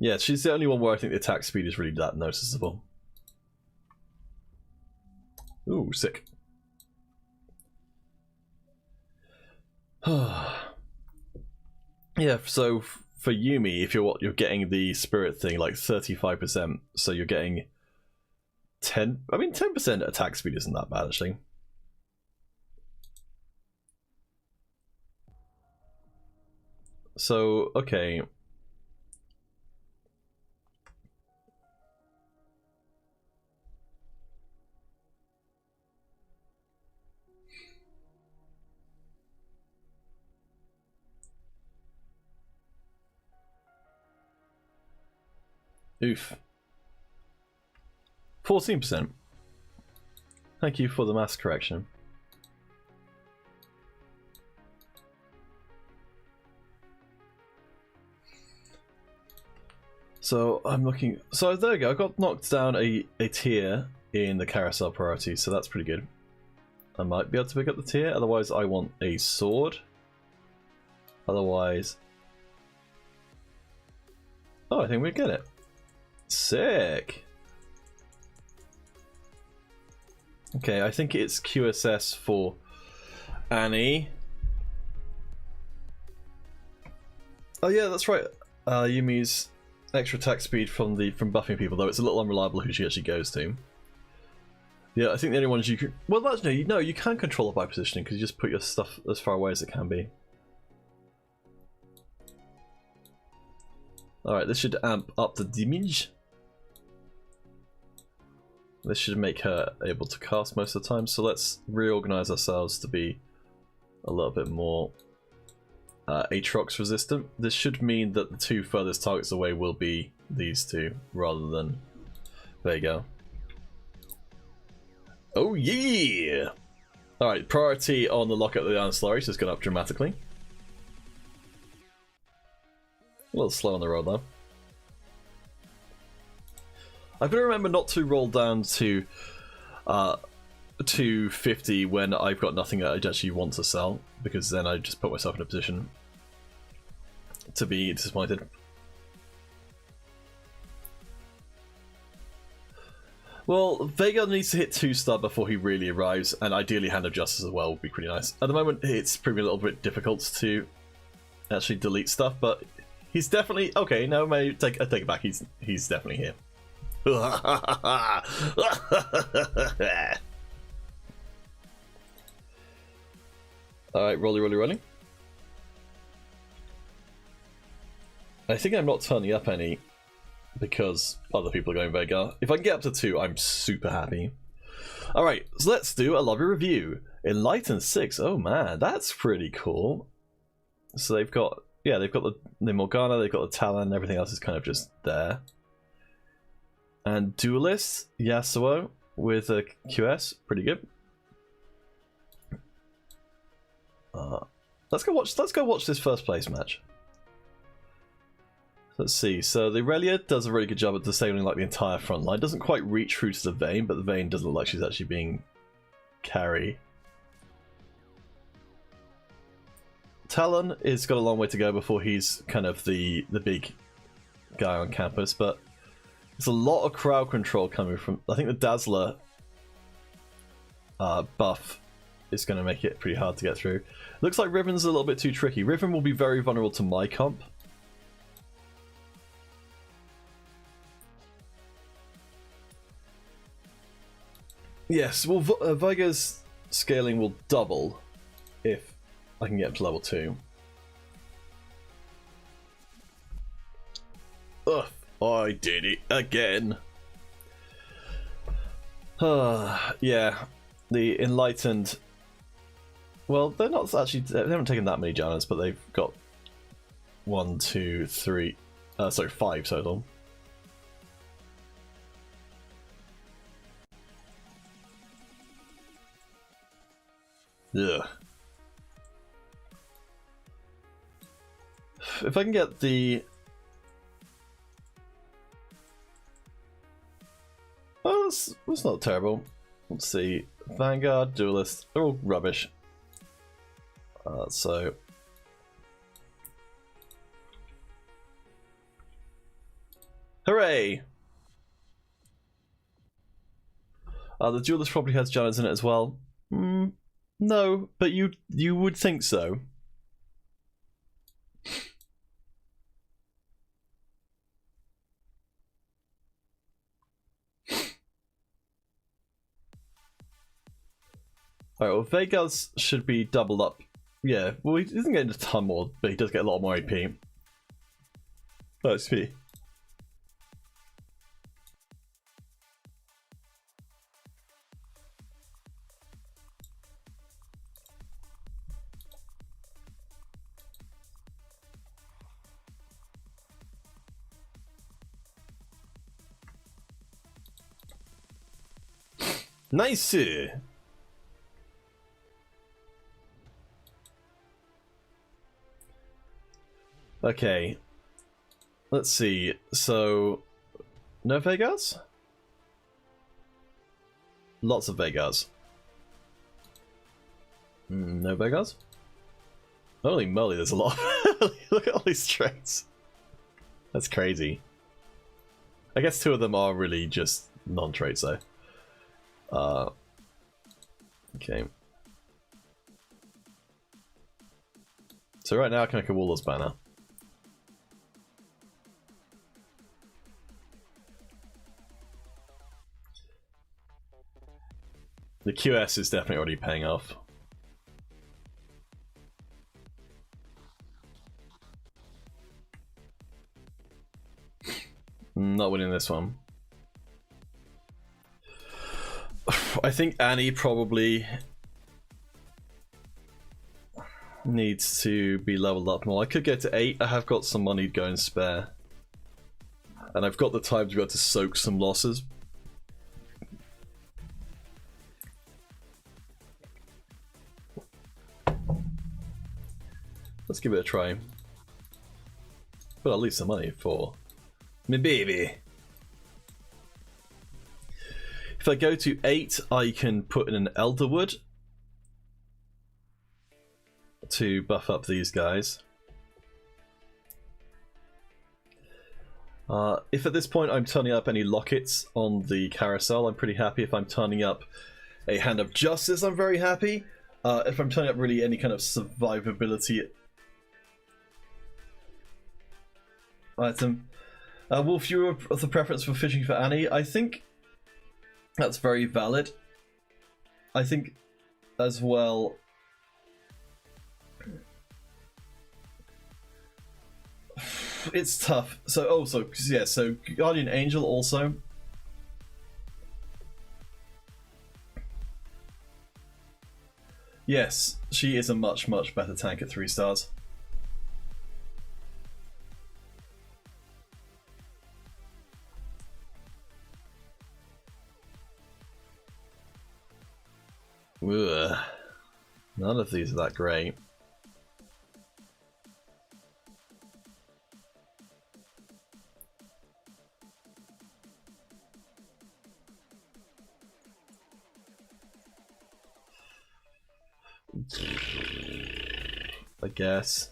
Yeah, she's the only one where I think the attack speed is really that noticeable. Ooh, sick. Yeah, so for Yumi, if you're getting the spirit thing, like 35%, so you're getting 10% attack speed isn't that bad, actually. So, okay. Oof. 14%. Thank you for the mass correction. So I'm looking. So there we go. I got knocked down a tier in the carousel priority, so that's pretty good. I might be able to pick up the tier. Otherwise, I want a sword. Otherwise, oh, I think we get it. Sick. Okay, I think it's QSS for Annie. Oh yeah, that's right. Yumi's extra attack speed from buffing people, though it's a little unreliable who she actually goes to. Yeah, I think the only ones you can... Well, that's no, you can control it by positioning because you just put your stuff as far away as it can be. Alright, this should amp up the damage. This should make her able to cast most of the time, so let's reorganize ourselves to be a little bit more Aatrox resistant. This should mean that the 2 furthest targets away will be these 2 rather than Vega. Oh yeah! Alright, priority on the lockup of the Iron Slurry has gone up dramatically. A little slow on the roll though. I've got to remember not to roll down to 250 when I've got nothing that I actually want to sell, because then I just put myself in a position to be disappointed. Well, Vega needs to hit 2-star before he really arrives, and ideally Hand of Justice as well would be pretty nice. At the moment, it's proving a little bit difficult to actually delete stuff, but he's definitely... Okay, no, I take it back. He's definitely here. Alright, rolly. I think I'm not turning up any because other people are going Vega. If I can get up to 2, I'm super happy. Alright, so let's do a lobby review. Enlightened 6, oh man, that's pretty cool. So they've got, yeah, they've got the Morgana, they've got the Talon, everything else is kind of just there. And Duelist, Yasuo with a QS, pretty good. Let's go watch this first place match. Let's see. So the Irelia does a really good job at disabling like the entire front line. Doesn't quite reach through to the Vayne, but the Vayne doesn't look like she's actually being carried. Talon is got a long way to go before he's kind of the big guy on campus, but there's a lot of crowd control coming from. I think the Dazzler buff is going to make it pretty hard to get through. Looks like Riven's a little bit too tricky. Riven will be very vulnerable to my comp. Yes, well, Veigar's scaling will double if I can get up to level 2. Ugh, I did it again. Yeah, the Enlightened. Well, they're not actually. They haven't taken that many Jannas, but they've got 1, 2, 3. Sorry, 5 total. Ugh. If I can get the... Oh, that's not terrible. Let's see. Vanguard, Duelist, they're all rubbish. So... Hooray! The Duelist probably has Jannas in it as well. No, but you would think so. Alright, well, Veigar's should be doubled up. Yeah, well, he doesn't get a ton more, but he does get a lot more AP. Oh, it's me. Nice! Okay. Let's see. So, no Veigars? Lots of Veigars. No Veigars? Holy moly, there's a lot. Look at all these traits. That's crazy. I guess 2 of them are really just non-traits though. Okay. So right now I can make a Warlord's banner. The QS is definitely already paying off. Not winning this one. I think Annie probably needs to be leveled up more. I could get to 8. I have got some money going spare. And I've got the time to be able to soak some losses. Let's give it a try. But at least some money for me baby. If I go to 8, I can put in an Elderwood to buff up these guys. If at this point I'm turning up any lockets on the carousel, I'm pretty happy. If I'm turning up a Hand of Justice, I'm very happy. If I'm turning up really any kind of survivability item. Wolf, you were of the preference for fishing for Annie. I think that's very valid. I think as well. It's tough. So, yeah, so Guardian Angel also. Yes, she is a much better tank at 3 stars. Ugh. None of these are that great. I guess.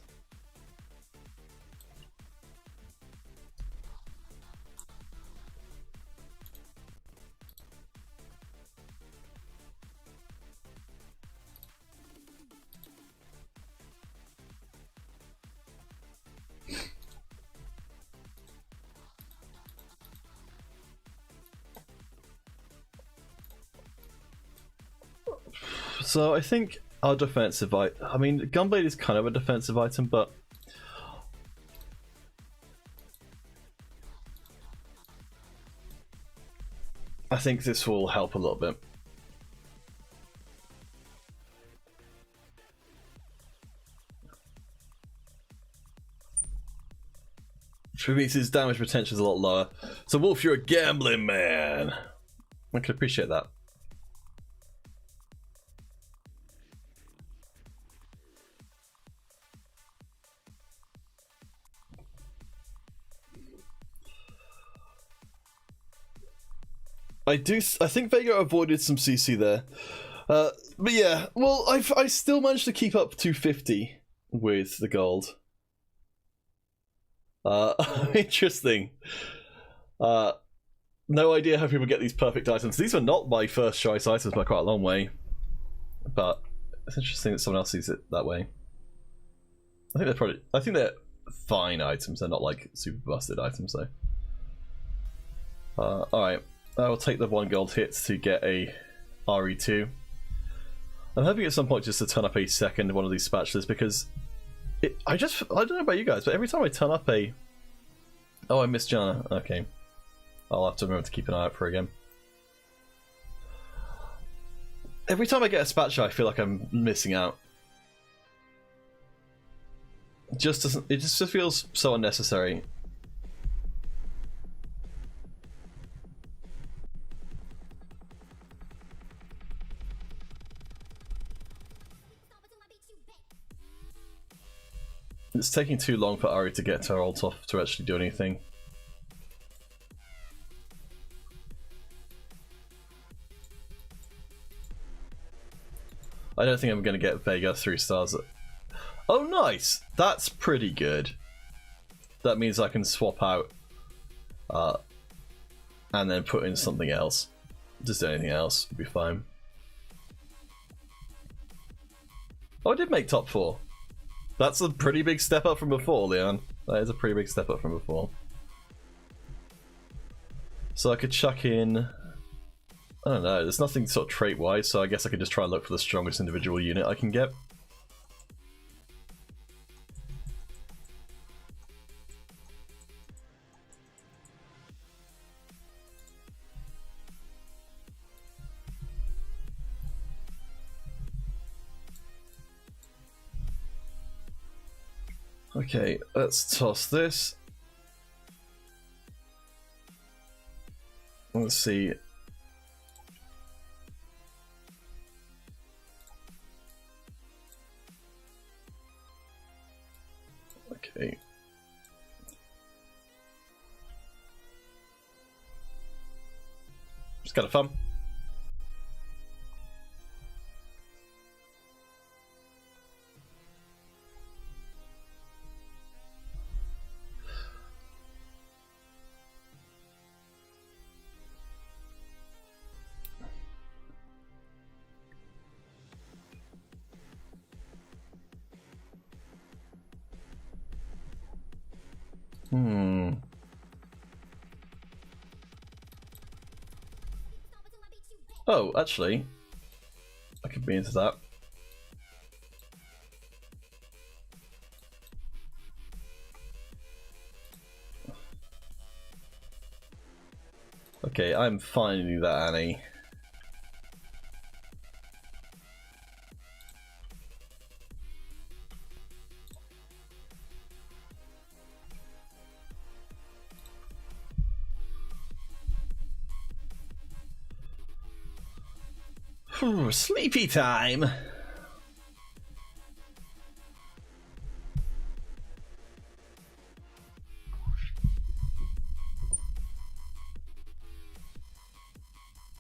So I think our defensive I mean, Gunblade is kind of a defensive item, but I think this will help a little bit. Which means his damage potential is a lot lower. So Wolf, you're a gambling man. I can appreciate that. I think Vega avoided some CC there. But yeah, well, I still managed to keep up 250 with the gold. Interesting. No idea how people get these perfect items. These were not my first choice items by quite a long way. But it's interesting that someone else sees it that way. I think they're fine items. They're not like super busted items though. Alright. I will take the 1 gold hit to get a RE2. I'm hoping at some point just to turn up a second one of these spatulas because I don't know about you guys, but every time I turn up a... Oh, I missed Jana. Okay. I'll have to remember to keep an eye out for her again. Every time I get a spatula, I feel like I'm missing out. It just feels so unnecessary. It's taking too long for Ari to get to her ult off to actually do anything. I don't think I'm going to get Vega 3 stars. Oh, nice! That's pretty good. That means I can swap out and then put in something else. Just anything else would be fine. Oh, I did make top 4. That's a pretty big step up from before, Leon. That is a pretty big step up from before. So I could chuck in... I don't know, there's nothing sort of trait-wise, so I guess I could just try and look for the strongest individual unit I can get. Okay, let's toss this. Let's see. Okay. Just kind of fun. Oh, actually, I could be into that. Okay, I'm fine to do that, Annie. Sleepy time.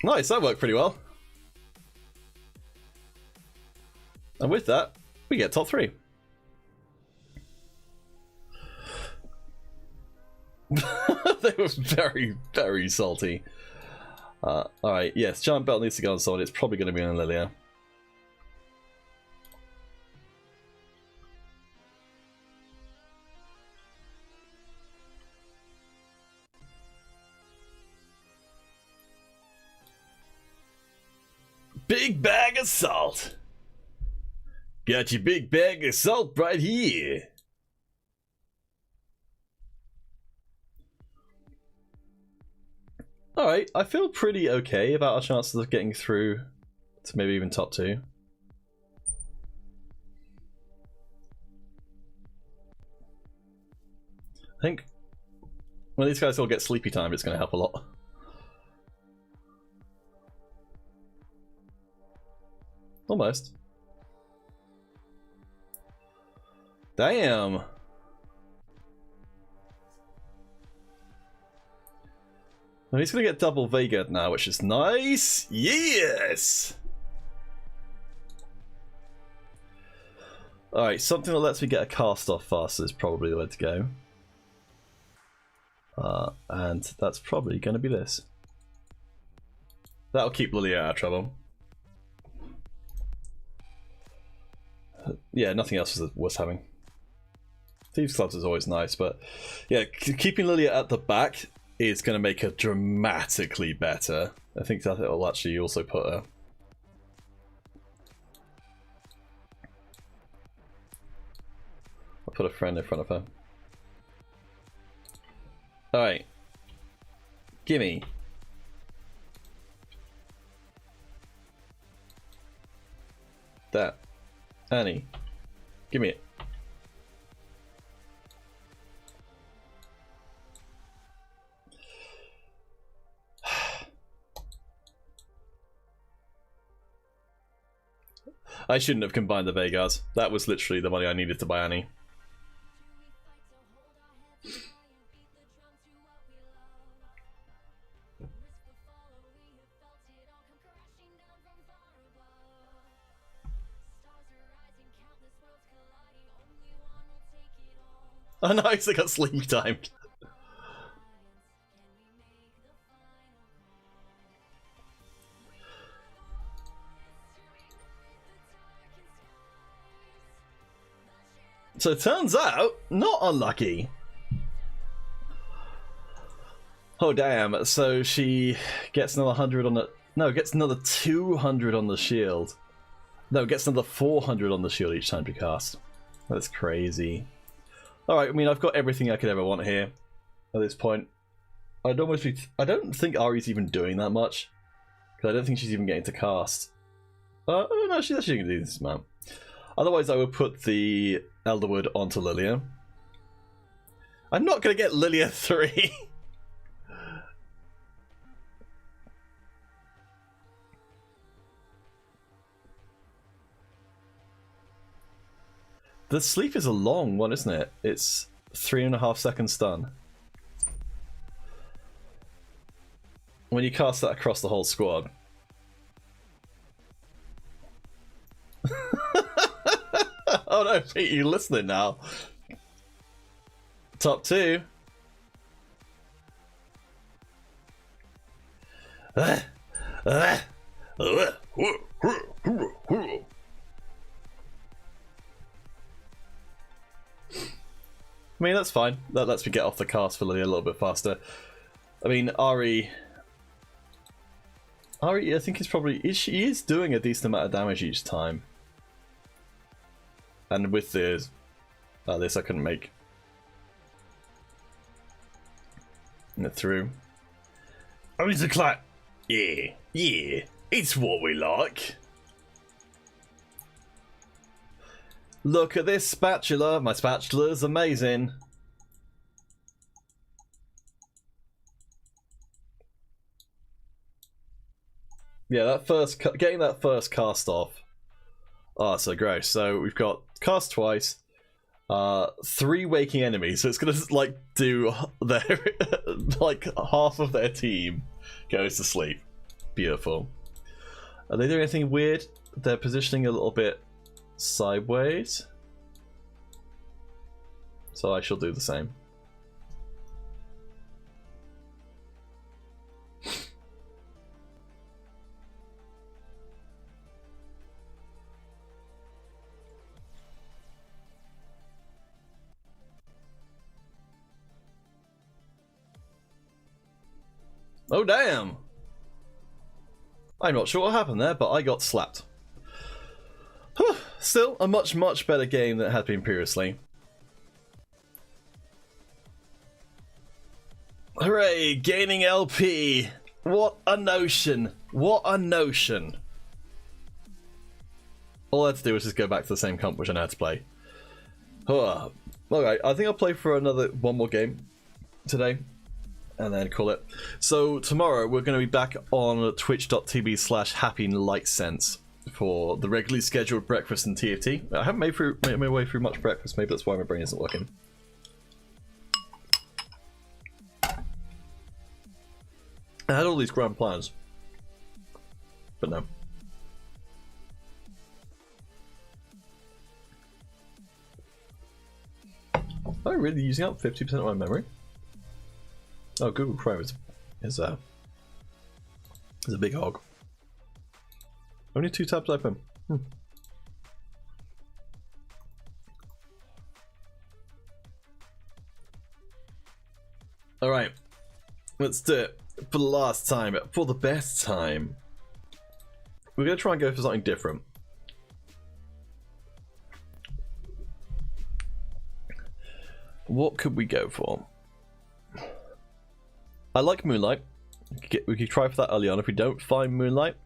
Nice, that worked pretty well. And with that, we get top 3. They were very, very salty. Alright, yes, Giant Belt needs to go on someone. It's probably going to be on Lilia. Big bag of salt. Got your big bag of salt right here. Alright, I feel pretty okay about our chances of getting through to maybe even top 2. I think when these guys all get sleepy time, it's going to help a lot. Almost. Damn. Well, he's going to get double Vega now, which is nice. Yes! Alright, something that lets me get a cast off faster is probably the way to go. And that's probably going to be this. That'll keep Lilia out of trouble. Yeah, nothing else was having. Thieves' Clubs is always nice, but yeah, keeping Lilia at the back is going to make her dramatically better. I think that it will actually also put her. I'll put a friend in front of her. Alright. Gimme. That. Annie. Gimme it. I shouldn't have combined the Vegas. That was literally the money I needed to buy Annie. Oh nice, they got sleepy timed. So it turns out, not unlucky. Oh damn, so she gets another 100 on the... No, gets another 200 on the shield. No, gets another 400 on the shield each time she casts. That's crazy. Alright, I mean, I've got everything I could ever want here at this point. I don't think Ari's even doing that much. Because I don't think she's even getting to cast. Oh no, she's actually going to do this amount. Otherwise, I would put the Elderwood onto Lilia. I'm not going to get Lilia 3. The sleep is a long one, isn't it? It's 3.5 second stun. When you cast that across the whole squad. Oh no, Pete, you listening now? Top 2. I mean, that's fine. That lets me get off the cast for Lilia a little bit faster. I mean, Ari, I think is probably... She is doing a decent amount of damage each time. And with this I couldn't make it through. Oh, it's a clap. Yeah, yeah. It's what we like. Look at this spatula. My spatula is amazing. Yeah, getting that first cast off. Oh, so gross. So we've got cast twice, 3 waking enemies. So it's gonna like do their like half of their team goes to sleep. Beautiful. Are they doing anything weird? They're positioning a little bit sideways, so I shall do the same. Oh, damn! I'm not sure what happened there, but I got slapped. Still, a much, much better game than it had been previously. Hooray! Gaining LP! What a notion! What a notion! All I had to do was just go back to the same comp which I know how to play. Alright, I think I'll play for one more game today, and then call it. So tomorrow we're going to be back on twitch.tv/happylightsense for the regularly scheduled breakfast and TFT. I haven't made my way through much breakfast, maybe that's why my brain isn't working. I had all these grand plans, but no. Am I really using up 50% of my memory? Oh, Google Chrome is a big hog. Only 2 tabs open. Alright, let's do it. For the last time, for the best time. We're going to try and go for something different. What could we go for? I like Moonlight. We could try for that early on. If we don't find Moonlight,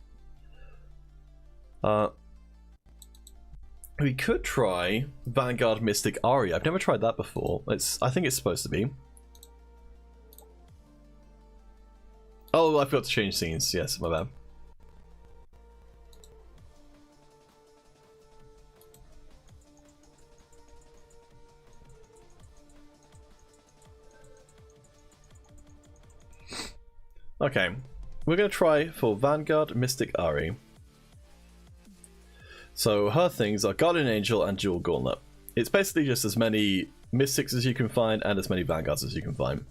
we could try Vanguard Mystic Ari. I've never tried that before. I think it's supposed to be. Oh, I forgot to change scenes. Yes, my bad. Okay, we're going to try for Vanguard Mystic Ari. So her things are Guardian Angel and Jewel Gauntlet. It's basically just as many Mystics as you can find and as many Vanguards as you can find.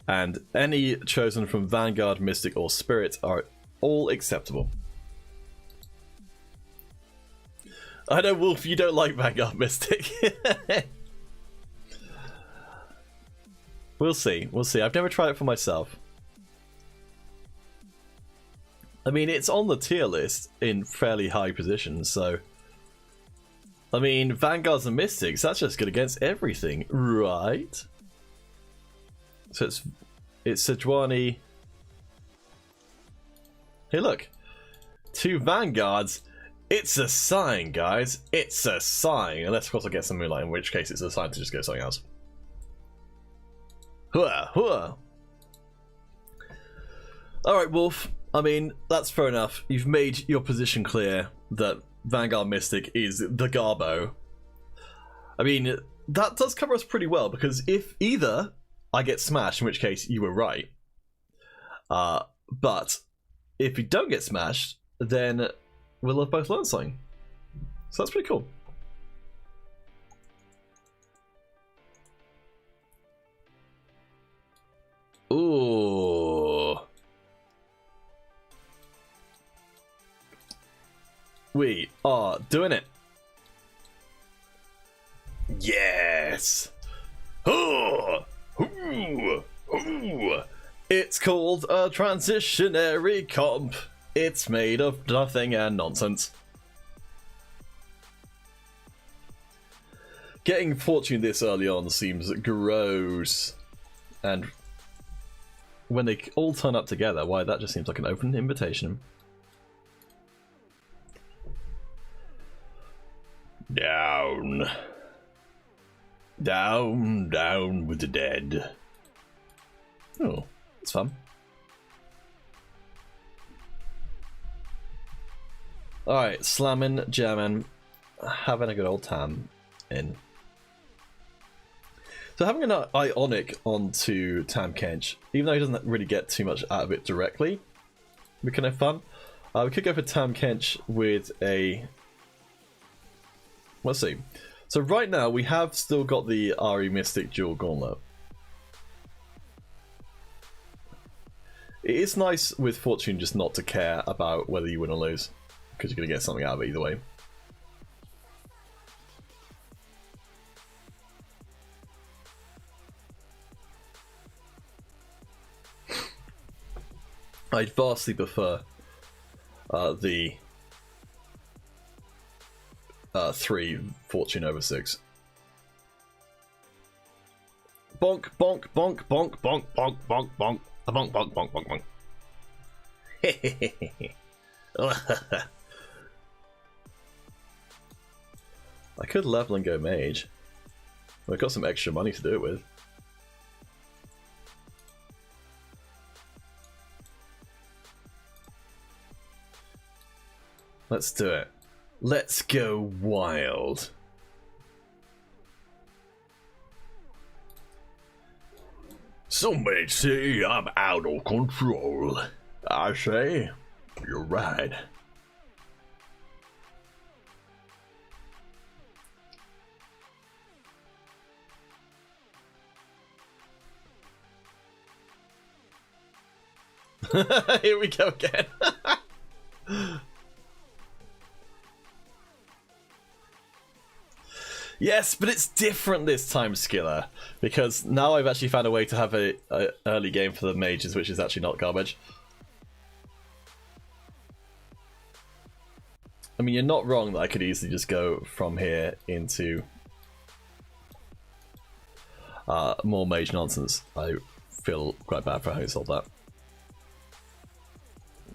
And any chosen from Vanguard, Mystic, or Spirit are all acceptable. I know, Wolf, you don't like Vanguard Mystic. We'll see. We'll see. I've never tried it for myself. I mean, it's on the tier list in fairly high positions, so... I mean, Vanguards and Mystics, that's just good against everything, right? So it's Sejuani. Hey, look. 2 Vanguards. It's a sign, guys. It's a sign. Unless, of course, I get some Moonlight, in which case it's a sign to just go something else. Hua, hua. Alright, Wolf. I mean, that's fair enough. You've made your position clear that Vanguard Mystic is the Garbo. I mean, that does cover us pretty well, because if either I get smashed, in which case you were right, but if you don't get smashed, then we'll have both learned something. So that's pretty cool. Ooh. We are doing it. Yes. Ooh. Ooh. Ooh. It's called a transitionary comp. It's made of nothing and nonsense. Getting Fortune this early on seems gross. And when they all turn up together, why, that just seems like an open invitation. Down. Down, down with the dead. Oh, that's fun. Alright, slamming, jamming, having a good old time in. So having an Ionic onto Tam Kench, even though he doesn't really get too much out of it directly, would be kind of fun. We could go for Tam Kench with a... Let's see. So right now we have still got the Ari Mystic Jewel Gauntlet. It is nice with Fortune just not to care about whether you win or lose, because you're going to get something out of it either way. I'd vastly prefer the 3 fortune over 6. Bonk, bonk, bonk, bonk, bonk, bonk, bonk, bonk, a bonk, bonk, bonk, bonk, bonk. I could level and go mage. I've got some extra money to do it with. Let's do it. Let's go wild. Some may say I'm out of control. I say, you're right. Here we go again. Yes, but it's different this time, Skiller, because now I've actually found a way to have a early game for the mages, which is actually not garbage. I mean, you're not wrong that I could easily just go from here into more mage nonsense. I feel quite bad for how you sold that.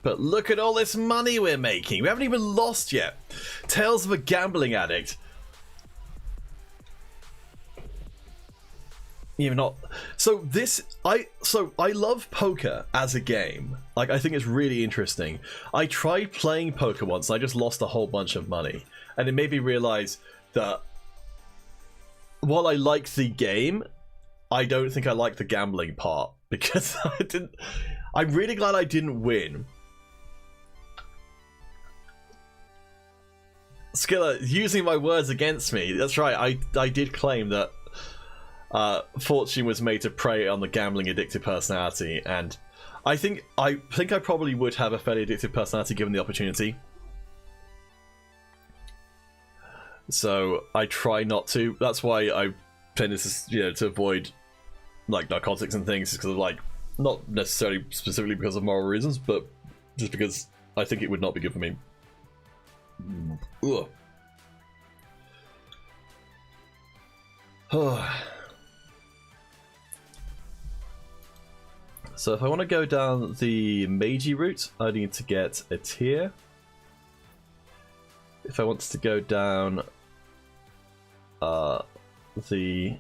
But look at all this money we're making. We haven't even lost yet. Tales of a gambling addict. Even not. So I love poker as a game. Like, I think it's really interesting. I tried playing poker once and I just lost a whole bunch of money. And it made me realize that while I like the game, I don't think I like the gambling part, because I'm really glad I didn't win. Skiller, using my words against me. That's right, I did claim that Fortune was made to prey on the gambling addictive personality, and I think I probably would have a fairly addictive personality given the opportunity. So I try not to. That's why I tend to avoid like narcotics and things, because of like, not necessarily specifically because of moral reasons, but just because I think it would not be good for me. Ugh. So if I want to go down the Meiji route, I need to get a tier. If I want to go down the...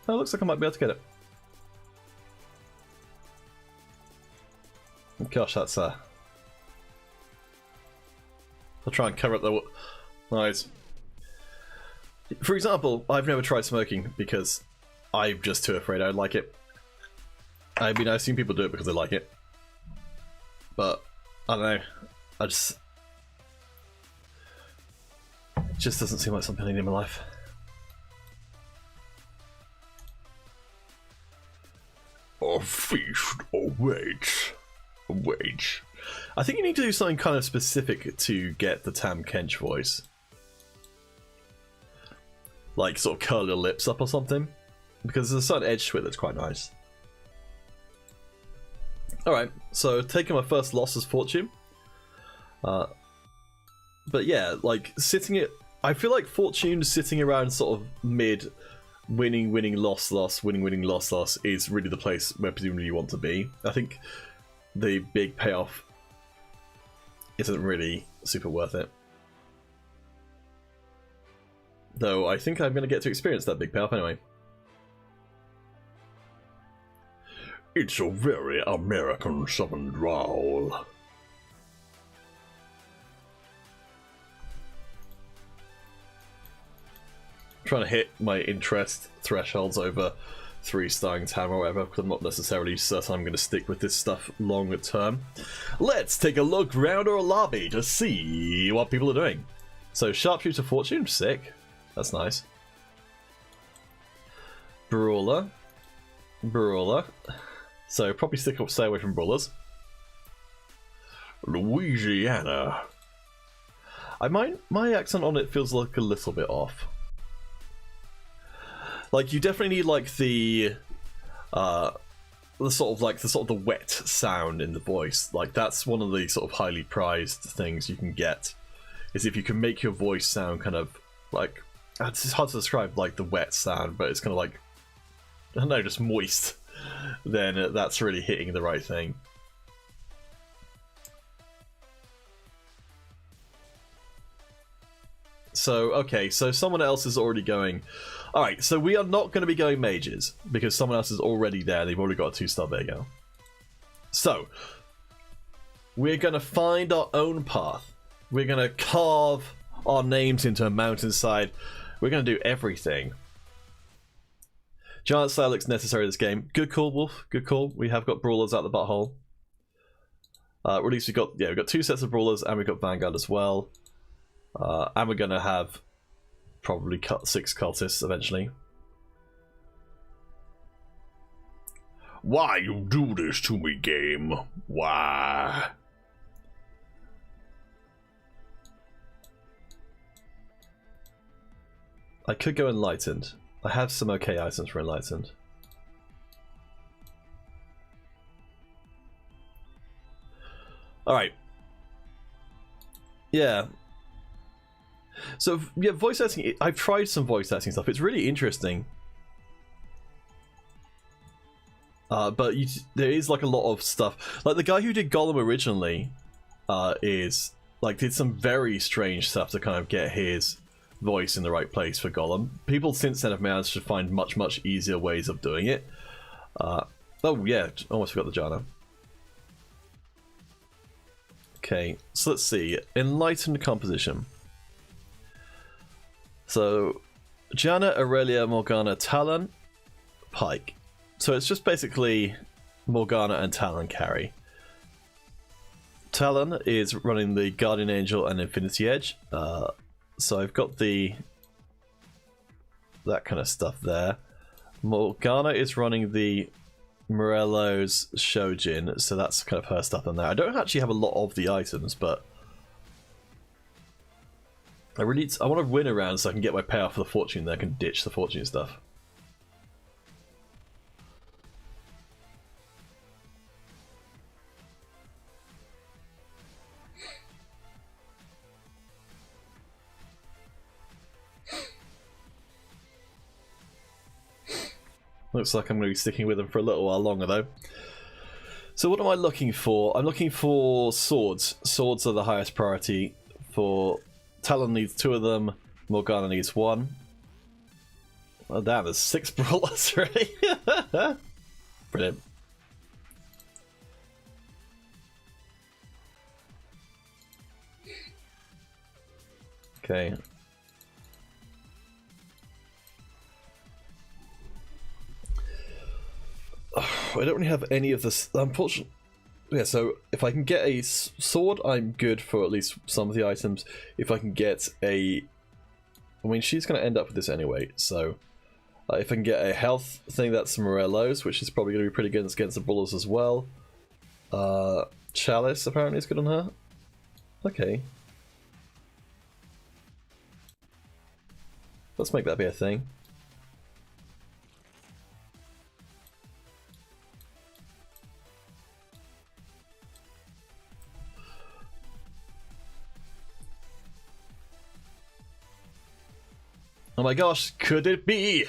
Oh, it looks like I might be able to get it. Gosh, that's I'll try and cover up the... Nice. For example, I've never tried smoking because I'm just too afraid I'd like it. I mean, I've seen people do it because they like it. But, I don't know. It just doesn't seem like something I need in my life. A feast awaits. Wait. I think you need to do something kind of specific to get the Tam Kench voice. Like, sort of curl your lips up or something. Because there's a certain edge to it that's quite nice. Alright, so taking my first loss as Fortune. But yeah, like, sitting it... I feel like Fortune sitting around sort of mid... winning, winning, loss, loss, winning, winning, loss, loss is really the place where presumably you want to be. I think the big payoff isn't really super worth it. Though I think I'm going to get to experience that big payoff anyway. It's a very American Southern drawl. Trying to hit my interest thresholds over 3-starring Tam or whatever, because I'm not necessarily certain I'm going to stick with this stuff longer term. Let's take a look round our lobby to see what people are doing. So, Sharpshooter Fortune, sick. That's nice. Brawler. Brawler. So, probably stay away from Brawlers. Louisiana. My accent on it feels like a little bit off. Like, you definitely need, like, the the wet sound in the voice. Like that's one of the sort of highly prized things you can get, is if you can make your voice sound kind of like, it's hard to describe like the wet sound, but it's kind of like, I don't know, just moist. Then that's really hitting the right thing. So, okay, so someone else is already going. Alright, so we are not going to be going mages, because someone else is already there. They've already got a 2-star Vega. So, we're going to find our own path. We're going to carve our names into a mountainside. We're going to do everything. Giant Slayer looks necessary in this game. Good call, Wolf. Good call. We have got Brawlers out the butthole. At least we've got 2 sets of Brawlers, and we've got Vanguard as well. And we're going to have probably 6 cultists eventually. Why you do this to me, game? Why? I could go Enlightened. I have some okay items for Enlightened. Alright. Yeah. So, yeah, voice acting, I've tried some voice acting stuff. It's really interesting. But there is like a lot of stuff. Like the guy who did Gollum originally did some very strange stuff to kind of get his voice in the right place for Gollum. People since then have managed to find much, much easier ways of doing it. Oh yeah, almost forgot the Jana. Okay, so let's see. Enlightened composition. So, Jana, Aurelia, Morgana, Talon, Pike. So it's just basically Morgana and Talon carry. Talon is running the Guardian Angel and Infinity Edge. So I've got that kind of stuff there. Morgana is running the Morello's Shojin, so that's kind of her stuff in there. I don't actually have a lot of the items, but I want to win around so I can get my payoff for the fortune, then I can ditch the fortune stuff. Looks like I'm going to be sticking with them for a little while longer, though. So what am I looking for? I'm looking for swords. Swords are the highest priority. For Talon needs 2 of them. Morgana needs 1. Oh damn, there's 6 brawlers already. Brilliant. Okay. I don't really have any of this, unfortunately. Yeah, so if I can get a sword, I'm good for at least some of the items. If I can get I mean, she's going to end up with this anyway, so if I can get a health thing, that's Morello's, which is probably going to be pretty good against the Brawlers as well. Chalice apparently is good on her. Okay. Let's make that be a thing. Oh my gosh, could it be?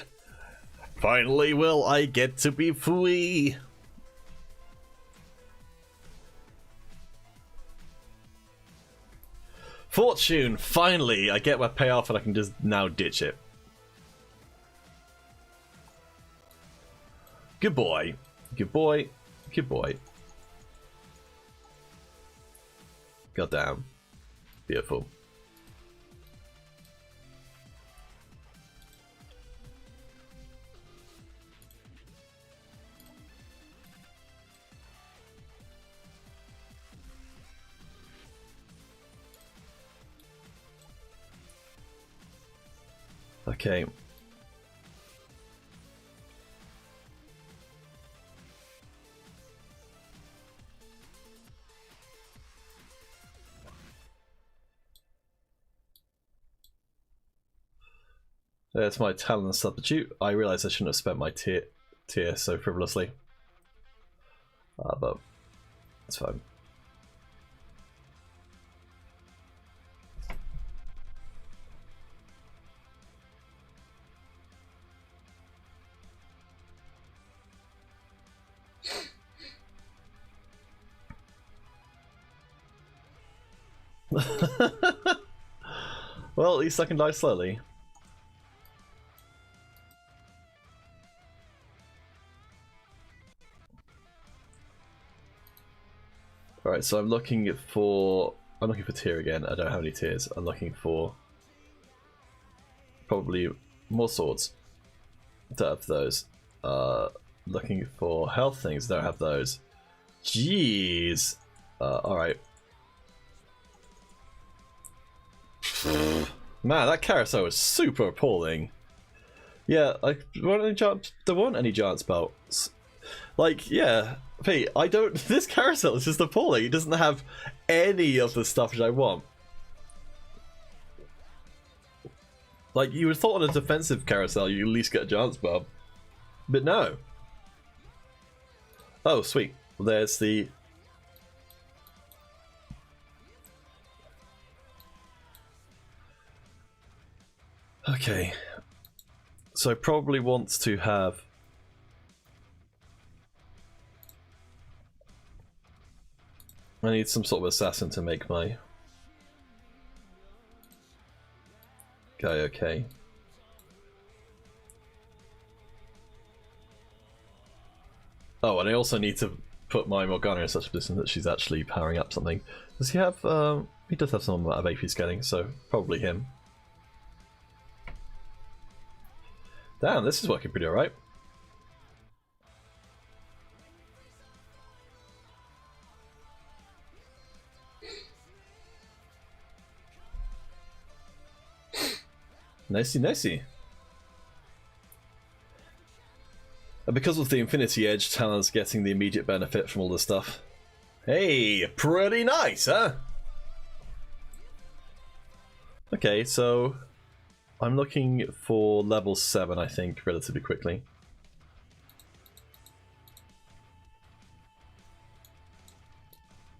Finally will I get to be free. Fortune, finally I get my payoff and I can just now ditch it. Good boy. Good boy. Good boy. Goddamn. Beautiful. Okay. There's my talent substitute. I realised I shouldn't have spent my tier so frivolously. But it's fine. Well, at least I can die slowly. Alright, so I'm looking for tear again. I don't have any tears. I'm looking for probably more swords. Don't have those. Looking for health things. Don't have those. Jeez. Alright. Man, that carousel was super appalling. Yeah, there weren't any giant spells. Like, yeah, Pete, this carousel is just appalling. It doesn't have any of the stuff that I want. Like, you would have thought on a defensive carousel you at least get a giant spell. But no. Oh, sweet. There's the... Okay. So I probably want to have... I need some sort of assassin to make my guy okay. Oh, and I also need to put my Morgana in such a position that she's actually powering up something. Does he have... he does have some amount of AP scaling, so probably him. Damn, this is working pretty alright. Nicey, nicey. And because of the Infinity Edge, Talon's getting the immediate benefit from all this stuff. Hey, pretty nice, huh? Okay, so I'm looking for level 7, I think, relatively quickly.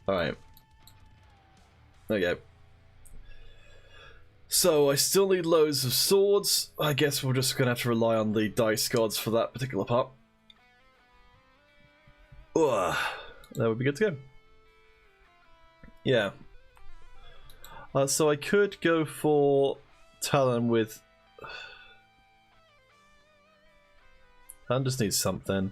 Alright. There we go. So I still need loads of swords. I guess we're just going to have to rely on the dice gods for that particular part. Ugh, that would be good to go. Yeah. So I could go for Talon with... Talon just needs something.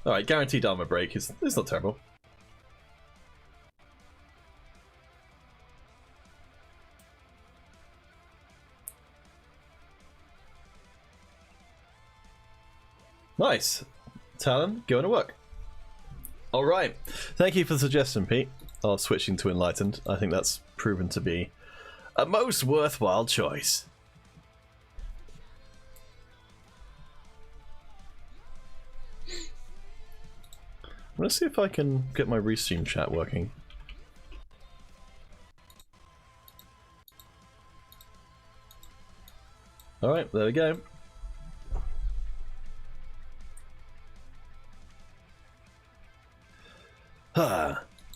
Alright, guaranteed armor break is not terrible. Nice. Talon, going to work. Alright. Thank you for the suggestion, Pete, of switching to Enlightened. I think that's proven to be a most worthwhile choice. I'm going to see if I can get my restream chat working. Alright, there we go.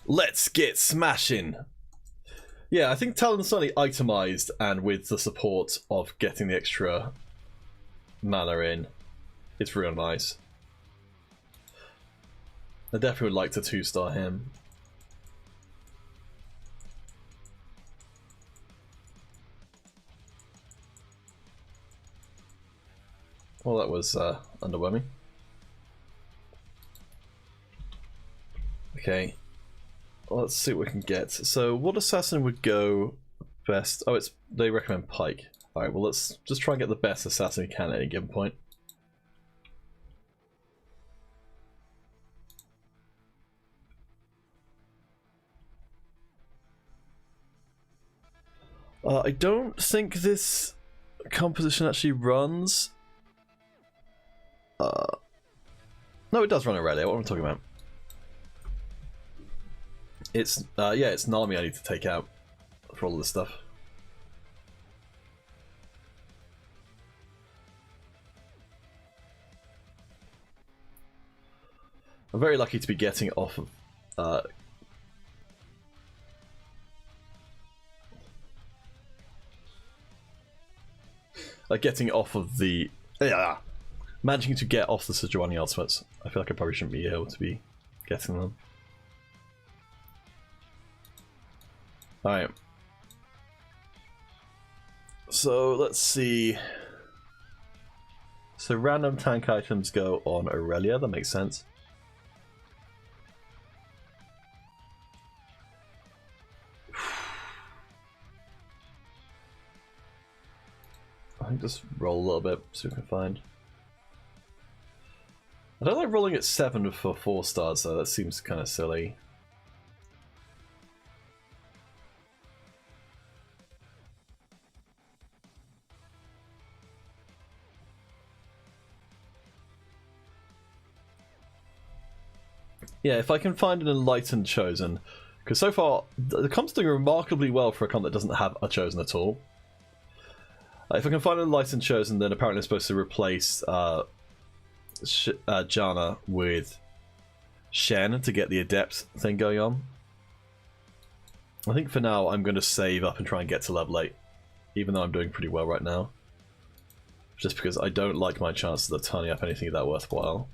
Let's get smashing. Yeah, I think Talon's slightly itemized, and with the support of getting the extra mana in, it's real nice. I definitely would like to 2-star him. Well, that was underwhelming. Okay, let's see what we can get. So, what assassin would go best? Oh, they recommend Pike. Alright, well, let's just try and get the best assassin we can at any given point. I don't think this composition actually runs. No, it does run Aurelia. What am I talking about? It's yeah, it's Nami I need to take out for all of this stuff. I'm very lucky to be getting off of getting off of the managing to get off the Sejuani ultimates. I feel like I probably shouldn't be able to be getting them. Alright. So let's see. So random tank items go on Aurelia, that makes sense. I think just roll a little bit so we can find. I don't like rolling at 7 for 4 stars though, that seems kind of silly. Yeah, if I can find an enlightened chosen, because so far the comp's doing remarkably well for a comp that doesn't have a chosen at all. If I can find an enlightened chosen, then apparently I'm supposed to replace Janna with Shen to get the adept thing going on. I think for now I'm going to save up and try and get to level 8, even though I'm doing pretty well right now. Just because I don't like my chances of turning up anything that worthwhile.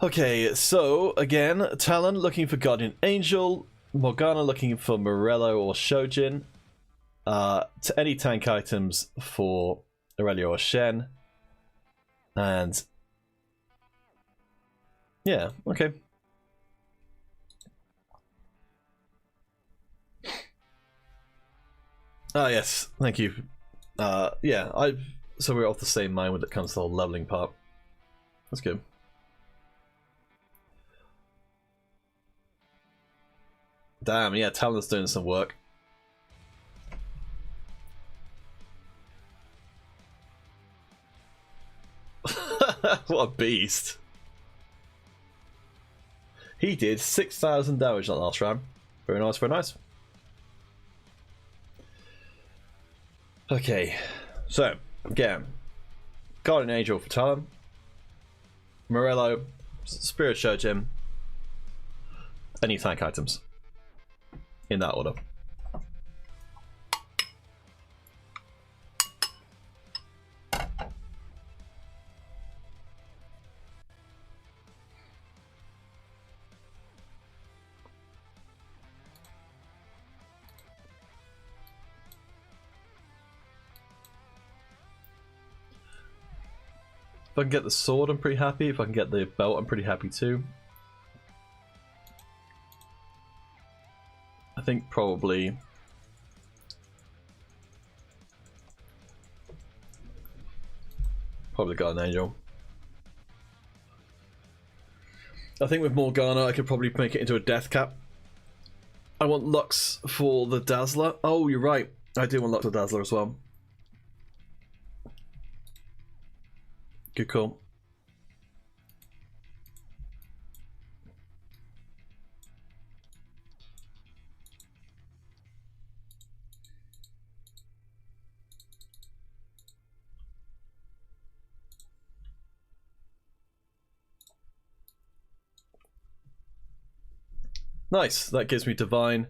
Okay, so again, Talon looking for Guardian Angel, Morgana looking for Morello or Shojin, to any tank items for Aurelia or Shen, and yeah, okay. Ah, yes, thank you. Yeah, so we're off the same mind when it comes to the leveling part. That's good. Damn, yeah, Talon's doing some work. What a beast. He did 6,000 damage that last round. Very nice, very nice. Okay, so, again, Guardian Angel for Talon, Morello, Spirit Shojin, any tank items. In that order. If I can get the sword, I'm pretty happy. If I can get the belt, I'm pretty happy too. I think probably Guardian Angel. I think with Morgana I could probably make it into a death cap. I want Lux for the Dazzler. Oh, you're right. I do want Lux for the Dazzler as well. Good call. Nice, that gives me Divine.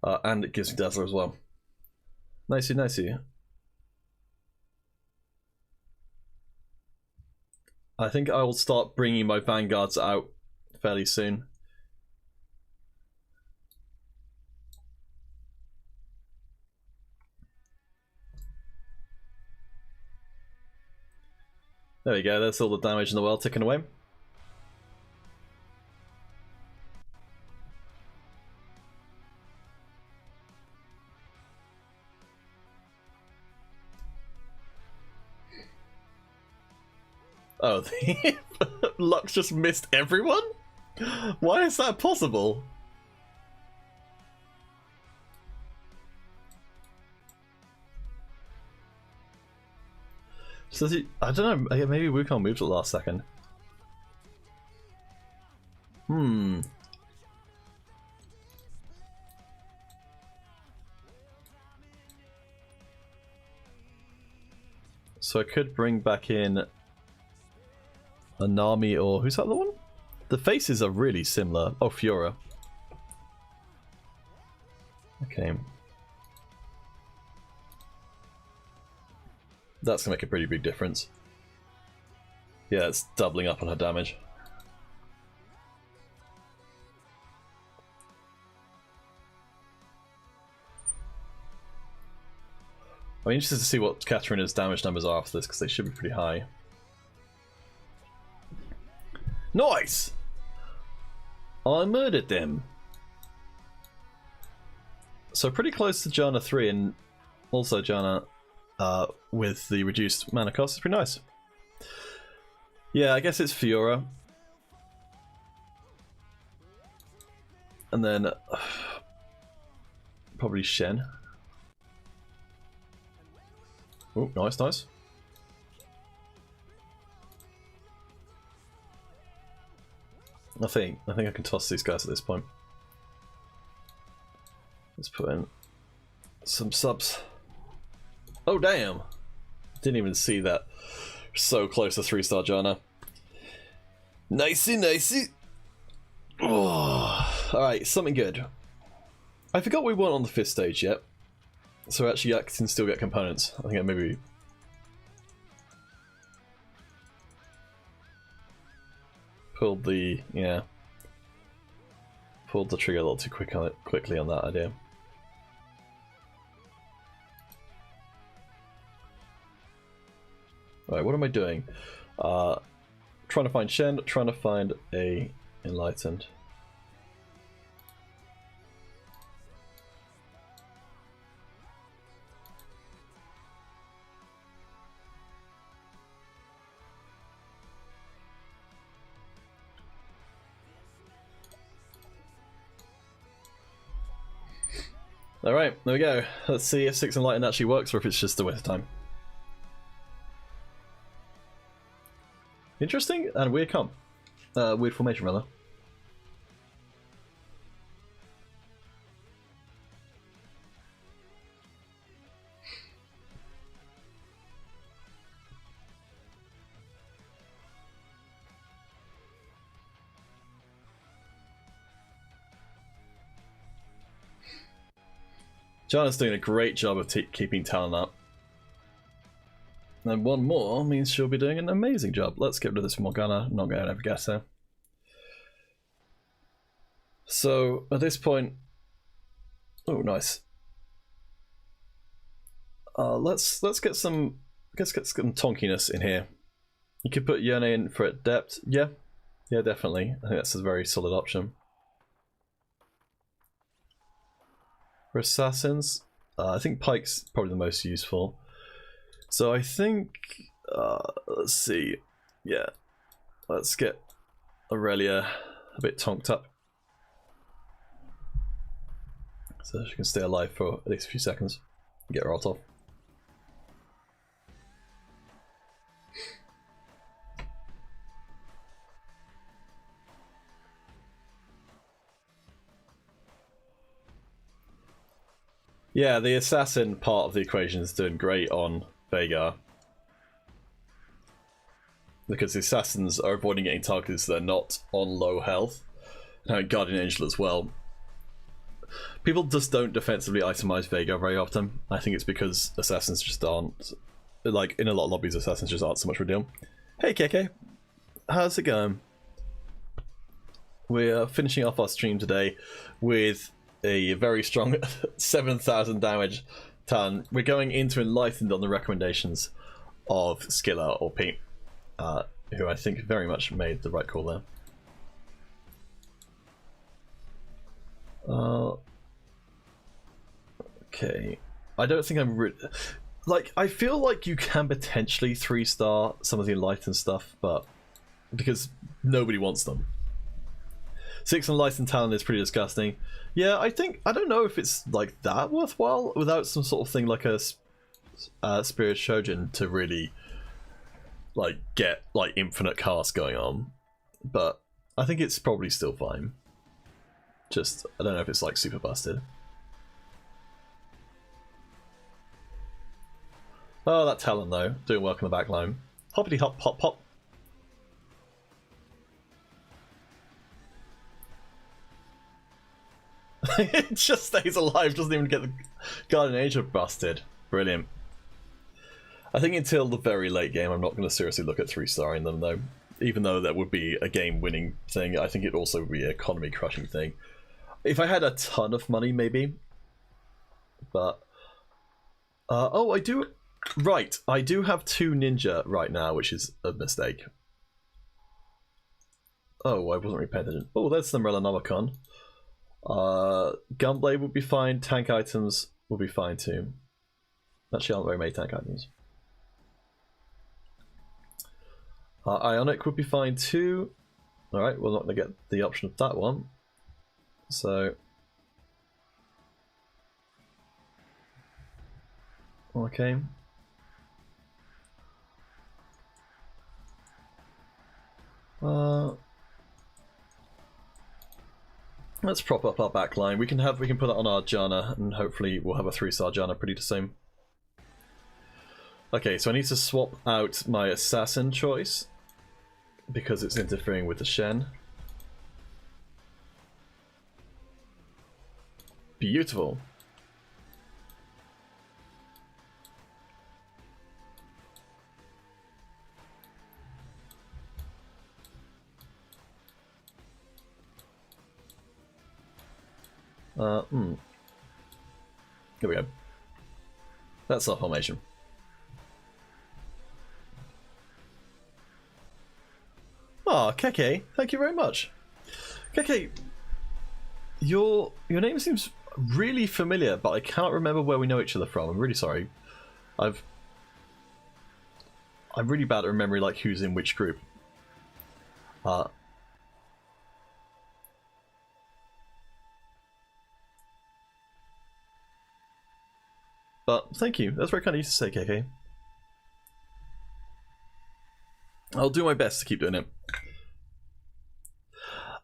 And it gives me Dazzler as well. Nicey, nicey. I think I will start bringing my Vanguards out fairly soon. There we go, that's all the damage in the world ticking away. Oh, the Lux just missed everyone? Why is that possible? So I don't know, maybe Wukong moved at the last second. So I could bring back in a Nami or who's that other one? The faces are really similar. Oh, Fiora. Okay. That's gonna make a pretty big difference. Yeah, it's doubling up on her damage. I'm interested to see what Katarina's damage numbers are after this, because they should be pretty high. Nice! I murdered them. So pretty close to Janna 3, and also Janna with the reduced mana cost is pretty nice. Yeah, I guess it's Fiora. And then probably Shen. Oh, nice, nice. I think I can toss these guys at this point. Let's put in some subs. Oh damn! Didn't even see that. So close to 3-star Janna. Nicey, nicey. Oh. Alright, something good. I forgot we weren't on the 5th stage yet. So actually I can still get components. I think I maybe... pulled the... yeah. Pulled the trigger a little too quickly on that idea. Alright, what am I doing? Trying to find Shen, trying to find a Enlightened. Alright, there we go. Let's see if 6 Enlightened actually works or if it's just a waste of time. Interesting and weird comp. Weird formation, rather. Janna's doing a great job of keeping Talon up. And one more means she'll be doing an amazing job. Let's get rid of this Morgana. Not going to ever guess her. So at this point, oh nice. Let's get some tonkiness in here. You could put Yone in for adept. Yeah, definitely. I think that's a very solid option. For assassins, I think Pike's probably the most useful. So I think, let's see, yeah, let's get Aurelia a bit tonked up. So she can stay alive for at least a few seconds and get her ult off. Yeah, the assassin part of the equation is doing great on Veigar. Because the assassins are avoiding getting targeted so they're not on low health. And Guardian Angel as well. People just don't defensively itemize Veigar very often. I think it's because assassins just aren't... like, in a lot of lobbies, assassins just aren't so much of a deal. Hey KK, how's it going? We're finishing off our stream today with a very strong 7,000 damage Talon. We're going into Enlightened on the recommendations of Skilla or Pete, who I think very much made the right call there. Okay, I don't think I'm like, I feel like you can potentially 3-star some of the Enlightened stuff, but because nobody wants them. 6 Enlightened Talon is pretty disgusting. Yeah, I don't know if it's like that worthwhile without some sort of thing like a Spirit Shojin to really like get like infinite cast going on. But I think it's probably still fine. Just, I don't know if it's like super busted. Oh, that Talon though, doing work on the back line. Hoppity hop pop pop. It just stays alive, doesn't even get the Guardian Angel busted. Brilliant. I think until the very late game, I'm not going to seriously look at 3-starring them, though. Even though that would be a game-winning thing, I think it'd also be an economy-crushing thing. If I had a ton of money, maybe. But... oh, I do... Right, I do have 2 ninja right now, which is a mistake. Oh, I wasn't really paying attention. Oh, there's the Nomicon. Gunblade would be fine, tank items would be fine too. Actually, aren't very many tank items. Ionic would be fine too. Alright, we're not going to get the option of that one. So... Okay. Let's prop up our backline. We can put it on our Janna, and hopefully we'll have a 3-star Janna pretty soon. Okay, so I need to swap out my assassin choice because it's interfering with the Shen. Beautiful. Here we go. That's our formation. Ah, Keke, thank you very much. Keke, your name seems really familiar, but I cannot remember where we know each other from. I'm really sorry. I'm really bad at remembering like who's in which group. But thank you. That's very kind of you to say, KK. I'll do my best to keep doing it.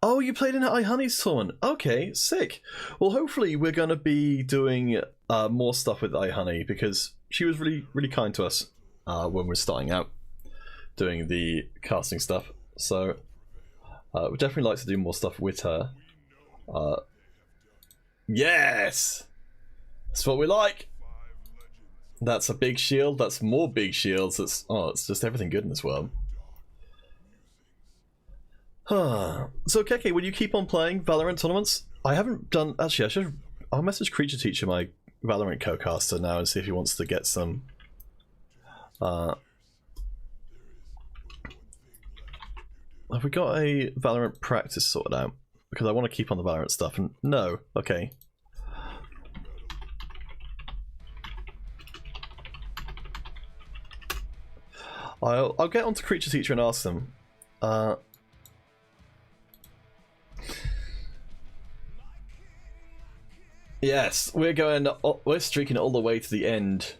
Oh, you played in iHoney's tournament. Okay, sick. Well, hopefully we're going to be doing more stuff with iHoney because she was really, really kind to us when we're starting out doing the casting stuff. So we'd definitely like to do more stuff with her. Yes! That's what we like. That's a big shield. That's more big shields. It's just everything good in this world. So Keke, will you keep on playing Valorant tournaments? I haven't done. Actually, I'll message Creature Teacher, my Valorant co-caster, now and see if he wants to get some. Have we got a Valorant practice sorted out? Because I want to keep on the Valorant stuff. And no, okay. I'll get onto Creature Teacher and ask them. Yes, we're streaking all the way to the end.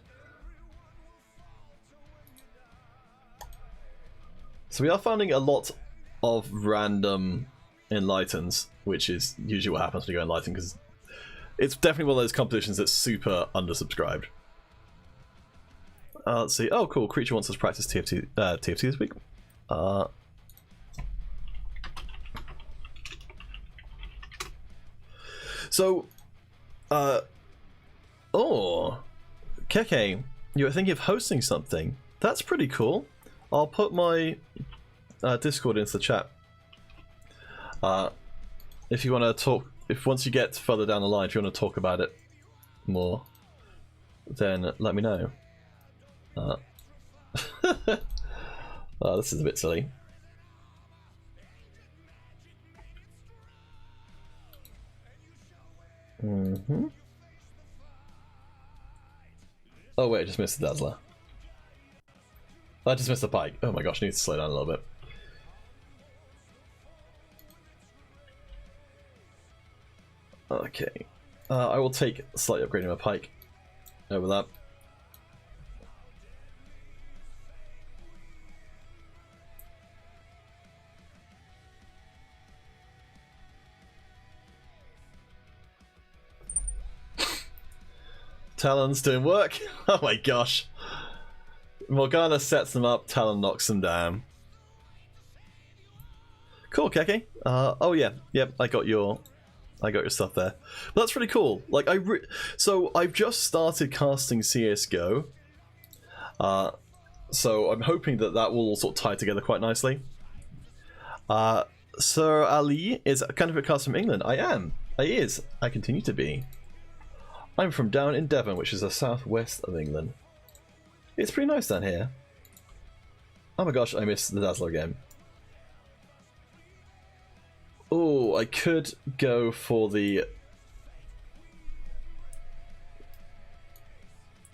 So we are finding a lot of random enlightens, which is usually what happens when you go enlighten, because it's definitely one of those competitions that's super undersubscribed. Let's see. Oh, cool. Creature wants us to practice TFT, TFT this week. Oh, Keke, you were thinking of hosting something. That's pretty cool. I'll put my Discord into the chat. If you want to talk, once you get further down the line, if you want to talk about it more, then let me know. Oh, this is a bit silly. Oh wait, I just missed the Dazzler. I just missed the Pike. Oh my gosh, I need to slow down a little bit. Okay. I will take slightly upgrading my Pike over that. Talon's doing work. Oh my gosh. Morgana sets them up, Talon knocks them down. Cool, Keke. Oh yeah, yep, I got your I got your stuff there. But that's really cool. Like so I've just started casting CS:GO. So I'm hoping that that will all sort of tie together quite nicely. Sir Ali is kind of a cast from England. I am. I is. I continue to be. I'm from down in Devon, which is the southwest of England. It's pretty nice down here. Oh my gosh, I missed the Dazzler again. Oh, I could go for the...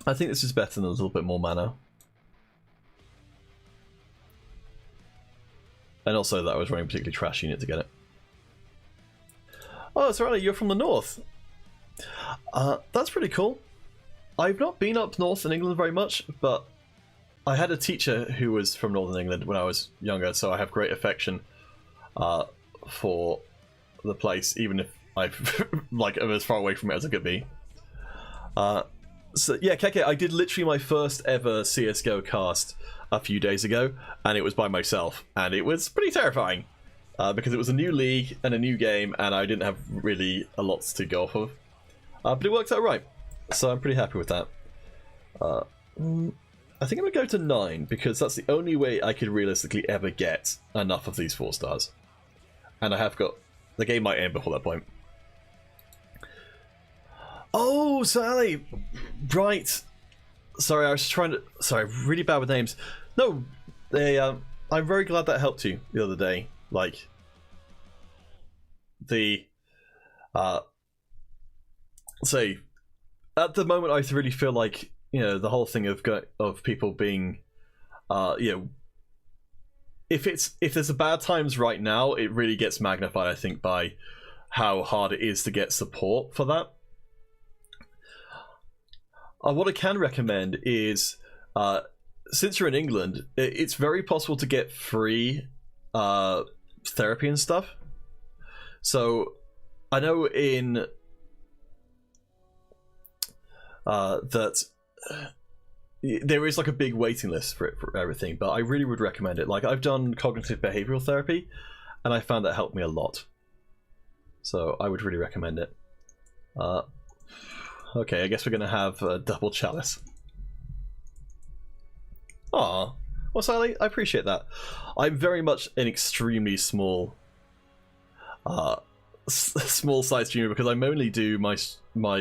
I think this is better than a little bit more mana. And also that I was running a particularly trash unit to get it. Oh, it's alright, you're from the north. That's pretty cool. I've not been up north in England very much, but I had a teacher who was from Northern England when I was younger, so I have great affection for the place, even if I'm like as far away from it as I could be. So yeah, KK, I did literally my first ever CS:GO cast a few days ago, and it was by myself, and it was pretty terrifying because it was a new league and a new game, and I didn't have really a lot to go off of. But it worked out right, so I'm pretty happy with that. I think I'm going to go to 9, because that's the only way I could realistically ever get enough of these 4 stars. And I have got... The game might end before that point. Oh, Sally! Right. Sorry, I was trying to... Sorry, really bad with names. No, they... I'm very glad that helped you the other day. Like... The... Say... At the moment, I really feel like... You know, the whole thing of people being, you know, if there's a bad times right now, it really gets magnified, I think, by how hard it is to get support for that. What I can recommend is, since you're in England, it's very possible to get free therapy and stuff. So I know in that. There is like a big waiting list for everything, but I really would recommend it. Like, I've done cognitive behavioral therapy, and I found that helped me a lot. So I would really recommend it. Okay, I guess we're gonna have a double chalice. Aw, well, Sally, I appreciate that. I'm very much an extremely small size streamer because I mainly do my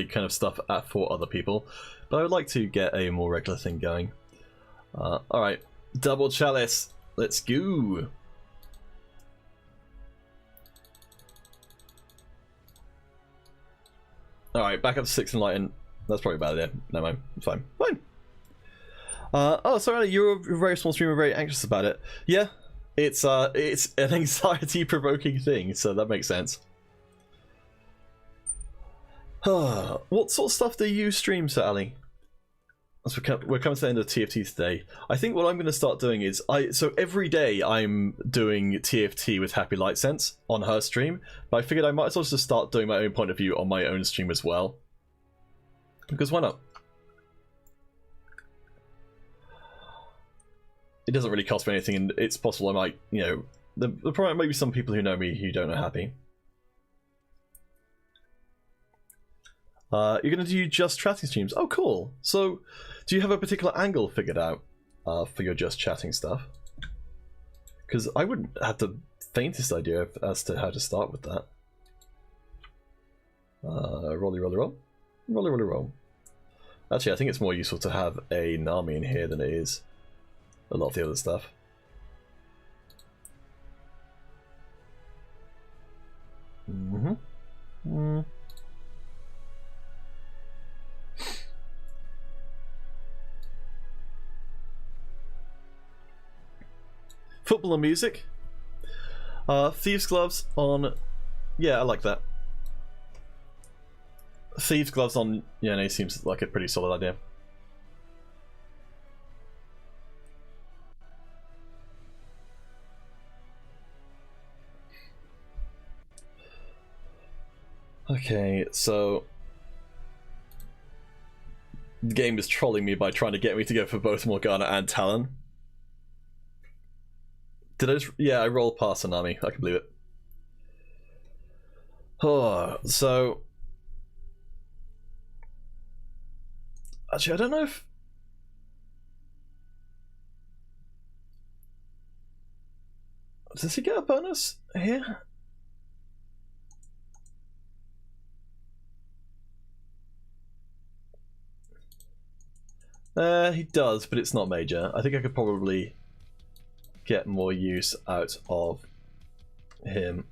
kind of stuff for other people. But I would like to get a more regular thing going. Alright, double chalice. Let's go. Alright, back up to 6 enlighten. That's probably a bad idea. Never mind. It's fine. Fine. Oh, sorry, you're a very small streamer, very anxious about it. Yeah, it's an anxiety-provoking thing, so that makes sense. What sort of stuff do you stream, Sir Ali? As we're coming to the end of TFT today. I think what I'm going to start doing is so every day I'm doing TFT with Happy Light Sense on her stream, but I figured I might as well just start doing my own point of view on my own stream as well. Because why not? It doesn't really cost me anything, and it's possible I might, you know, the problem might be some people who know me who don't know Happy. You're going to do just chatting streams. Oh, cool. So, do you have a particular angle figured out for your just chatting stuff? Because I wouldn't have the faintest idea as to how to start with that. Rolly, rolly, roll. Rolly, rolly, roll. Actually, I think it's more useful to have an army in here than it is a lot of the other stuff. Football and music. Thieves' gloves on... Yeah, I like that. Thieves' gloves on Yone seems like a pretty solid idea. Okay, so... The game is trolling me by trying to get me to go for both Morgana and Talon. Did I just... Yeah, I rolled past Anami. I can believe it. Oh, so actually, I don't know if does he get a bonus here? He does, but it's not major. I think I could probably get more use out of him.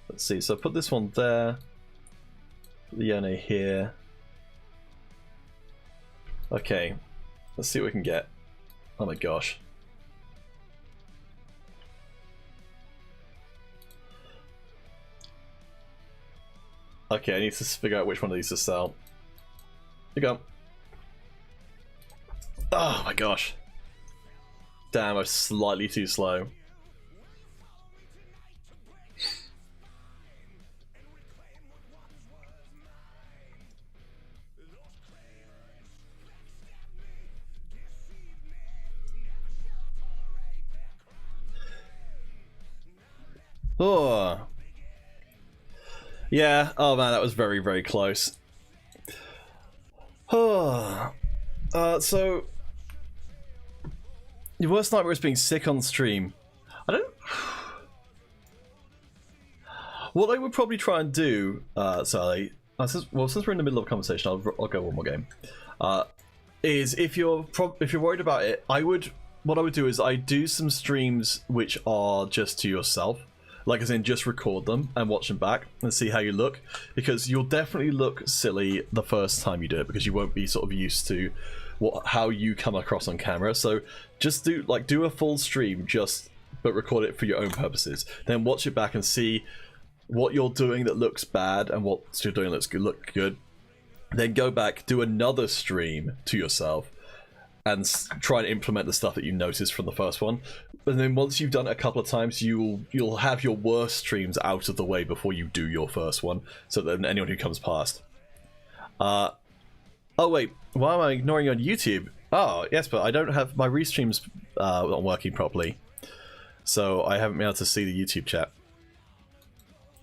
Let's see, so put this one there, the Yone here. Okay, let's see what we can get. Oh my gosh. Okay, I need to figure out which one of these to sell. Here you go. Oh my gosh. Damn, I was slightly too slow. Oh. Yeah, oh man, that was very, very close. Oh. So your worst nightmare is being sick on stream. I don't... What I would probably try and do, Sally, since we're in the middle of a conversation, I'll go one more game. Is if you're worried about it, what I would do is I do some streams which are just to yourself. Like, as in, just record them and watch them back and see how you look, because you'll definitely look silly the first time you do it because you won't be sort of used to how you come across on camera. So just do a full stream, but record it for your own purposes. Then watch it back and see what you're doing that looks bad and what you're doing that look good. Then go back, do another stream to yourself, and try and implement the stuff that you noticed from the first one. And then once you've done it a couple of times, you'll have your worst streams out of the way before you do your first one, so that anyone who comes past. Oh wait, why am I ignoring you on YouTube? Oh yes, but I don't have my restreams not working properly, so I haven't been able to see the YouTube chat.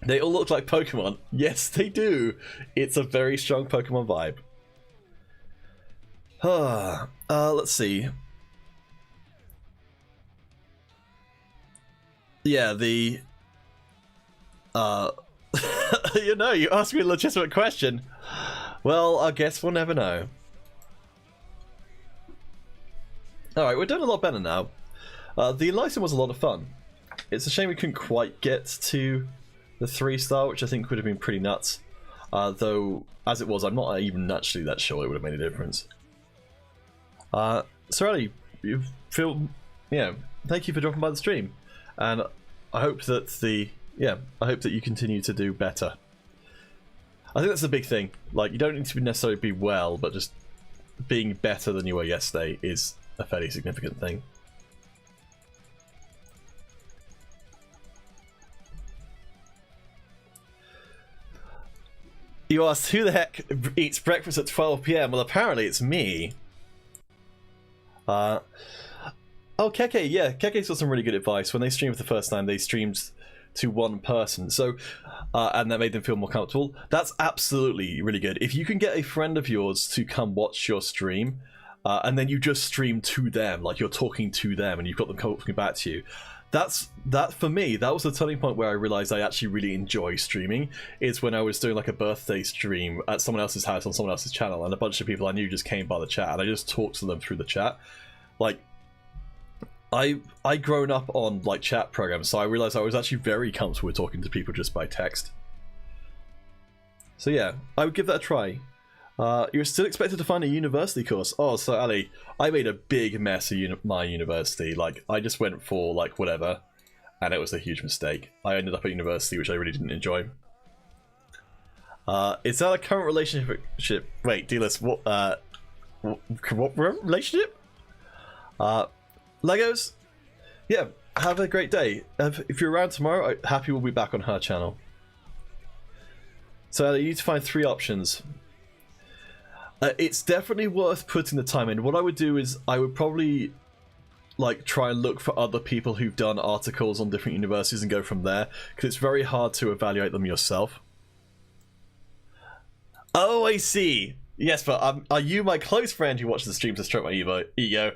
They all look like Pokemon. Yes, they do. It's a very strong Pokemon vibe. Let's see. Yeah, the... you know, you asked me a legitimate question. Well, I guess we'll never know. Alright, we're doing a lot better now. The Enlighten was a lot of fun. It's a shame we couldn't quite get to the 3-star, which I think would have been pretty nuts. Though, as it was, I'm not even actually that sure it would have made a difference. Sorry, you feel... Yeah, thank you for dropping by the stream. And I hope that I hope that you continue to do better. I think that's the big thing. Like, you don't need to necessarily be well, but just being better than you were yesterday is a fairly significant thing. You asked, who the heck eats breakfast at 12 PM? Well, apparently it's me. Oh, Keke, yeah, Keke's got some really good advice. When they streamed for the first time, they streamed to one person, so and that made them feel more comfortable. That's absolutely really good. If you can get a friend of yours to come watch your stream, and then you just stream to them, like you're talking to them, and you've got them talking back to you. That for me, that was the turning point where I realized I actually really enjoy streaming. Is when I was doing like a birthday stream at someone else's house on someone else's channel, and a bunch of people I knew just came by the chat, and I just talked to them through the chat. Like, I grown up on like chat programs, so I realized I was actually very comfortable with talking to people just by text. So yeah, I would give that a try. You're still expected to find a university course. Oh, so Ali, I made a big mess of my university. Like, I just went for like whatever, and it was a huge mistake. I ended up at university, which I really didn't enjoy. Is that a current relationship? Wait, D-list, what relationship? Legos? Yeah, have a great day. If you're around tomorrow, Happy will be back on her channel. So you need to find 3 options. It's definitely worth putting the time in. What I would do is I would probably like try and look for other people who've done articles on different universities and go from there, because it's very hard to evaluate them yourself. Oh, I see. Yes, but are you my close friend who watches the streams to stroke my ego?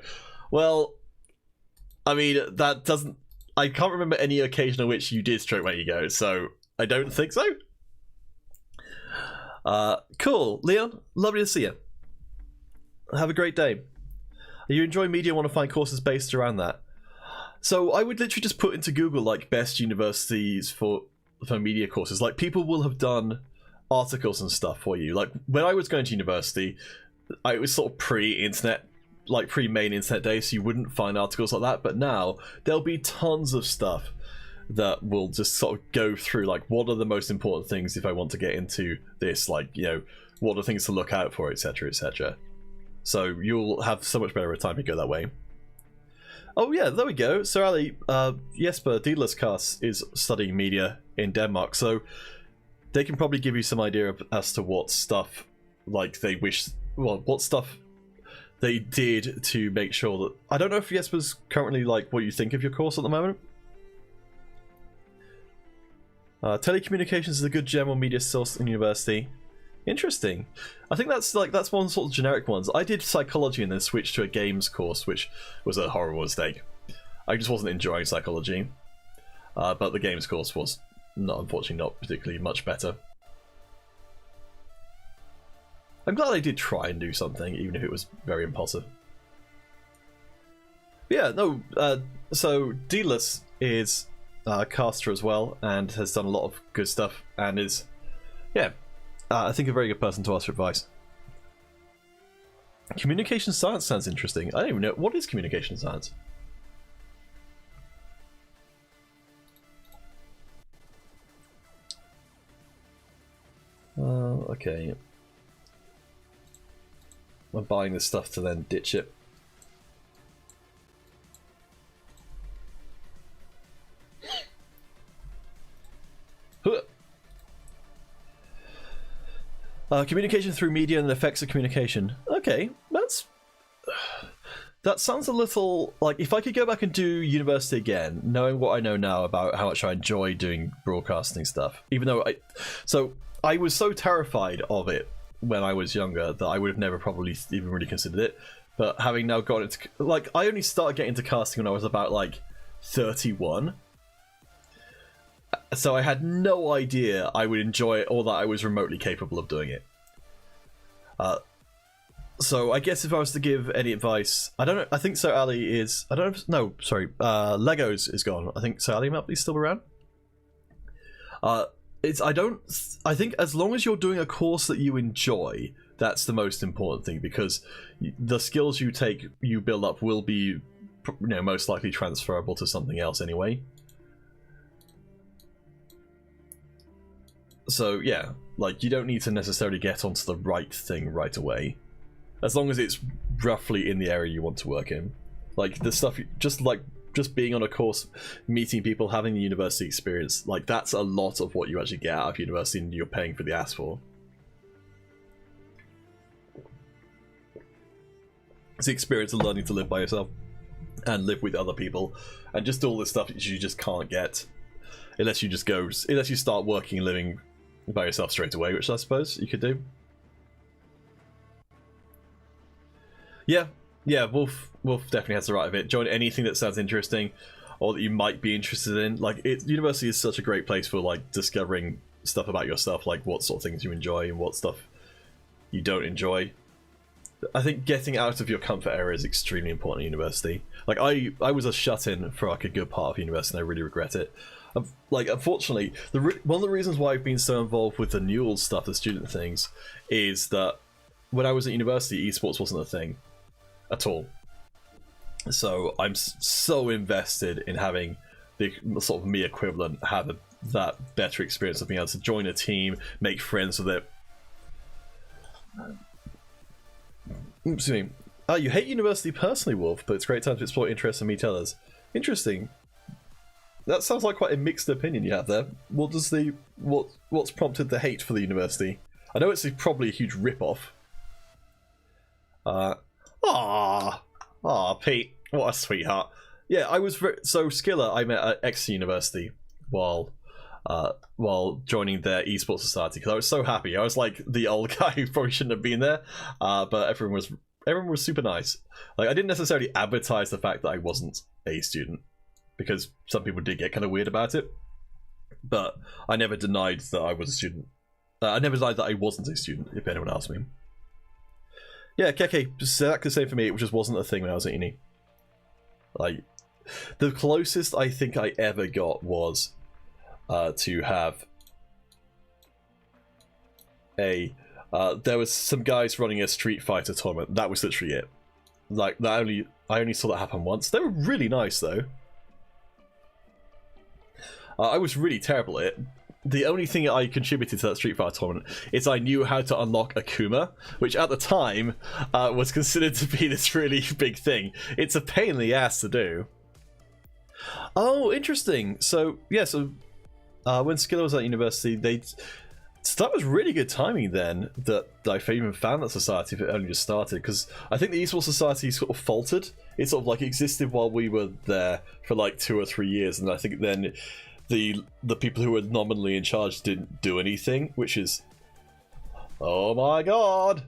Well, I mean, that doesn't... I can't remember any occasion on which you did stroke my ego, so I don't think so. Cool. Leon, lovely to see you. Have a great day. Are you enjoying media and want to find courses based around that? So I would literally just put into Google, like, best universities for media courses. Like, people will have done articles and stuff for you. Like, when I was going to university, it was sort of pre-internet, like pre-main internet day, so you wouldn't find articles like that. But now there'll be tons of stuff that will just sort of go through, like, what are the most important things if I want to get into this, like, you know, what are things to look out for, etc, etc. So you'll have so much better of a time to go that way. Oh yeah, there we go. So Ali, Jesper Deedler's cast is studying media in Denmark, so they can probably give you some idea as to what stuff, like, they wish, well, what stuff they did to make sure that... I don't know if Jesper's currently, like, what you think of your course at the moment. Telecommunications is a good general media source in university. Interesting. I think that's one sort of generic ones. I did psychology and then switched to a games course, which was a horrible mistake. I just wasn't enjoying psychology. But the games course was unfortunately not particularly much better. I'm glad I did try and do something, even if it was very impulsive. But yeah, no, so Deedless is a caster as well, and has done a lot of good stuff, and is, yeah, I think a very good person to ask for advice. Communication science sounds interesting. I don't even know, what is communication science? Okay. I'm buying this stuff to then ditch it. Communication through media and the effects of communication. Okay, that sounds a little like, if I could go back and do university again, knowing what I know now about how much I enjoy doing broadcasting stuff, even though I was so terrified of it when I was younger that I would have never probably even really considered it. But having now got into, like, I only started getting into casting when I was about, like, 31. So I had no idea I would enjoy it or that I was remotely capable of doing it. So I guess if I was to give any advice, I don't know, I think Sir Ali is, I don't know if, no, sorry, Legos is gone. I think Sir Ali might be still around. I think as long as you're doing a course that you enjoy, that's the most important thing, because the skills you build up will be, you know, most likely transferable to something else anyway. So yeah, like, you don't need to necessarily get onto the right thing right away, as long as it's roughly in the area you want to work in. Like, the stuff, just being on a course, meeting people, having the university experience, like, that's a lot of what you actually get out of university and you're paying for the ass for. It's the experience of learning to live by yourself and live with other people and just all this stuff that you just can't get unless you start working and living by yourself straight away, which I suppose you could do. Yeah, Wolf definitely has the right of it. Join anything that sounds interesting or that you might be interested in. Like, university is such a great place for, like, discovering stuff about yourself, like what sort of things you enjoy and what stuff you don't enjoy. I think getting out of your comfort area is extremely important at university. Like, I was a shut-in for, like, a good part of university, and I really regret it. Like, unfortunately, one of the reasons why I've been so involved with the Newell stuff, the student things, is that when I was at university, esports wasn't a thing at all. So I'm so invested in having the sort of me equivalent have that better experience of being able to join a team, make friends with it. Excuse me. Oh, you hate university personally, Wolf, but it's a great time to explore interests and meet others. Interesting. That sounds like quite a mixed opinion you have there. What's prompted the hate for the university? I know it's probably a huge rip-off. Pete. What a sweetheart. Yeah, I was so Skiller. I met at Exeter University while joining their esports society because I was so happy. I was like the old guy who probably shouldn't have been there, but everyone was super nice. Like I didn't necessarily advertise the fact that I wasn't a student because some people did get kind of weird about it, but I never denied that I was a student. I never denied that I wasn't a student. If anyone asked me, yeah, Keke, exactly the same for me. It just wasn't a thing when I was at uni. Like the closest I think I ever got was to have a there was some guys running a Street Fighter tournament. That was literally it. Like I only saw that happen once. They were really nice though. I was really terrible at it. The only thing I contributed to that Street Fighter tournament is I knew how to unlock Akuma, which at the time was considered to be this really big thing. It's a pain in the ass to do. Oh, interesting. So yeah, when Skiller was at university, that was really good timing then that I even found that society if it only just started, because I think the esports society sort of faltered. It sort of like existed while we were there for like 2 or 3 years, and I think then the people who were nominally in charge didn't do anything, which is, oh my god.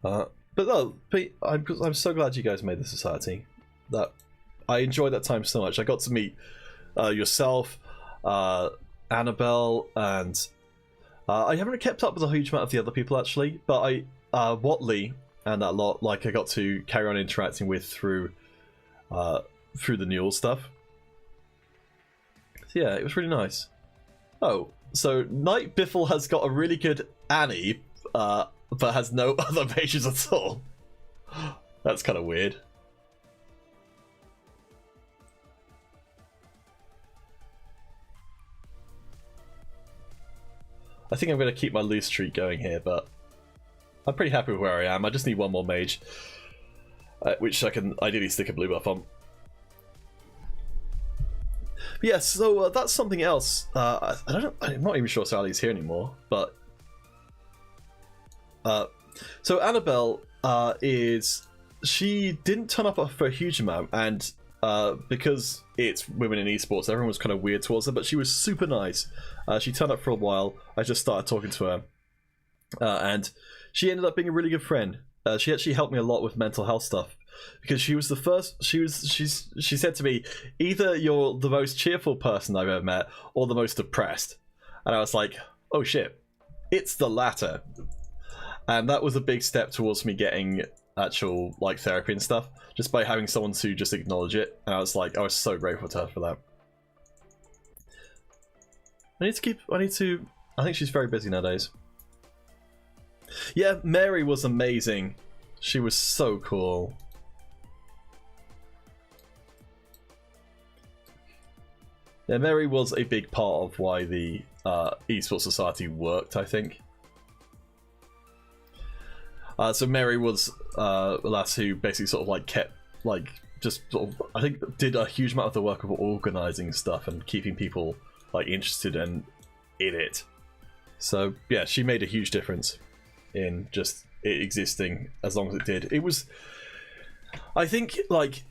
But no, I'm so glad you guys made the society. That I enjoyed that time so much. I got to meet yourself, Annabelle, and I haven't kept up with a huge amount of the other people actually, but Watley and that lot, like I got to carry on interacting with through the Newell stuff. So, yeah, it was really nice. Oh, so Night Biffle has got a really good Annie, but has no other mages at all. That's kind of weird. I think I'm going to keep my loose streak going here, but I'm pretty happy with where I am. I just need one more mage, which I can ideally stick a blue buff on. But yeah, so that's something else. I'm not even sure Sally's here anymore, but so Annabelle she didn't turn up for a huge amount, and because it's women in esports, everyone was kind of weird towards her, but she was super nice. She turned up for a while. I just started talking to her, and she ended up being a really good friend. She actually helped me a lot with mental health stuff, because she was the first. She said to me, either you're the most cheerful person I've ever met or the most depressed, and I was like, oh shit, it's the latter. And that was a big step towards me getting actual like therapy and stuff, just by having someone to just acknowledge it. And I was so grateful to her for that. I think she's very busy nowadays. Yeah, Mary was amazing. She was so cool. Yeah, Mary was a big part of why the esports society worked, I think. So Mary was a lass who basically sort of like kept like just sort of, I think, did a huge amount of the work of organizing stuff and keeping people like interested in it. So yeah, she made a huge difference in just it existing as long as it did. It was, I think, like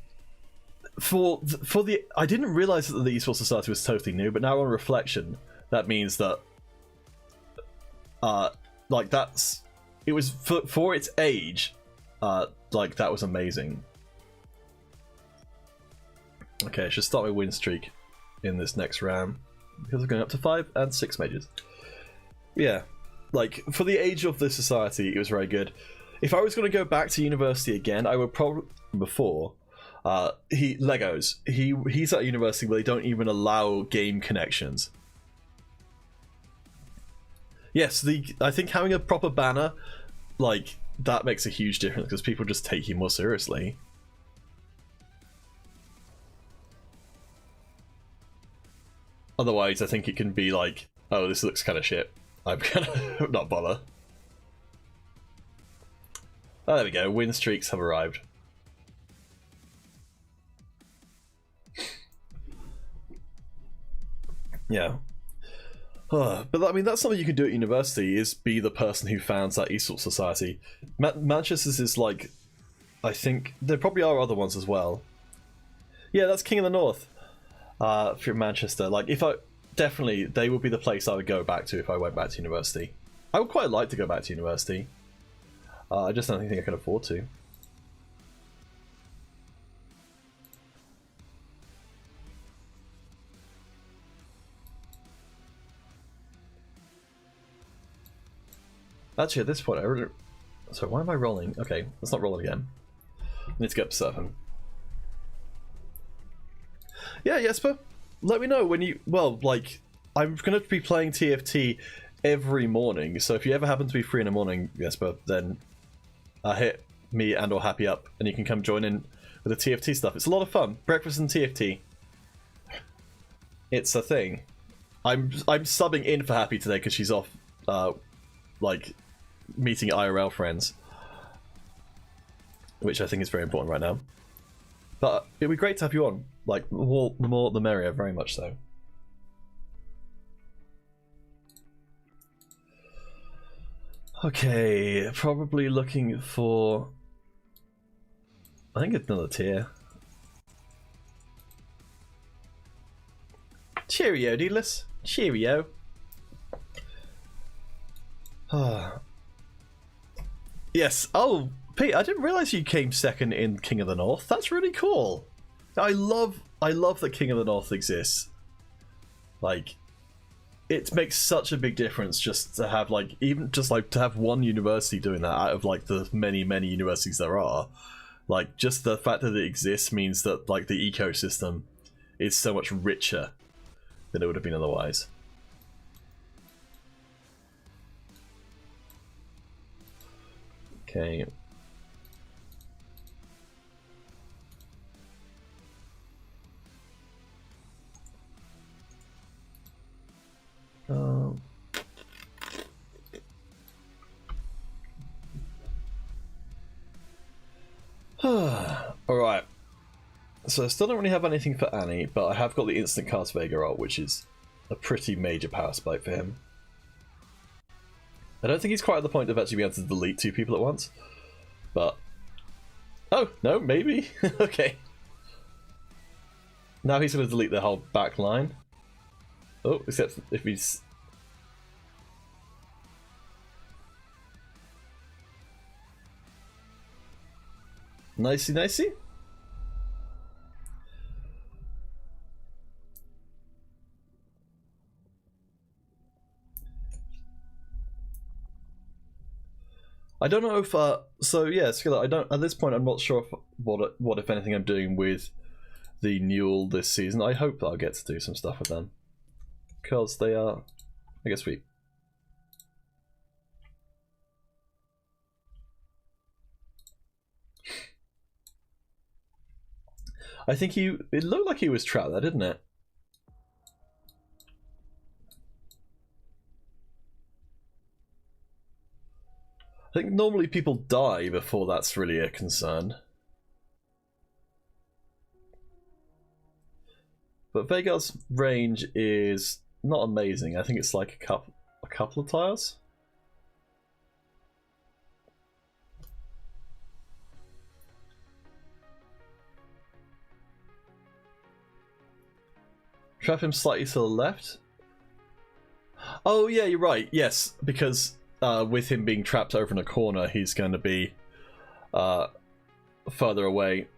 for the I didn't realize that the esports society was totally new, but now on reflection, that means that like it was for its age, like that was amazing. Okay, I should start my win streak in this next round because we're going up to 5 and 6 mages. Yeah, like for the age of the society, it was very good. If I was going to go back to university again, I would probably Legos. He's at a university where they don't even allow game connections. Yes, I think having a proper banner like that makes a huge difference because people just take you more seriously. Otherwise, I think it can be like, oh, this looks kind of shit. I'm gonna not bother. Oh, there we go. Win streaks have arrived. Yeah. But I mean, that's something you can do at university, is be the person who founds that esports society. Manchester's is like, I think there probably are other ones as well. Yeah, that's King of the North. For Manchester, like if I definitely, they would be the place I would go back to if I went back to university. I would quite like to go back to university. I just don't think I can afford to. Actually, at this point, I really... So why am I rolling? Okay, let's not roll it again. I need to get up to 7. Yeah, Jesper, let me know when you... Well, like, I'm going to be playing TFT every morning, so if you ever happen to be free in the morning, Jesper, then hit me and or Happy up, and you can come join in with the TFT stuff. It's a lot of fun. Breakfast and TFT. It's a thing. I'm subbing in for Happy today because she's off, like, meeting IRL friends, which I think is very important right now. But it'd be great to have you on. Like, the more the merrier, very much so. Okay, probably looking for... I think it's another tier. Cheerio, Deedless. Cheerio. Yes. Oh, Pete, I didn't realize you came second in King of the North. That's really cool. I love that King of the North exists. Like, it makes such a big difference just to have, like, even just like to have one university doing that out of like the many universities there are. Like, just the fact that it exists means that like the ecosystem is so much richer than it would have been otherwise. Okay. Alright. So I still don't really have anything for Annie, but I have got the instant cast Vega ult, which is a pretty major power spike for him. I don't think he's quite at the point of actually being able to delete 2 people at once, but... Oh, no, maybe? Okay. Now he's going to delete the whole back line. Oh, except if he's... Nicey. I don't know if so yeah, Skilla, I don't at this point I'm not sure if, what if anything I'm doing with the Newell this season. I hope that I'll get to do some stuff with them, because they are, I guess, sweet. I think it looked like he was trapped there, didn't it? I think normally people die before that's really a concern. But Veigar's range is not amazing. I think it's like a couple of tiles. Trap him slightly to the left. Oh yeah, you're right. Yes, because with him being trapped over in a corner, he's going to be further away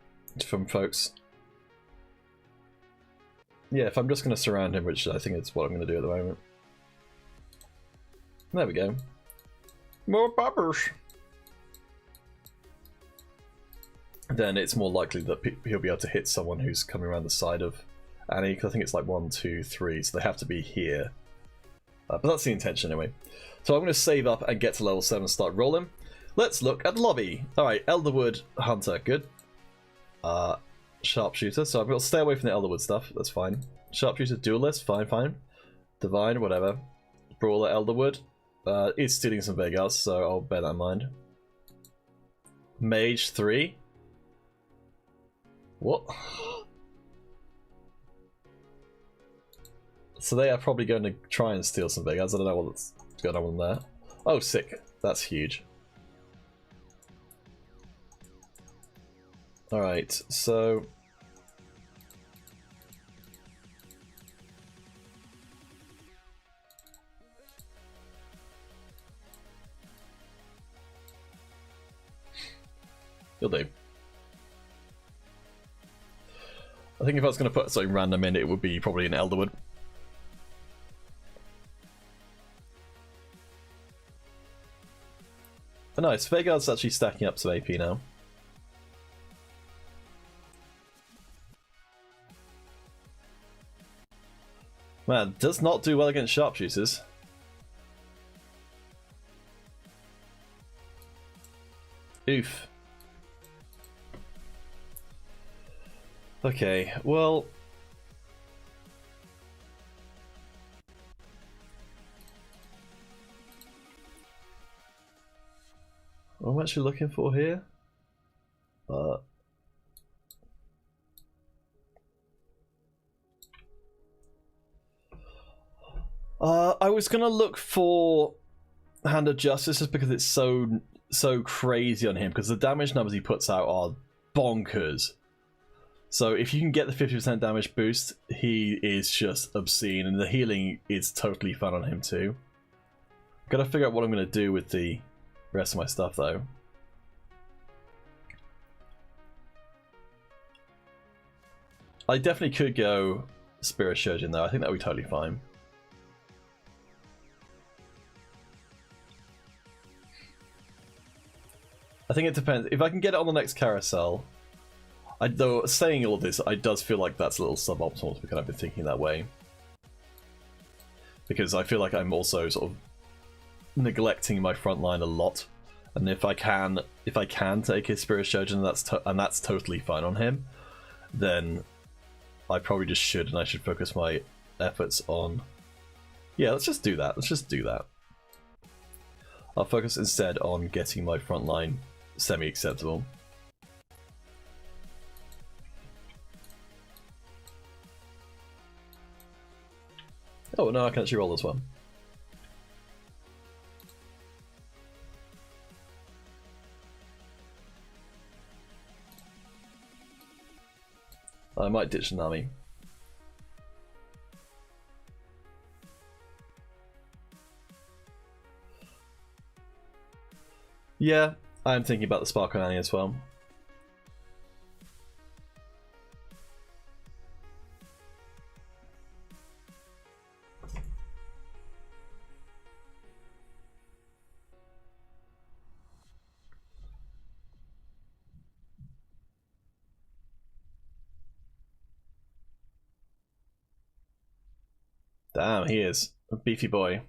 from folks. Yeah, if I'm just going to surround him, which I think is what I'm going to do at the moment. There we go. More bubbers. Then it's more likely that he'll be able to hit someone who's coming around the side of Annie, because I think it's like 1, 2, 3, so they have to be here. But that's the intention anyway. So I'm going to save up and get to level 7 and start rolling. Let's look at the lobby. Alright, Elderwood Hunter, good. Sharpshooter, so I'm going to stay away from the Elderwood stuff, that's fine. Sharpshooter, Duelist, fine. Divine, whatever. Brawler, Elderwood. Is stealing some Vegars, so I'll bear that in mind. Mage, 3. What? So they are probably going to try and steal some big ads. I don't know what's going on there. Oh, sick. That's huge. Alright, so... You'll do. I think if I was going to put something random in, it would be probably an Elderwood. Oh, nice. Veigar's actually stacking up some AP now. Man, does not do well against sharpshooters. Oof. Okay, well... What am I actually looking for here? I was gonna look for Hand of Justice just because it's so crazy on him, because the damage numbers he puts out are bonkers. So if you can get the 50% damage boost, he is just obscene, and the healing is totally fun on him too. Gotta figure out what I'm gonna do with the rest of my stuff though. I definitely could go Spirit Shojin though. I think that would be totally fine. I think it depends. If I can get it on the next carousel, though saying all this, I does feel like that's a little suboptimal because I've been thinking that way. Because I feel like I'm also sort of neglecting my front line a lot, and if I can take his Spirit Shojin, that's totally fine on him, then I probably just should, and I should focus my efforts on. Yeah, let's just do that. Let's just do that. I'll focus instead on getting my front line semi-acceptable. Oh, no, I can actually roll this one. I might ditch Nami. Yeah, I'm thinking about the Sparkle Nanny as well. Damn, he is a beefy boy.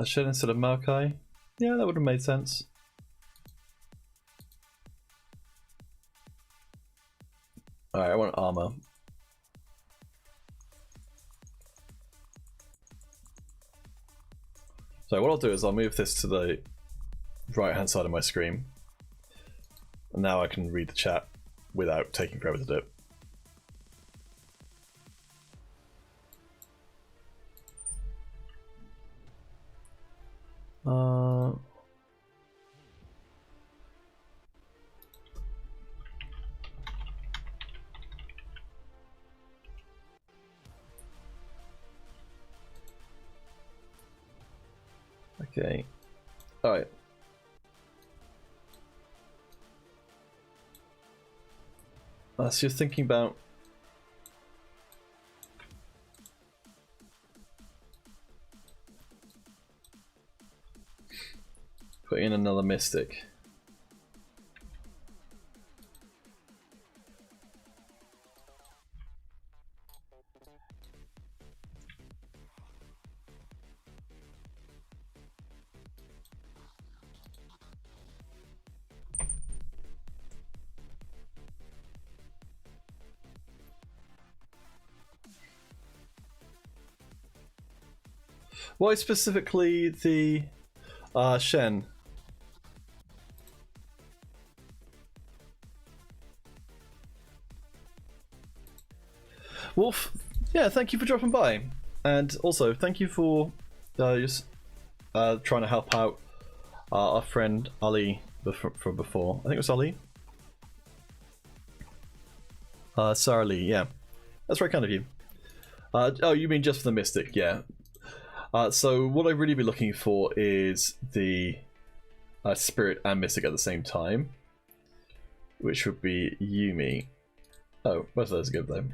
Shed instead of Maokai? Yeah, that would have made sense. Alright, I want armor. So what I'll do is I'll move this to the right hand side of my screen. And now I can read the chat without taking forever to do it. Okay. Alright. So you're thinking about putting in another Mystic. Why specifically the... Shen. Wolf, yeah, thank you for dropping by. And also, thank you for just trying to help out our friend Ali from before. I think it was Ali. Sarah Lee, yeah. That's very kind of you. Oh, you mean just for the Mystic, yeah. So what I'd really be looking for is the Spirit and Mystic at the same time, which would be Yumi. Oh, both of those are good though.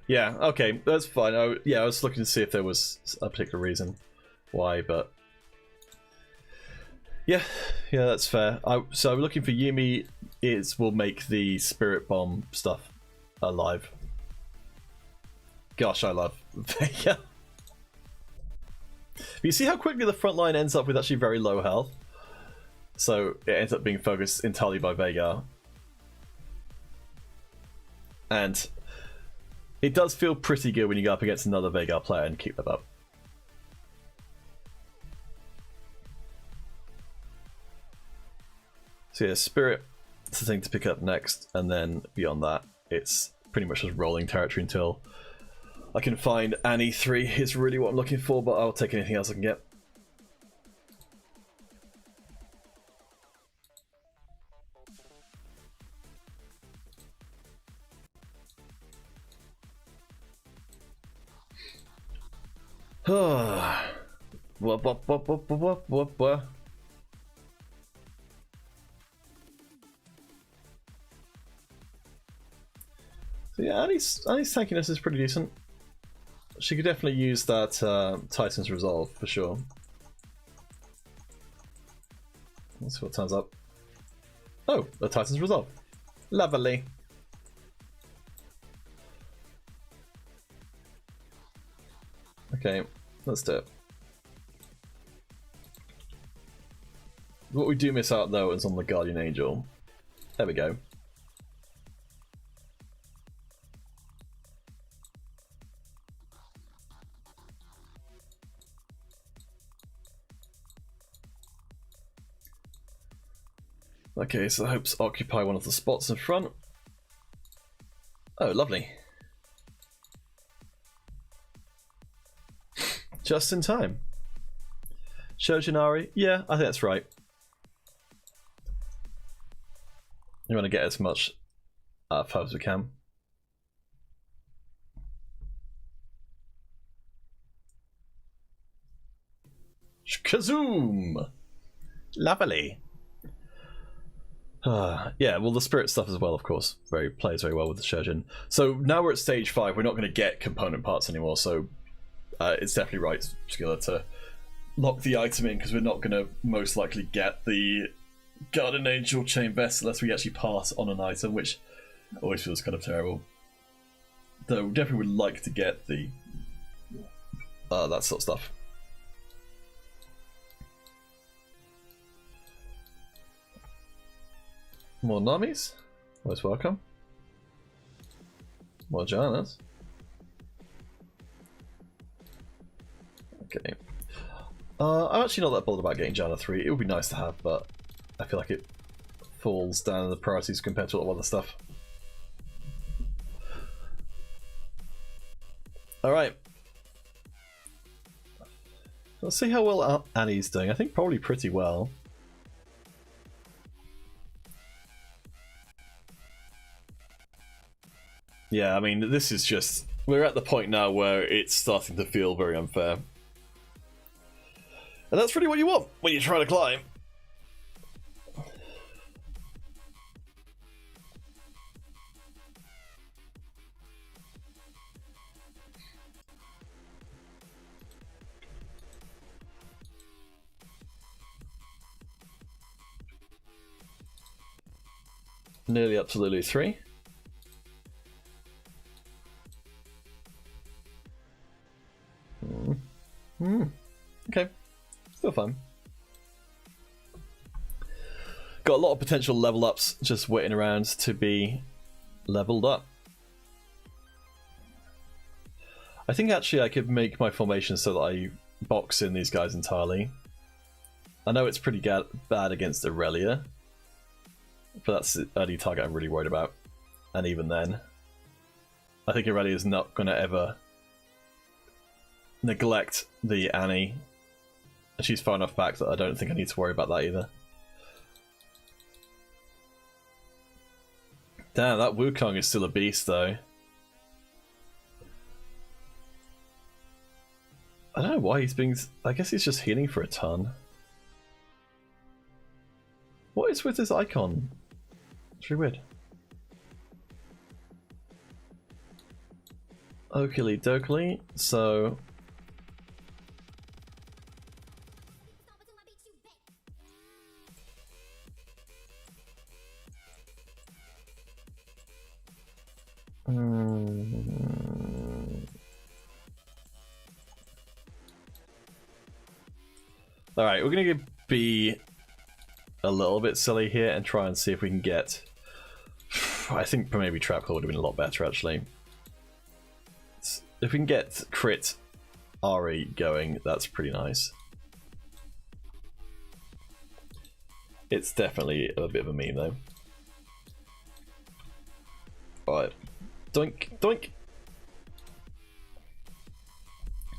Yeah, okay, that's fine. I was looking to see if there was a particular reason why, but yeah, that's fair. So I'm looking for Yumi. Will make the Spirit Bomb stuff alive. Gosh, I love Vega. You see how quickly the front line ends up with actually very low health? So it ends up being focused entirely by Vega. And it does feel pretty good when you go up against another Vega player and keep that up. So yeah, Spirit is the thing to pick up next, and then beyond that, it's pretty much just rolling territory until I can find Annie 3 is really what I'm looking for, but I'll take anything else I can get. What? So yeah, Annie's tankiness is pretty decent. She could definitely use that Titan's Resolve for sure. Let's see what turns up. Oh, the Titan's Resolve. Lovely. Okay, let's do it. What we do miss out though is on the Guardian Angel. There we go. Okay, so I hope to occupy one of the spots in front. Oh, lovely. Just in time. Shojinari? Yeah, I think that's right. You want to get as much foe as we can. Kazoom! Lovely. Yeah, well, the Spirit stuff as well, of course, plays very well with the Shojin. So now we're at stage 5. We're not going to get component parts anymore, so it's definitely right, Skiller, to lock the item in, because we're not going to most likely get the Guardian Angel Chain Vest unless we actually pass on an item, which always feels kind of terrible. Though we definitely would like to get the that sort of stuff. More Namis? Always welcome. More Janas. Okay. I'm actually not that bothered about getting Jana 3. It would be nice to have, but I feel like it falls down in the priorities compared to all other stuff. Alright. Let's see how well Annie's doing. I think probably pretty well. Yeah, I mean, this is just... We're at the point now where it's starting to feel very unfair. And that's really what you want when you're trying to climb. Nearly up to Lulu 3. Okay. Still fun. got a lot of potential level ups just waiting around to be leveled up. I think actually I could make my formation so that I box in these guys entirely. I know it's pretty bad against Aurelia, but that's the only target I'm really worried about. And even then, I think Aurelia is not going to ever neglect the Annie. And she's far enough back that I don't think I need to worry about that either. Damn, that Wukong is still a beast though. I don't know why he's being... I guess he's just healing for a ton. What is with this icon? It's really weird. Oakley dokley, so... Alright, we're gonna be a little bit silly here and try and see if we can get... I think maybe Trap Claw would have been a lot better actually. If we can get crit Ari going, that's pretty nice. It's definitely a bit of a meme though. Alright. Doink, doink!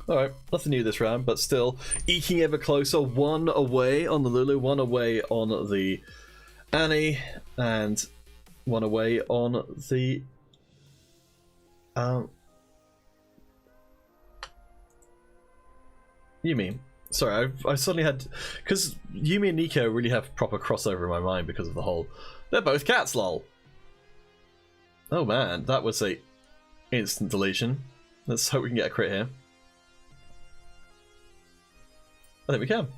Alright, nothing new this round, but still eking ever closer. One away on the Lulu, one away on the Annie, and one away on the... Yumi. Sorry, I suddenly had... Because Yumi and Nico really have proper crossover in my mind because of the whole... They're both cats, lol! Oh man, that was a instant deletion. Let's hope we can get a crit here. I think we can.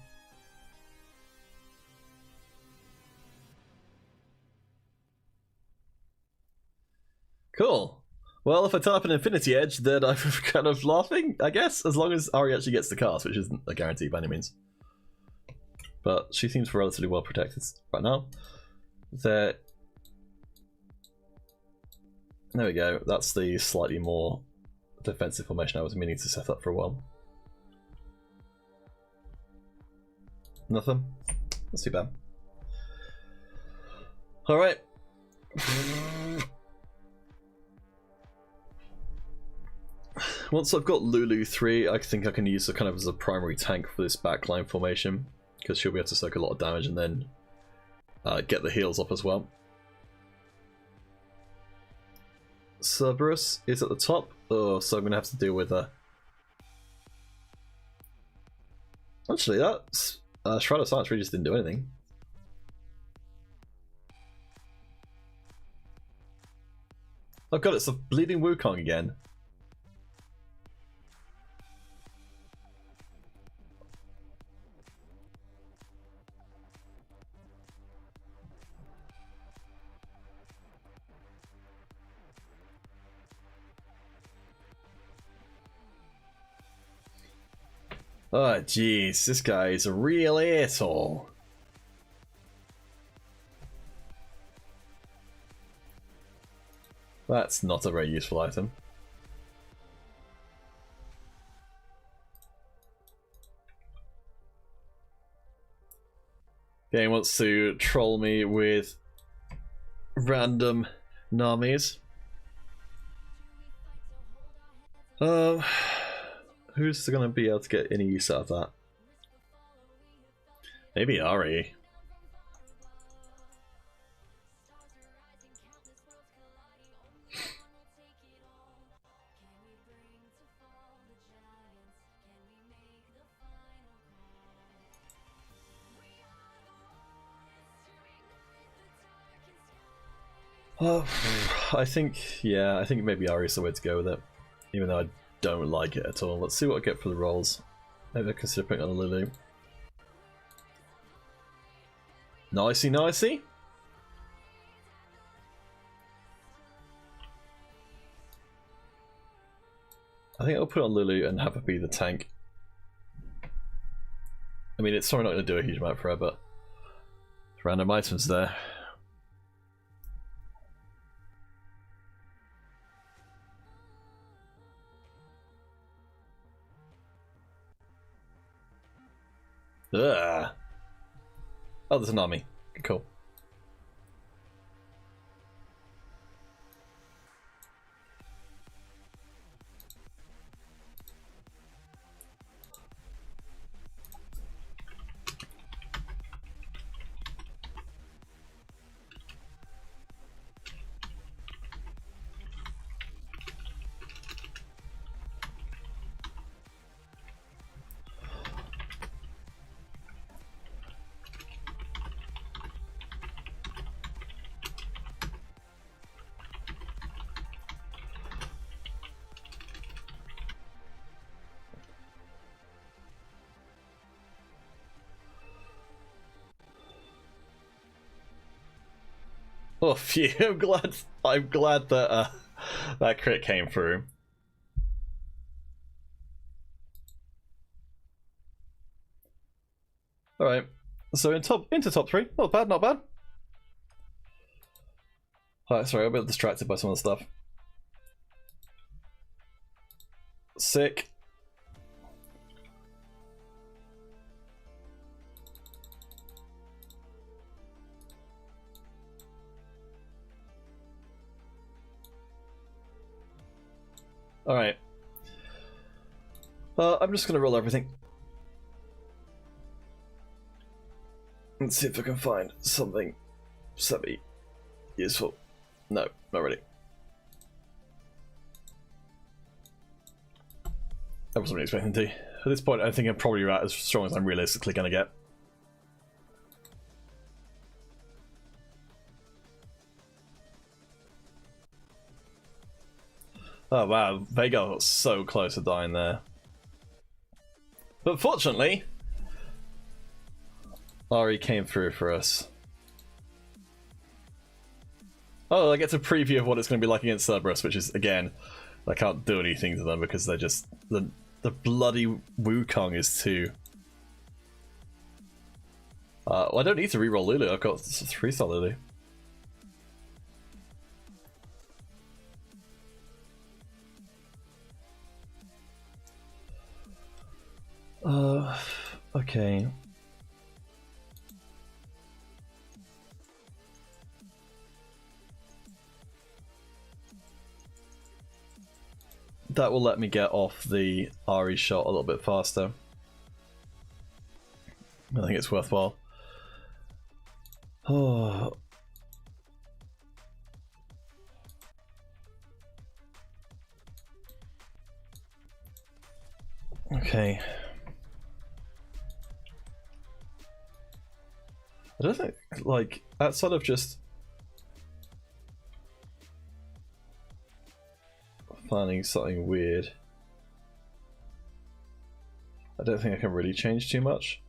Cool. Well, if I turn up an Infinity Edge, then I'm kind of laughing, I guess, as long as Ari actually gets the cast, which isn't a guarantee by any means. But she seems relatively well protected right now. There we go. That's the slightly more defensive formation I was meaning to set up for a while. Nothing? That's too bad. Alright. Once I've got Lulu 3, I think I can use her kind of as a primary tank for this backline formation, because she'll be able to soak a lot of damage and then get the heals up as well. Cerberus is at the top, so I'm going to have to deal with her. Actually, that's... Shroud of Silence really just didn't do anything. Oh god, it's the bleeding Wukong again. Oh jeez, this guy is a real asshole. That's not a very useful item. Game wants to troll me with random Namis. Who's going to be able to get any use out of that? Maybe Ari. I think, yeah, I think maybe Ari's the way to go with it, even though I don't like it at all. Let's see what I get for the rolls. Maybe I consider putting on a Lulu. Nicey, nicey. I think I'll put on Lulu and have her be the tank. I mean, it's probably not going to do a huge amount for her, but Random items there. Ugh. Oh, there's an army. Cool. Oh, phew! I'm glad that that crit came through. All right, so into top 3. Not bad, not bad. Alright, sorry, I'm a bit distracted by some of the stuff. Sick. Alright. I'm just gonna roll everything. Let's see if I can find something semi-useful. No, not really. I wasn't really expecting to. At this point, I think I'm probably about as strong as I'm realistically gonna get. Oh wow, Vega got so close to dying there. But fortunately, Ari came through for us. Oh, I get a preview of what it's going to be like against Cerberus, which is, again, I can't do anything to them because they're just... The bloody Wukong is too... well, I don't need to reroll Lulu, I've got 3-star Lulu. Okay. That will let me get off the Ari shot a little bit faster. I think it's worthwhile. Oh. Okay. I don't think, like, outside of just finding something weird, I don't think I can really change too much.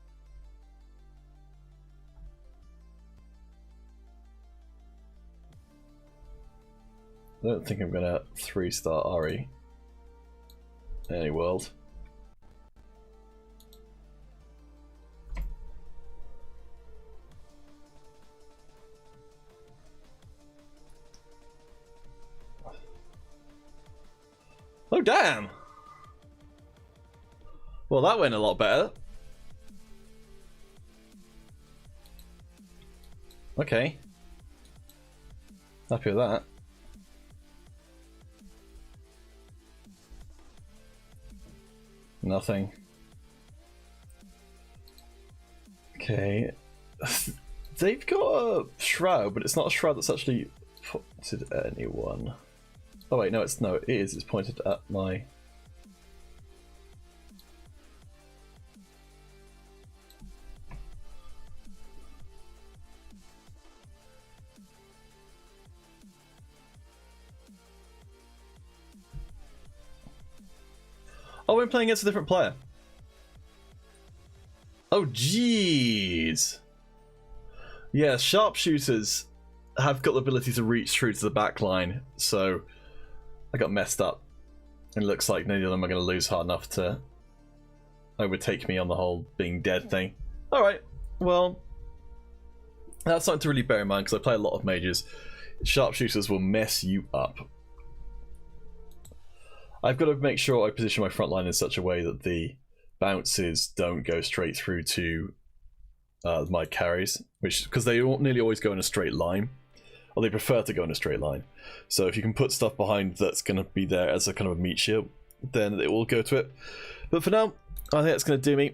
I don't think I'm gonna 3-star Ari in any world. Oh damn! Well, that went a lot better. Okay. Happy with that. Nothing. Okay. They've got a shroud, but it's not a shroud that's actually pointed at anyone. Oh wait, no, it is. It's pointed at my... Oh, we're playing against a different player. Oh, jeez. Yeah, sharpshooters have got the ability to reach through to the back line, so I got messed up. It looks like neither of them are going to lose hard enough to overtake me on the whole being dead thing. Alright, well, That's something to really bear in mind because I play a lot of mages. Sharpshooters will mess you up. I've got to make sure I position my front line in such a way that the bounces don't go straight through to my carries, because they nearly always go in a straight line, or they prefer to go in a straight line. So if you can put stuff behind that's going to be there as a kind of a meat shield, then it will go to it. But for now, I think that's going to do me.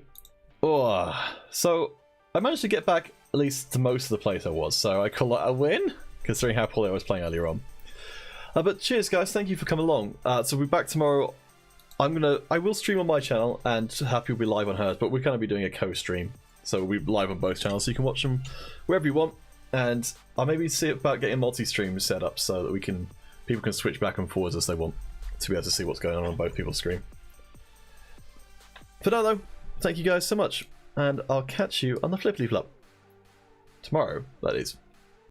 Oh, so I managed to get back at least to most of the place I was, so I call that a win, considering how poorly I was playing earlier on. But cheers, guys! Thank you for coming along. So we'll be back tomorrow. I will stream on my channel, and Happy will be live on hers. But we're going to be doing a co-stream, so we'll be live on both channels, so you can watch them wherever you want. And I'll maybe see about getting multi-stream set up so that people can switch back and forwards as they want to be able to see what's going on both people's screen. For now, though, thank you guys so much, and I'll catch you on the flippity flop tomorrow. That is.